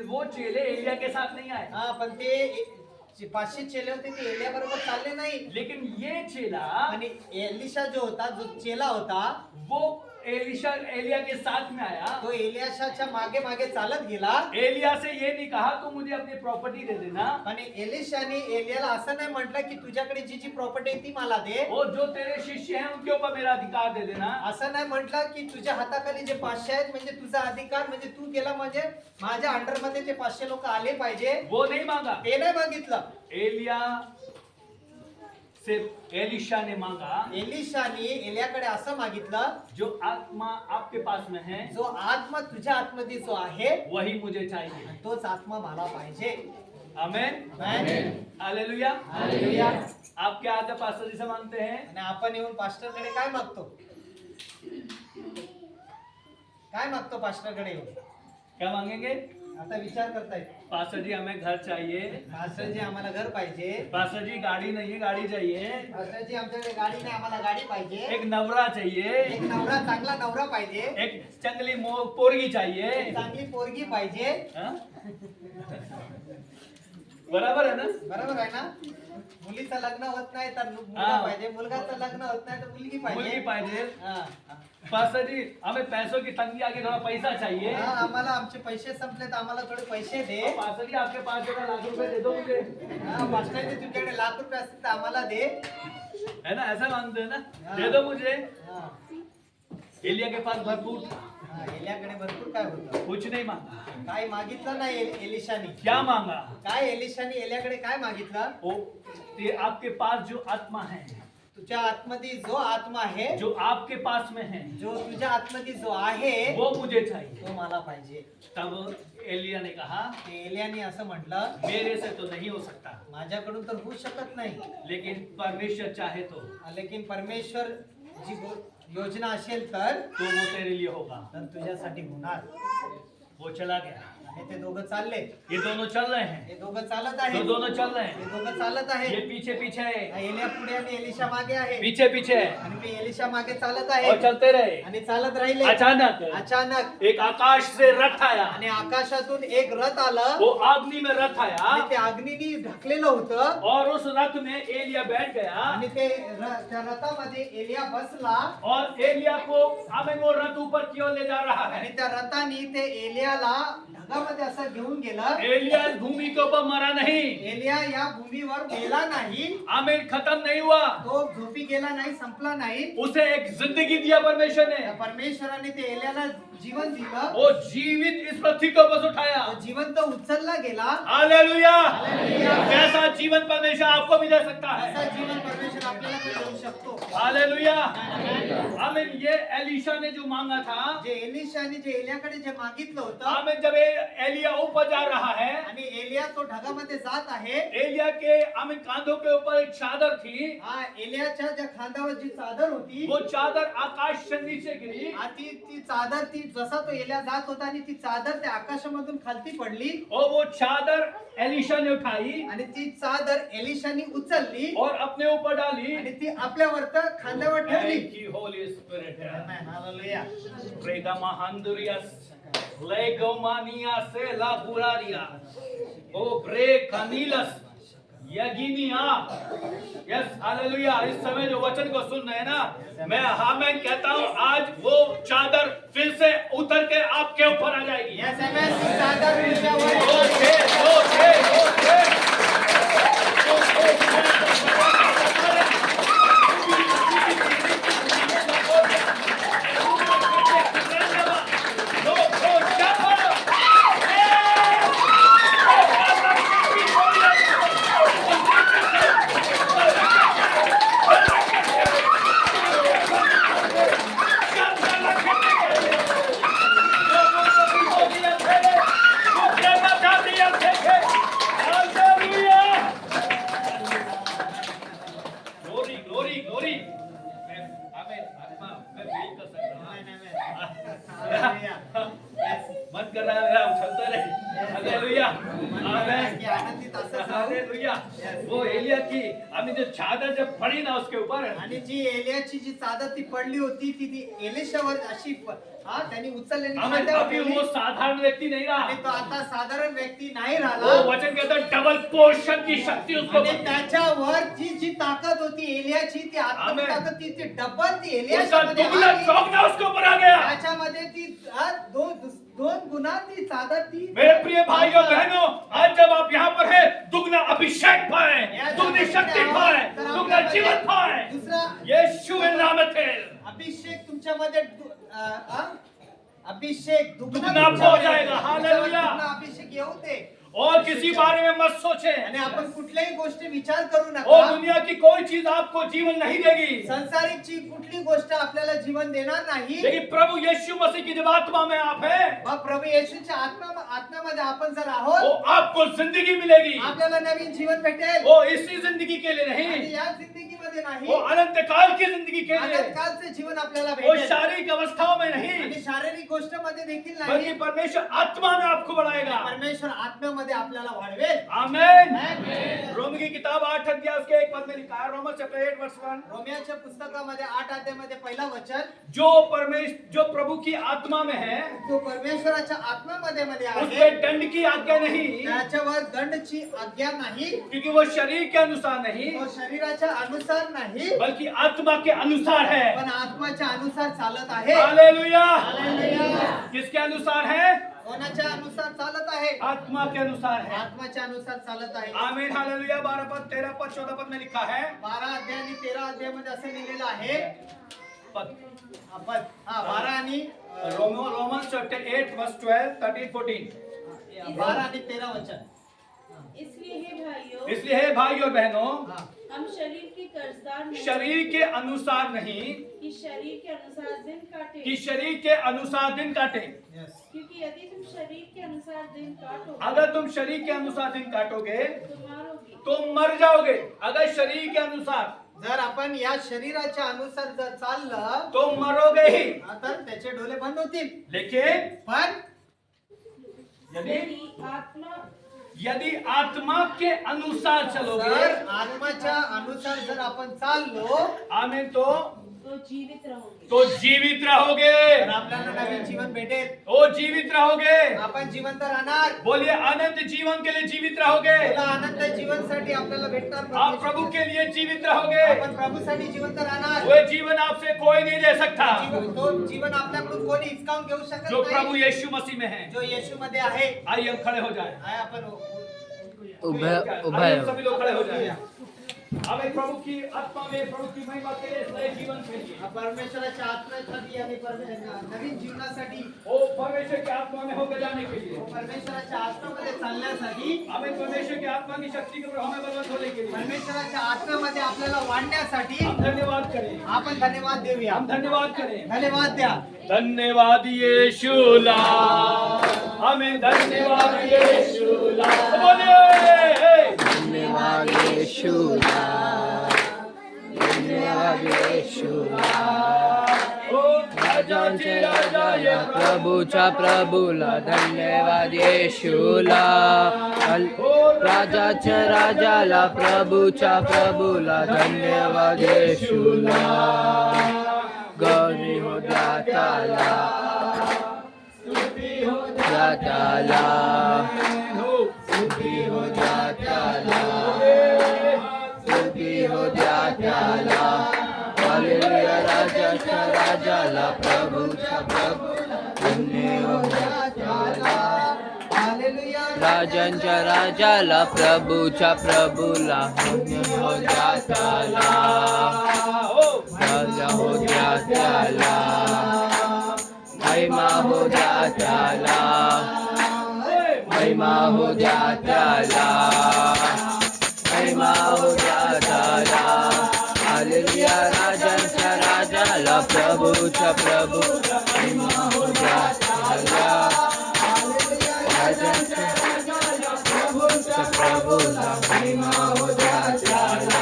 वो चेले एलिया के साथ नहीं आए. हा, पण ते 500 चेले होते ते एलिया बरोबर चालले नाही. लेकिन ये चेला, आणि एलिशा जो होता, जो चेला होता, वो एलिया के साथ में आया. तो एलियाशाच्या मागे मागे चालत गेला. एलिया से ये नहीं कहा तू मुझे अपनी प्रॉपर्टी दे देना. आणि एलिशाने एलियाला असं नाही म्हटलं की तुझ्याकडे जी जी प्रॉपर्टी आहे ती मला दे. वो जो तेरे शिष्य हैं उनके ऊपर मेरा अधिकार दे देना. असं नाही म्हटलं की तुझ्या हाताखाली जे 500 आहेत म्हणजे तुझा अधिकार, म्हणजे तू गेला म्हणजे माझ्या अंडर मध्ये ते 500 लोक आले पाहिजे, वो नहीं मांगा. ते नाही मागितलं. एलिया से एलिशा ने मांगा, एलिशाने एलियाकडे असं मागितलं, जो आत्मा आपके पास में है जो आत्मा तुझ्या आतमध्ये जो आहे वही मुझे चाहिए. तोच आत्मा मला पाहिजे. आमेन. आमेन. हालेलुया. हालेलुया. आप क्या आते पास्टर जी से मांगते हैं? आणि आपण येऊन पास्टरकडे काय मागतो? काय मागतो पास्टरकडे येऊन? क्या मांगेंगे? आता विचार करतायत. पास्टर जी हमें घर चाहिए. पास्टर जी आम्हाला घर पाहिजे. पास्टर जी गाड़ी नहीं है, गाड़ी चाहिए. पास्टर जी आमच्याकडे गाडी नाही, आम्हाला गाडी पाहिजे. एक नवरा चाहिए. एक नवरा, चांगला नवरा पाहिजे. एक चंगली पोरगी चाहिए. एक चांगली पोरगी पाहिजे. हाँ? बराबर है ना? बरोबर आहे ना? मुलीचं लग्न होत नाही तर मुलगा हा. पाहिजे, मुलगाचं लग्न होत नाही तर मुलगी मुलगी पाहिजे. पाहिजे. हा. पास्टर जी हमें पैसों की तंगी आके थोड़ा पैसा चाहिए. हा, आम्हाला आमचे पैसे संपले तर आम्हाला थोडे पैसे दे. पास्टर जी आपके पास जरा लाख रुपए दे दो मुझे. हा, पास्टर जी तुमच्याकडे ₹1,00,000 असतील तर आम्हाला दे. है ना? ऐसा मांगते हैं ना, हाँ। दे दो मुझे. हा. एलिया के पास भरपूर था. एलियाकडे भरपूर काय होतं, कुछ नहीं मांगा। काय मागितलं नाही एलिशानी. क्या मांगा? काय एलिशानी एलियाकडे काय मागितलं? वो ये आपके पास जो आत्मा है, तुझ्या आतमध्ये जो आत्मा आहे, जो आपके पास में है, जो तुझ्या आतमध्ये जो आहे, वो मुझे चाहिए। तो मला पाहिजे. तब एलिया ने कहा, एलियाने असं म्हटलं, मेरे से तो नहीं हो सकता, माझ्याकडून तर होऊ शकत नाही, लेकिन परमेश्वर चाहे तो लेकिन परमेश्वर जी योजना असेल तर वो तेरे लिए होगा। तर तुझ्यासाठी होणार. वो चला गया। आणि ते दोघं चालले. ये दोनों चल रहे हैं, हे दोघं चालत तो आहेत. दोनों चल रहे हे हैं। दोघं चालत ये आहेत. पीछे पीछे है, एलिया पुढे आणि एलिशा मागे आहे. पीछे पीछे है, आणि ते एलिशा मागे चालत और आहे चलते रहे। आणि चालत राहिले. अचानक अचानक एक आकाश से रथ आया, आणि आकाशातून एक रथ आलं. वो अग्नि में रथ आया, आणि ते अग्नीनी ढकलेलं होतं. और उस रथ में एलिया बैठ गया, आणि ते त्या रथामध्ये एलिया बसला. और एलिया को हमें वो रथ ऊपर की ओर ले जा रहा आणि है। त्या रथानी ते एलियाला ढगामध्ये असं घेऊन गेलं. एलिया इस भूमि के ऊपर मरा नहीं, एलिया या भूमीवर गेला नाही. आमीन, खत्म नहीं हुआ। तो झोपी गेला नाही, संपला नाही. उसे एक जिंदगी दिया परमेश्वर ने, त्या परमेश्वराने ते एलियाला जीवन दिलं. वो जीवित इस पृथ्वी को बस उठाया। तो जीवन तो उचलला गेला. हालेलुया। हालेलुया. कैसा जीवन परमेश्वर आपको भी दे सकता असा है। जीवन परमेश्वर आपल्याला पण देऊ शकतो. हालेलुया। आमीन। ये एलिशा ने जो मांगा था, जे एलिशाने जे एलियाकडे जे मागितलं होतं, आमीन, जब एलिया ऊपर जा रहा है, आणि एलिया तो ढगामध्ये जात आहे. एलिया के आमीन कांधों के ऊपर एक चादर थी, हा एलियाच्या ज्या खांद्यावर जी चादर होती, वो चादर आकाश से नीचे गिरी, ती चादर ती जसा तो एलिया जात होता आणि ती चादर त्या आकाशामधून खालती पडली. और वो चादर एलिशा ने उठाई आणि ती चादर एलिशानी उचलली और अपने ऊपर डाली। आणि ती आपल्यावर खांद्यावर ठेवली. Thank you, Holy Spirit. Amen. Hallelujah. Prega mahandurias, legomania se laburaria, o bre canilas, यगिनिया। Yes, hallelujah. इस समय जो वचन को सुन रहे हैं ना, मैं कहता हूँ आज वो चादर फिर से उतर के आपके ऊपर आ जाएगी। Yes, amen. ती चादर तुझ्यावर ओके, ओके, ओके। मत कर रहा है, हम चलते रहे। हालेलुया, आमेन, की आनंदित असं जाऊ. हालेलुया। वो एलिया की आम्ही जो चादर जब पड़ी ना उसके ऊपर, आणि जी एलियाची जी चादर ती पडली होती ती एलिशावर अशी त्यांनी उचलल्याने आमेन, खांद्यावर अभी ठेवली. वो साधारण व्यक्ती नहीं आणि तो रहा। आता साधारण व्यक्ती नाही वो राहिला. वचन कहता है डबल पोर्शन की शक्ति उसको आणि त्याच्यावर जी ताकद होती एलियाची, ती आत्मिक आमेन. ताकद ती डबल ती उसका एलियाच्यामध्ये दुगना आली. चौगना उसके ऊपर आ गया। त्याच्यामध्ये ती दोन गुना ती चादर ती मेरे प्रिय भाइयों बहनों, आज जब आप यहाँ पर हैं, दुगना अभिषेक पाए, दुगनी शक्ति पाए, दुगना जीवन पाए। दुसरा यीशु के नाम में अभिषेक तुमच्यामध्ये अभिषेक दुगना तुमच्यामध्ये हो जाएगा। तुमच्यावर हालेलुया। दुगना अभिषेक येऊ दे. और किसी बारे में मत सोचे। आणि आपण कुठल्याही गोष्टी विचार करू और नका. दुनिया की कोई चीज आपको जीवन नहीं देगी, संसारिकची कुठली गोष्ट आपल्याला जीवन देणार नाही. लेकिन प्रभु यीशु मसीह की जब आत्मा में आप हैं, मग प्रभू येशूच्या आत्म्यामध्ये आपण जर वो आहोत, आपको जिंदगी मिलेगी। आपल्याला नवीन जीवन भेटेल. वो इसी जिंदगी के लिए आणि नहीं, या जिंदगीमध्ये नाही, वो अनंत काल की जिंदगी के लिए, अनंतकालचे जीवन आपल्याला वो भेटेल. शारीरिक अवस्थाओं में नहीं, आणि शारीरिक गोष्टमध्ये देखील बल्कि नाही, परमेश्वर आत्मा में आपको बढ़ाएगा। परमेश्वर आत्म्यामध्ये आपल्याला वाढवेल. आमेन। आमेन. रोम की किताब 8 अध्याय उसके 1 पद में लिखा है, रोमन्स चैप्टर 8 वर्स 1, रोमियाच्या पुस्तकामध्ये 8 अध्यायामध्ये पहिला वचन, जो प्रभु की आत्मा में है, तो परमेश्वराच्या आत्म्यामध्ये उसपे आहे, दंड की आज्ञा नहीं, त्याच्यावर दंडची आज्ञा नाही, क्योंकि वो शरीर के अनुसार नहीं, तो शरीराच्या अनुसार नाही, बल्कि आत्मा के अनुसार है। पण आत्माच्या अनुसार चालत आहे. हालेलुया। हालेलुया. किसके अनुसार है? कोणाच्या अनुसार चालत आहे? आत्मा के अनुसार है। आत्माच्या अनुसार चालत आहे. आमीन, हालेलुया। 12 पद 13 पद 14 पद में लिखा है, 12 अध्याय आणि 13 अध्यायामध्ये असं लिहिलेलं आहे, पद. पद 12 आणि Romans chapter 8 verse 12, 13, 14. 12 आणि 13 वचन. इसलिए हे भाइयों, इसलिए हे भाई और बहनों, हाँ. हम शरीर के कर्जदार नहीं, शरीर के अनुसार नहीं कि शरीर के अनुसार दिन काटे, कि शरीर के अनुसार दिन काटे. Yes. क्योंकि यदि तुम शरीर के अनुसार दिन काटो अगर तुम शरीर के अनुसार दिन काटोगे तो मारोगे. तो मर जाओगे. अगर शरीर के अनुसार जर आपण या शरीराच्या अनुसार जर चाललं तो मरोगे ही. तर त्याचे डोले बंद होतील. लेकिन पण यदि आत्मा के अनुसार चलोगे, जर आत्माच्या अनुसार जर आपण चाललो आमेन, तो जीवित रहोगे. तो जीवित रहोगे. तर आपल्याला नवीन जीवन भेटेल. ओ जीवित रहोगे. आपण जिवंत राहणार. बोलिए अनंत जीवन के लिए जीवित रहोगे. तुला आनंद जीवनसाठी आपल्याला भेटणार. आप प्रभु के लिए जीवित रहोगे. आपण प्रभूसाठी जिवंत राहणार. वो जीवन आपसे कोई नहीं ले सकता तो जीवन आपल्याकडून कोणी हिसकावून घेऊ शकत जो प्रभु नाही. यीशु मसीह में है. जो येशू मध्ये आहे. आइए हम खड़े हो जाए. आहे आपण उभा आइए हम सभी लोग खड़े हो जाए. हमें प्रभु की आत्मा में प्रभु की महिमा के लिए नए जीवन के लिए, परमेश्वराच्या आत्म्यासाठी आणि नवीन जीवनासाठी, ओ परमेश्वर की आत्मा में होकर जाने के लिए, परमेश्वराच्या आत्म्यामध्ये चालण्यासाठी, हमें परमेश्वर की आत्मा की शक्ति के प्रभाव में बलवंत होने के लिए परमेश्वराच्या आत्म्यामध्ये आपल्याला वाढण्यासाठी हम धन्यवाद करें. आपण धन्यवाद देऊया. हम धन्यवाद करें. धन्यवाद द्या. धन्यवाद यीशुला. हमें धन्यवाद यीशुला. बोलिए धन्यवाद येशूला. धन्यवाद येशूला. ओ राजाचे राजा ये प्रभूच्या प्रभूला धन्यवाद येशूला. राजाच्या राजाला प्रभूच्या प्रभूला धन्यवाद येशूला. गौरी हो त्याला, त्याला स्तुती हो त्याला, स्तुती हो त्याला. हालेलुया. राजाच्या राजाला प्रभूच्या प्रभूला धन्य हो त्याला. हालेलुया. राजांच्या राजाला प्रभूच्या प्रभूला धन्य हो त्याला. राजा हो त्याला, महिमा हो त्याला, महिमा हो त्याला, महिमा हो त्याला. हालेलुया. राजांच्या राजाला प्रभूच्या प्रभू महिमा हो त्याला. राजांच्या प्रभूच्या प्रभूला महिमा हो त्याला.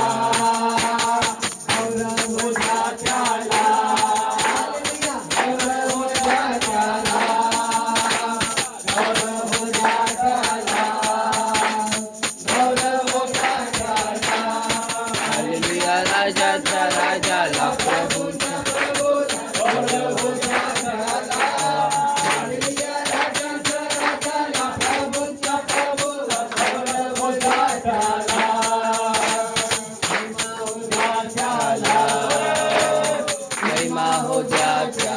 हालेलुया. राजाच्या राजाला प्रभूच्या महिमा हो त्याला, महिमा हो त्याला,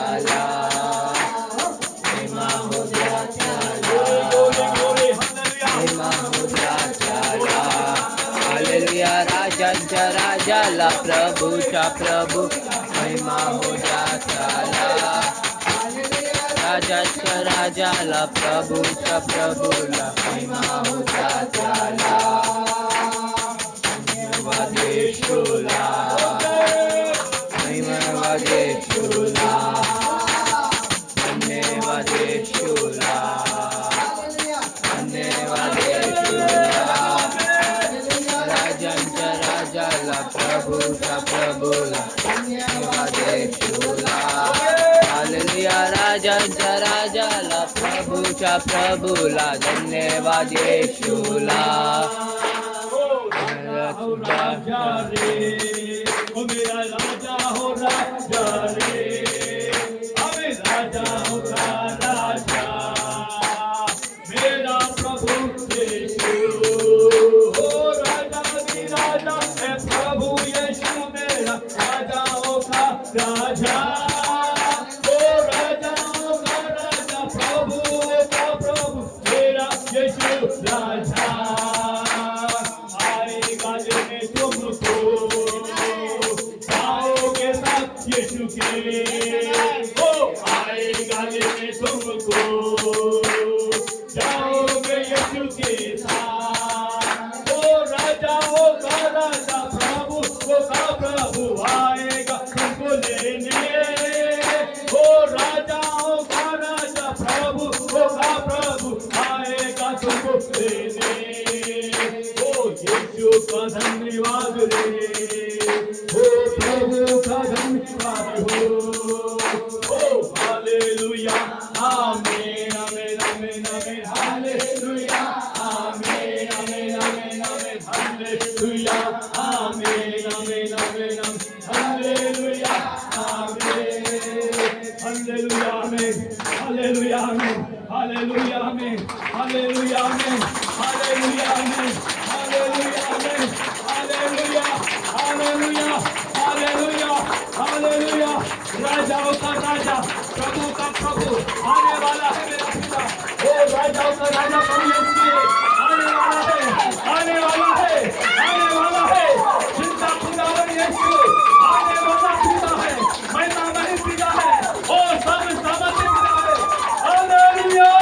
महिमा हो त्याला. हालेलुया. राजांच्या राजाला प्रभूच्या प्रभू महिमा हो त्याला. राजाच्या राजाला प्रभूच्या प्रभूला महिमा हो त्याला. धन्यवाद येशूला, धन्यवाद येशूला, धन्यवाद येशूला, धन्यवाद येशूला. राजांच्या राजाला प्रभूच्या प्रभूला धन्यवाद येशूला. हालेलुया. राजांच्या राजाला प्रभूच्या प्रभूला धन्यवाद येशूला. राजा रे, ओ मेरा राजा हो राजा रे, हमें राजा हो राजा, मेरा प्रभु यीशु. ओ राजा भी राजा है प्रभु यीशु, मेरा राजा होगा राजा. ओ राजा होगा राजा, प्रभु होगा प्रभु, मेरा यीशु राजा. आएगा लेने तुमको, आओगे सब यीशु के वो आएगा लेने तुमको, जाओगे यीशु के साथ। वो राजाओं का राजा प्रभु, वो का प्रभु आएगा तुमको लेने। वो राजाओं का राजा प्रभु, वो का प्रभु आएगा तुमको लेने। ओ यीशु का धन्यवाद रे, ओ प्रभु का धन्यवाद हो। ओ हालेलुया, आमीन आमीन आमीन आमीन, हालेलुया, आमीन आमीन आमीन आमीन, हालेलुया, आमीन आमीन आमीन आमीन, हालेलुया, आमीन, हालेलुया आमीन, हालेलुया आमीन, हालेलुया आमीन, हालेलुया आमीन, हालेलुया आमीन, हालेलुया आमीन, हालेलुया, हालेलुया, हालेलुया, हालेलुया। राजाओं का राजा, प्रभु का प्रभु आने वाला है मेरा पिता। ओ राजाओं का राजा प्रभु यीशु आने वाला है, आने वाला है, आने वाला है। चिंता खुदावन यीशु आने वाला पिता है, महिमा नहीं पिता है, ओ सब सामर्थ्य पिता है। Hallelujah,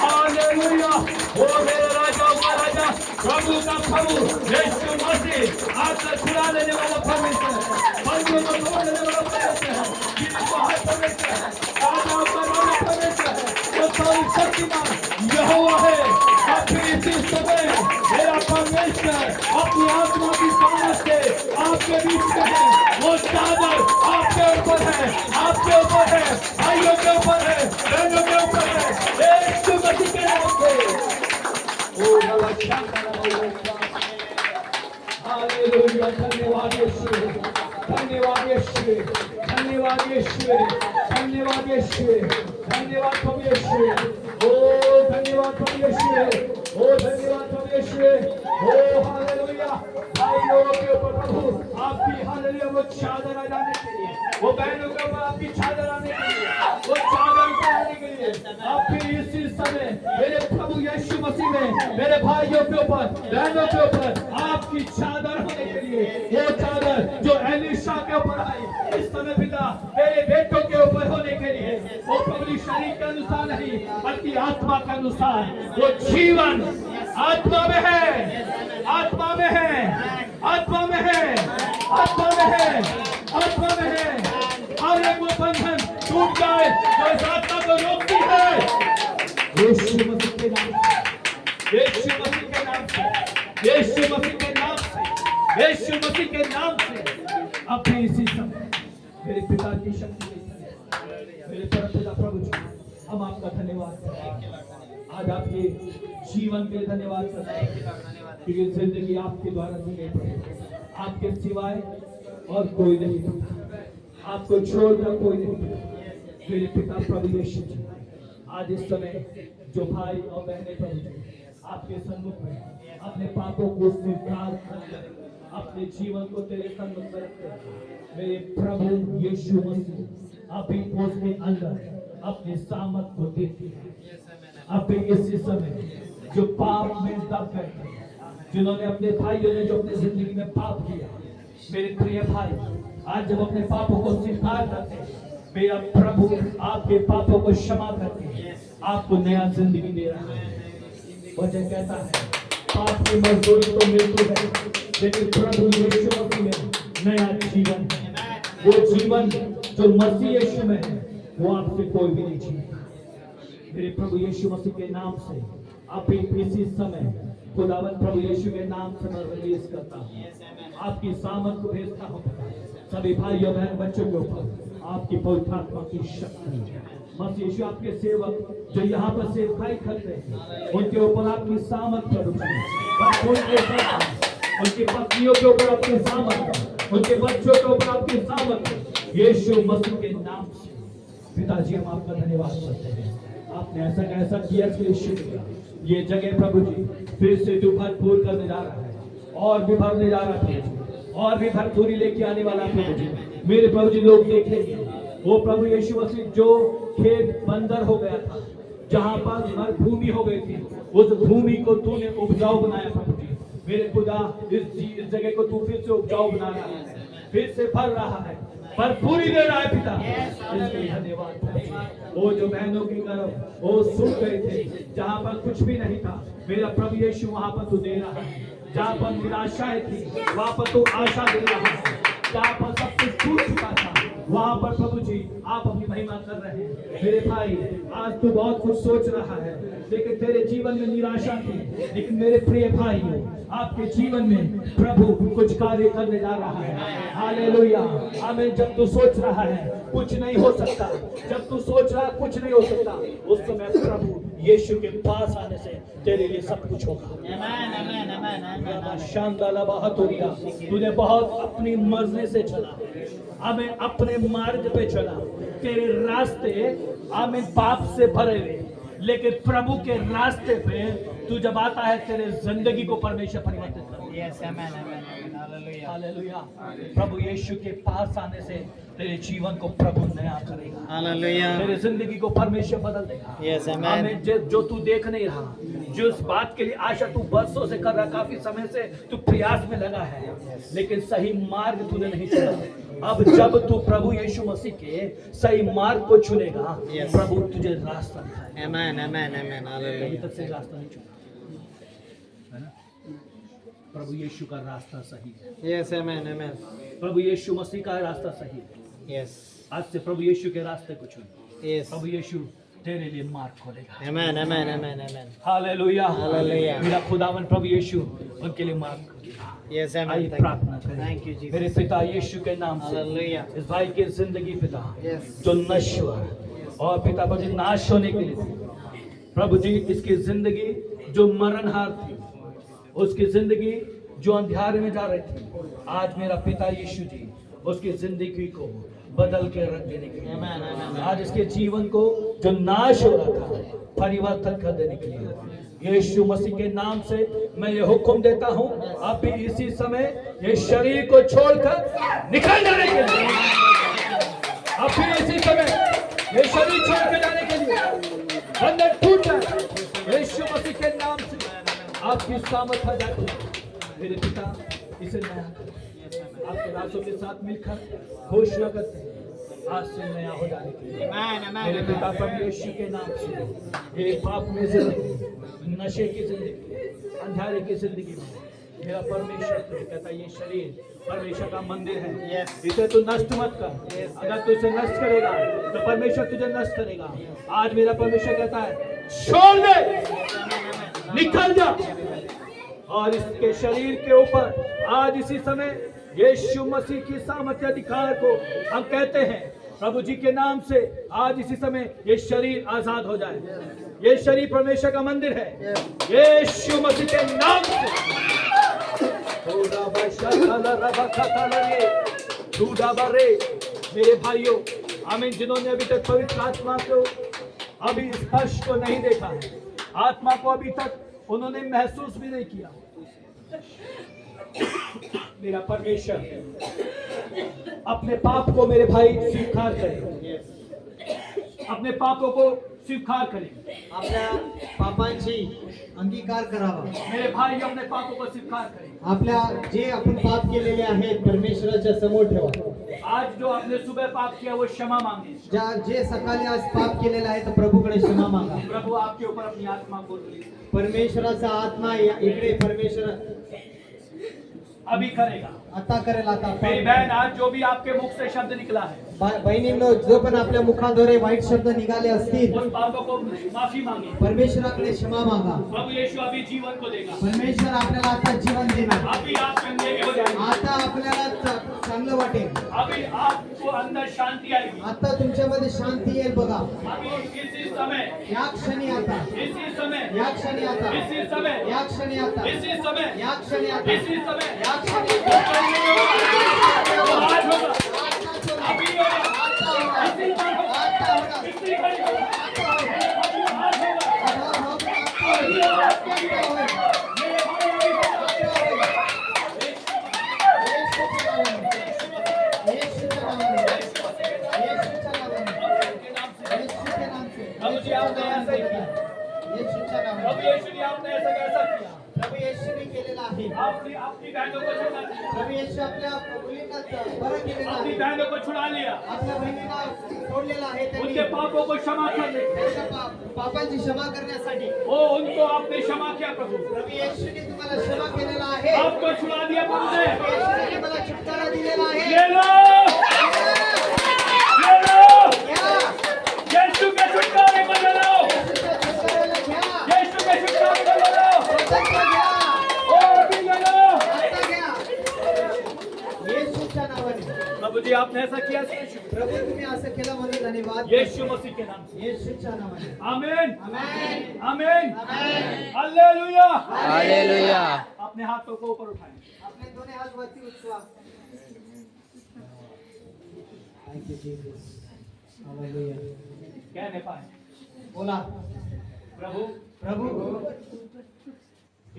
hallelujah. ओ मेरे राजाओं का राजा, प्रभु का प्रभु यीशु मसीह आपका छुड़ा लेने वाला परमेश्वर है, बंदियों को छोड़ देने वाला परमेश्वर है, जिनको हाथ परमेश्वर है, राजाओं का राजा परमेश्वर है, वो सर्वशक्तिमान यहोवा है। अपने इसी समय मेरा परमेश्वर अपनी आत्मा की सामर्थ से आपके बीच में है। वो चादर आपके ऊपर है, आपके ऊपर है, भाइयों के ऊपर है, बहनों के ऊपर है, यीशु मसीह के नाम से। ओ हालेलुया, धन्यवाद यीशु, धन्यवाद यीशु, धन्यवाद यीशु, धन्यवाद यीशु, धन्यवाद प्रभु यीशु। ओ धन्यवाद प्रभु यीशु, ओ धन्यवाद प्रभु यीशु। ओ हालेलुया। भाई लोगों के ऊपर प्रभु आपकी हालेलुया वो चादर आ जाने के लिए, वो बहनों के ऊपर आपकी चादर आने के लिए, वो चादर ऊपर आने के लिए आपकी इसी समय मेरे प्रभु यीशु मसीह में मेरे भाइयों के ऊपर, बहनों के ऊपर आपकी चादर होने के लिए, वो चादर जो एलीशा के ऊपर आई इस समय पिता मेरे बेटों के ऊपर होने के लिए, वो प्रभु शरीर के अनुसार नहीं बल्कि आत्मा के अनुसार वो जीवन आत्मा में है, आत्मा में है, आत्मा में है, आत्मा में है, आत्मा में है। और एक वो बंधन टूट जाए जो इस आत्मा को रोकती है, यीशु मसीह के नाम से, यीशु मसीह के नाम से, यीशु मसीह के नाम से, यीशु मसीह के नाम से। अपने इसी समय मेरे पिता की शक्ति के समय मेरे परमपिता प्रभु जी हम आपका धन्यवाद करते हैं। आज आपके जीवन के धन्यवाद करते हैं क्योंकि जिंदगी आपके द्वारा दी गई है, आपके सिवाय और कोई नहीं पिता, आपको छोड़कर कोई नहीं पिता। मेरे पिता प्रभु यीशु जी आज इस समय जो भाई और बहनें प्रभु जी आपके सन्मुख में अपने पापों को स्वीकार कर अपने जीवन को तेरे सन्मुख में रखते हैं। मेरे प्रभु यीशु मसीह अभी उसके अंदर अपने सामर्थ को देते हैं। अभी इसी समय जो पाप में दब गए, जिन्होंने अपने भाइयों ने जो अपनी जिंदगी में पाप किया, मेरे प्रिय भाई आज जब अपने पापों को स्वीकार करते हैं, मेरा प्रभु आपके पापों को क्षमा करके आपको नया जिंदगी दे रहा है। वचन कहता है पाप की मजदूरी तो मृत्यु है, लेकिन प्रभु यीशु मसीह में नया जीवन है। वो जीवन जो मसीह यीशु में है वो आपसे कोई भी नहीं छीनता। मेरे प्रभु यीशु मसीह के नाम से अभी इसी समय खुदावंद प्रभु यीशु के नाम से मैं रिलीज करता हूँ, आपकी सामर्थ को भेजता हूँ सभी भाइयों बहन बच्चों के ऊपर आपकी पवित्र आत्मा की शक्ति। मसीह यीशु आपके सेवक जो यहाँ पर सेवकाई करते हैं उनके ऊपर आपकी सामर्थ प्रभु उनकी पत्नियों के ऊपर आपकी सामर्थ, उनके बच्चों के ऊपर आपकी सामर्थ यीशु मसीह के नाम से। पिताजी हम आपका धन्यवाद करते हैं, आपने ऐसा कैसा किया इसके लिए शुक्रिया। ये जगह प्रभु जी फिर से जो भरपूर करने जा रहा है और भी भरने जा रहा है और भी भरपूरी लेके आने वाला प्रभु जी। मेरे प्रभु जी लोग देखेंगे वो प्रभु यीशु मसीह जो खेत बंजर हो गया था, जहाँ पर मरुभूमि हो गई थी, उस भूमि को तूने उपजाऊ बनाया प्रभु जी। मेरे खुदा इस जगह को तू फिर से उपजाऊ बना रहा है, फिर से भर रहा है, भरपूरी दे रहा है पिता, इसके लिए धन्यवाद। वो जो बहनों की तरफ वो सुन गए थे, जहाँ पर कुछ भी नहीं था, मेरा प्रभु यीशु वहाँ पर तू दे रहा है। जहाँ पर निराशाएं थी वहाँ पर तू आशा दे रहा है। जहाँ पर सब कुछ टूट चुका था वहाँ पर प्रभु जी आप अपनी महिमा कर रहे हैं। मेरे भाई आज तू बहुत कुछ सोच रहा है, लेकिन तेरे जीवन में निराशा थी, लेकिन मेरे प्रिय भाई आपके जीवन में प्रभु कुछ कार्य करने जा रहा है। हालेलुया, आमीन। जब तू सोच रहा है कुछ नहीं हो सकता, जब तू सोच रहा कुछ नहीं हो सकता, उस समय प्रभु यीशु के पास आने से तेरे लिए सब कुछ होगा। शानदार बात हो गया, तूने बहुत अपनी मर्जी से चला, हमें अपने मार्ग पे चला, तेरे रास्ते हमें पाप से भरे हुए, लेकिन प्रभु के रास्ते पे तू जब आता है तेरे जिंदगी को परमेश्वर परिवर्तित कर। Yes, amen, amen, amen. Hallelujah. Hallelujah. प्रभु यीशु के पास आने से तेरे जीवन को प्रभु नया करेगा। Hallelujah. तेरे जिंदगी को परमेश्वर बदल देगा। Yes, amen. आमीन। जो तू देख नहीं रहा, जो इस बात के लिए आशा तू बरसों से कर रहा, काफी समय से तू प्रयास में लगा है, लेकिन सही मार्ग तूने नहीं चुना। अब जब तू प्रभु यीशु मसीह के सही मार्ग को चुनेगा, Yes. प्रभु तुझे रास्ता दिखाएगा। Amen, amen, amen. अभी Hallelujah. तक से रास्ता नहीं चुना है ना। प्रभु यीशु का रास्ता सही है, Yes, amen, amen. प्रभु यीशु मसीह का रास्ता सही है। Yes. आज से प्रभु यीशु के रास्ते को चुन, Yes. प्रभु यीशु तेरे लिए मार्ग खोलेगा। Amen, amen, amen, amen. Hallelujah, hallelujah. मेरा खुदावन प्रभु यीशु उनके लिए मार्ग खोलेगा। Yes, आइए amen. Thank प्रार्थना you. करें। Thank you, Jesus. मेरे पिता यीशु के नाम से Hallelujah. इस भाई की जिंदगी पिता Yes. जो नश्वर और पिता मुझे नाश होने के लिए थी, प्रभु जी इसकी जिंदगी जो मरणहार थी, उसकी जिंदगी जो अंधेरे में जा रही थी, आज मेरा पिता यीशु जी उसकी जिंदगी को बदल के रख देने के लिए, Amen, amen. आज इसके जीवन को जो नाश हो रहा था परिवर्तन कर देने के लिए यीशु मसीह के नाम से मैं ये हुक्म देता हूँ, आप भी इसी समय ये शरीर को छोड़कर निकल जाने के लिए, आप भी इसी समय ये शरीर छोड़ के जाने के लिए बंधन टूट जाए यीशु मसीह के नाम से। आपकी सामर्थ आ जाती है। मेरे पिता इसे नया आपके दासों के साथ मिलकर घोषणा करते हैं आज से नया हो जाने के लिए। Amen, amen, मेरे पिता amen. प्रभु यीशु के नाम से ये पाप में जिंदगी, नशे की जिंदगी, अंधेरे की जिंदगी में मेरा परमेश्वर कहता है ये शरीर परमेश्वर का मंदिर है, Yes. इसे तू नष्ट मत कर। अगर तू इसे नष्ट करेगा तो परमेश्वर तुझे नष्ट करेगा। आज मेरा परमेश्वर कहता है छोड़ दे, निकल जा, और इसके शरीर के ऊपर आज इसी समय यीशु मसीह की सामर्थ्य अधिकार को हम कहते हैं प्रभु जी के नाम से। आज इसी समय ये शरीर आजाद हो जाए। ये शरीर परमेश्वर का मंदिर है, यीशु मसीह के नाम से। मेरे भाइयों, आमीन, जिन्होंने अभी तक पवित्र आत्मा को अभी स्पर्श को नहीं देखा है, आत्मा को अभी तक उन्होंने महसूस भी नहीं किया, मेरा परमेश्वर अपने पाप को मेरे भाई स्वीकार करें, अपने पापों को स्वीकार करें। आपल्या पापांची अंगीकार करावा। मेरे भाई अपने पापों को स्वीकार करें। आपल्या जे आपण पाप केलेले आहेत परमेश्वराच्या समोर ठेवा। आज जो आपने सुबह पाप किया वो क्षमा मांगे। जे सकाळी आज पाप केलेलं आहे तर प्रभूकडे क्षमा मागा। प्रभु आपके ऊपर अपनी आत्मा को रिलीज परमेश्वराचा आत्मा इकडे परमेश्वर अभी करेगा। आता करेल। आता मेरी बहन, आज जो भी आपके मुख से शब्द निकला है बहिणींनो, जो पण आपल्या मुखाद्वारे वाईट शब्द निघाले असतील उन पापों को माफी मांगे। परमेश्वराकडे क्षमा मागा। प्रभु यीशु अभी जीवन को देगा। परमेश्वर आपल्याला आता जीवन देणार। अभी आप चंगे हो जाएंगे। आता आपल्याला चांगलं वाटेल। अभी आपको अंदर शांति आएगी। आता तुमच्यामध्ये शांती येईल बघा। अभी इसी समय, या क्षणी आता, इसी समय, या क्षणी आता, इसी समय, या क्षणी आता, इसी समय, या क्षणी आता, इसी समय, या क्षणी आता। आज होगा, अभी होगा, आता होगा, इसी बार होगा, आता होगा, इसी घड़ी होगा, आता होगा, आज होगा, आता होगा, आता होगा। मेरे भाई अभी होगा। प्रभु जी आपने ऐसा ही किया। प्रभु यीशु ने आपने ऐसा कैसा किया? प्रभु येशूने केलेला आहे। आपने अपनी बहनों को छोड़ा। प्रभू येशू आपल्या मुलींना बरं केलेलं अपनी आहे. बहनों को छुड़ा लिया, आपल्या बहिणीला सोडलेलं आहे त्यांनी. उनके पापों को क्षमा कर दे। त्यांच्या पापांची क्षमा करण्यासाठी ओ उनको आपने क्षमा किया प्रभु, प्रभू येशूने तुम्हाला क्षमा केलेला आहे. आपको छुड़ा दिया प्रभु ने। येशूने तुम्हाला छुटकारा दिलेला आहे. ले लो, ले लो, घ्या. यीशु के छुटकारे को ले लो, येशूच्या छुटकाराला घ्या. यीशु के छुटकारे को ले लो, स्वतंत्र घ्या. ओ अभी ले लो। आता घ्या. येशूच्या नावाने. प्रभु जी आपने ऐसा किया, प्रभू तुम्ही असं केलं म्हणून धन्यवाद. यीशु मसीह के नाम से येशूच्या नावाने. आमीन, आमेन. आमीन, आमेन. हालेलुया। हालेलुया. अपने हाथों को ऊपर उठाएं। आपले दोन्ही हात वरती उचवा. Thank you, Jesus. Hallelujah. कहने पाए, बोला प्रभु प्रभु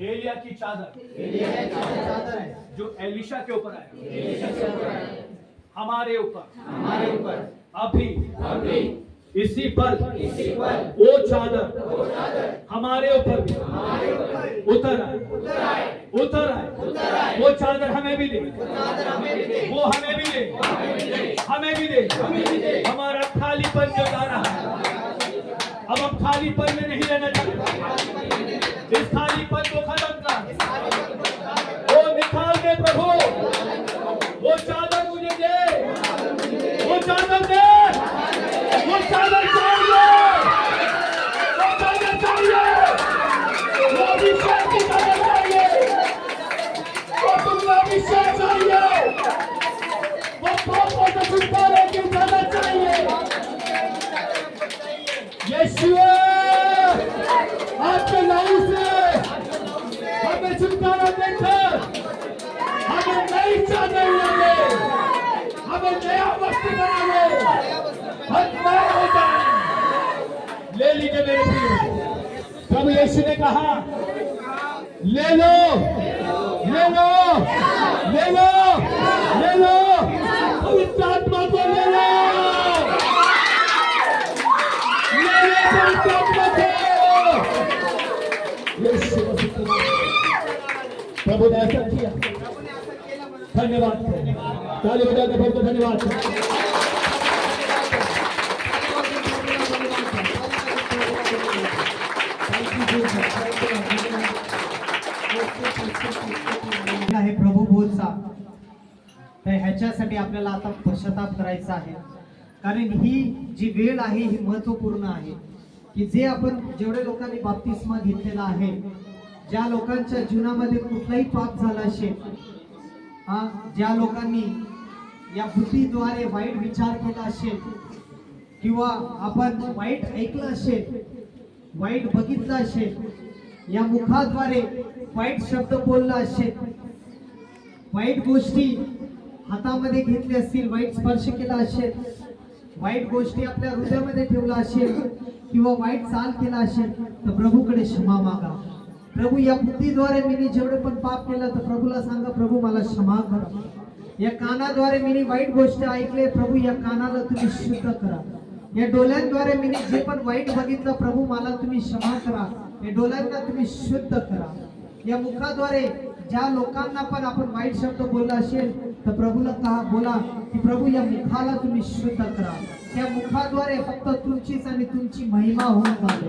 एलिया की चादर एलियाची चादर है जो एलिशा के ऊपर आया, हमारे ऊपर हमारे ऊपर अभी इसी पर वो चादर हमारे ऊपर भी उतर आए। वो चादर हमें भी दे, चादर हमें भी दे. वो हमें भी दे, हमें भी दे। हमारा खालीपन जो जा रहा है, अब हम खालीपन में नहीं रहना चाहते। इस खालीपन को खत्म कर, वो निकाल दे प्रभु, वो चादर मुझे दे, वो चादर दे, वो चादर चाहिए, वो चादर चाहिए, वो अभिषेक की चादर चाहिए, वो तुमको अभिषेक चाहिए, वो पापों से छुटकारे की चादर चाहिए। यीशु आपके नाम से हमें छुटकारा देकर हमें नई चादर लगे, हमें नया वस्त्र बना ले, हम नए हो जाए। ले लीजिए मेरे प्रियो, प्रभु यीशु ने कहा ले लो, ले लो, ले लो, ले लो, पवित्र आत्मा को ले लो, ले लो पवित्र आत्मा को। यीशु मसीह के नाम में प्रभु ने ऐसा किया, धन्यवाद। ताली बजाकर प्रभु को धन्यवाद। आहे प्रभू बोलचा. तर ह्याच्यासाठी आपल्याला आता पश्चाताप करायचा आहे, कारण ही जी वेळ आहे ही महत्वपूर्ण आहे की जे आपण जेवढे लोकांनी बाप्तिस्मा घेतलेला आहे, ज्या लोकांच्या जीवनामध्ये कुठलाही पाप झाला असेल, ज्या लोकांनी या बुद्धीद्वारे वाईट विचार केला असेल किंवा आपण वाईट ऐकलं असेल, वाईट बघितलं असेल, या मुखाद्वारे वाईट शब्द बोलला असेल, वाईट गोष्टी हातामध्ये घेतल्या असतील, वाईट स्पर्श केला असेल, वाईट गोष्टी आपल्या हृदयामध्ये ठेवला असेल किंवा वाईट चाल केला असेल, तर प्रभूकडे क्षमा मागा. प्रभू या बुद्धीद्वारे मी जेवढे पण पाप केलं तर प्रभूला सांगा, प्रभू मला क्षमा करा. या कानाद्वारे मी वाईट गोष्ट ऐकले, प्रभू या कानाला तुम्ही शुद्ध करा. या डोळ्यांद्वारे मी जे पण वाईट बघितलं, प्रभू मला तुम्ही क्षमा करा. या डोळ्यांना तुम्ही शुद्ध करा. या मुखाद्वारे ज्या लोकांना पण आपण वाईट शब्द बोलला असेल तर प्रभूला कहा, बोला की प्रभू या मुखाला तुम्ही शुद्ध करा. त्या मुखाद्वारे फक्त तुमचीच आणि तुमची महिमा होऊन जाते.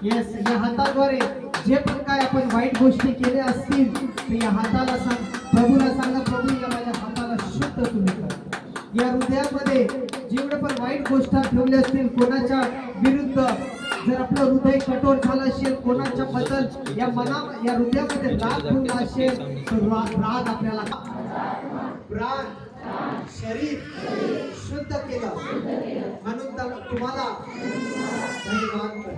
येस, या हाताद्वारे जे पण काय आपण वाईट गोष्टी केल्या असतील तर या हाताला सांग, प्रभूला सांगा, प्रभू या माझ्या हाताला शुद्ध तुम्ही करा. या हृदयामध्ये जेवढे पण वाईट गोष्टी ठेवल्या असतील, कोणाच्या विरुद्ध जर आपलं हृदय कठोर झालं असेल, कोणाच्या बद्दल या या हृदयामध्ये राग ठेवला असेल तर राग आपल्याला प्राण शरीर शुद्ध केलं म्हणून तुम्हाला धन्यवाद.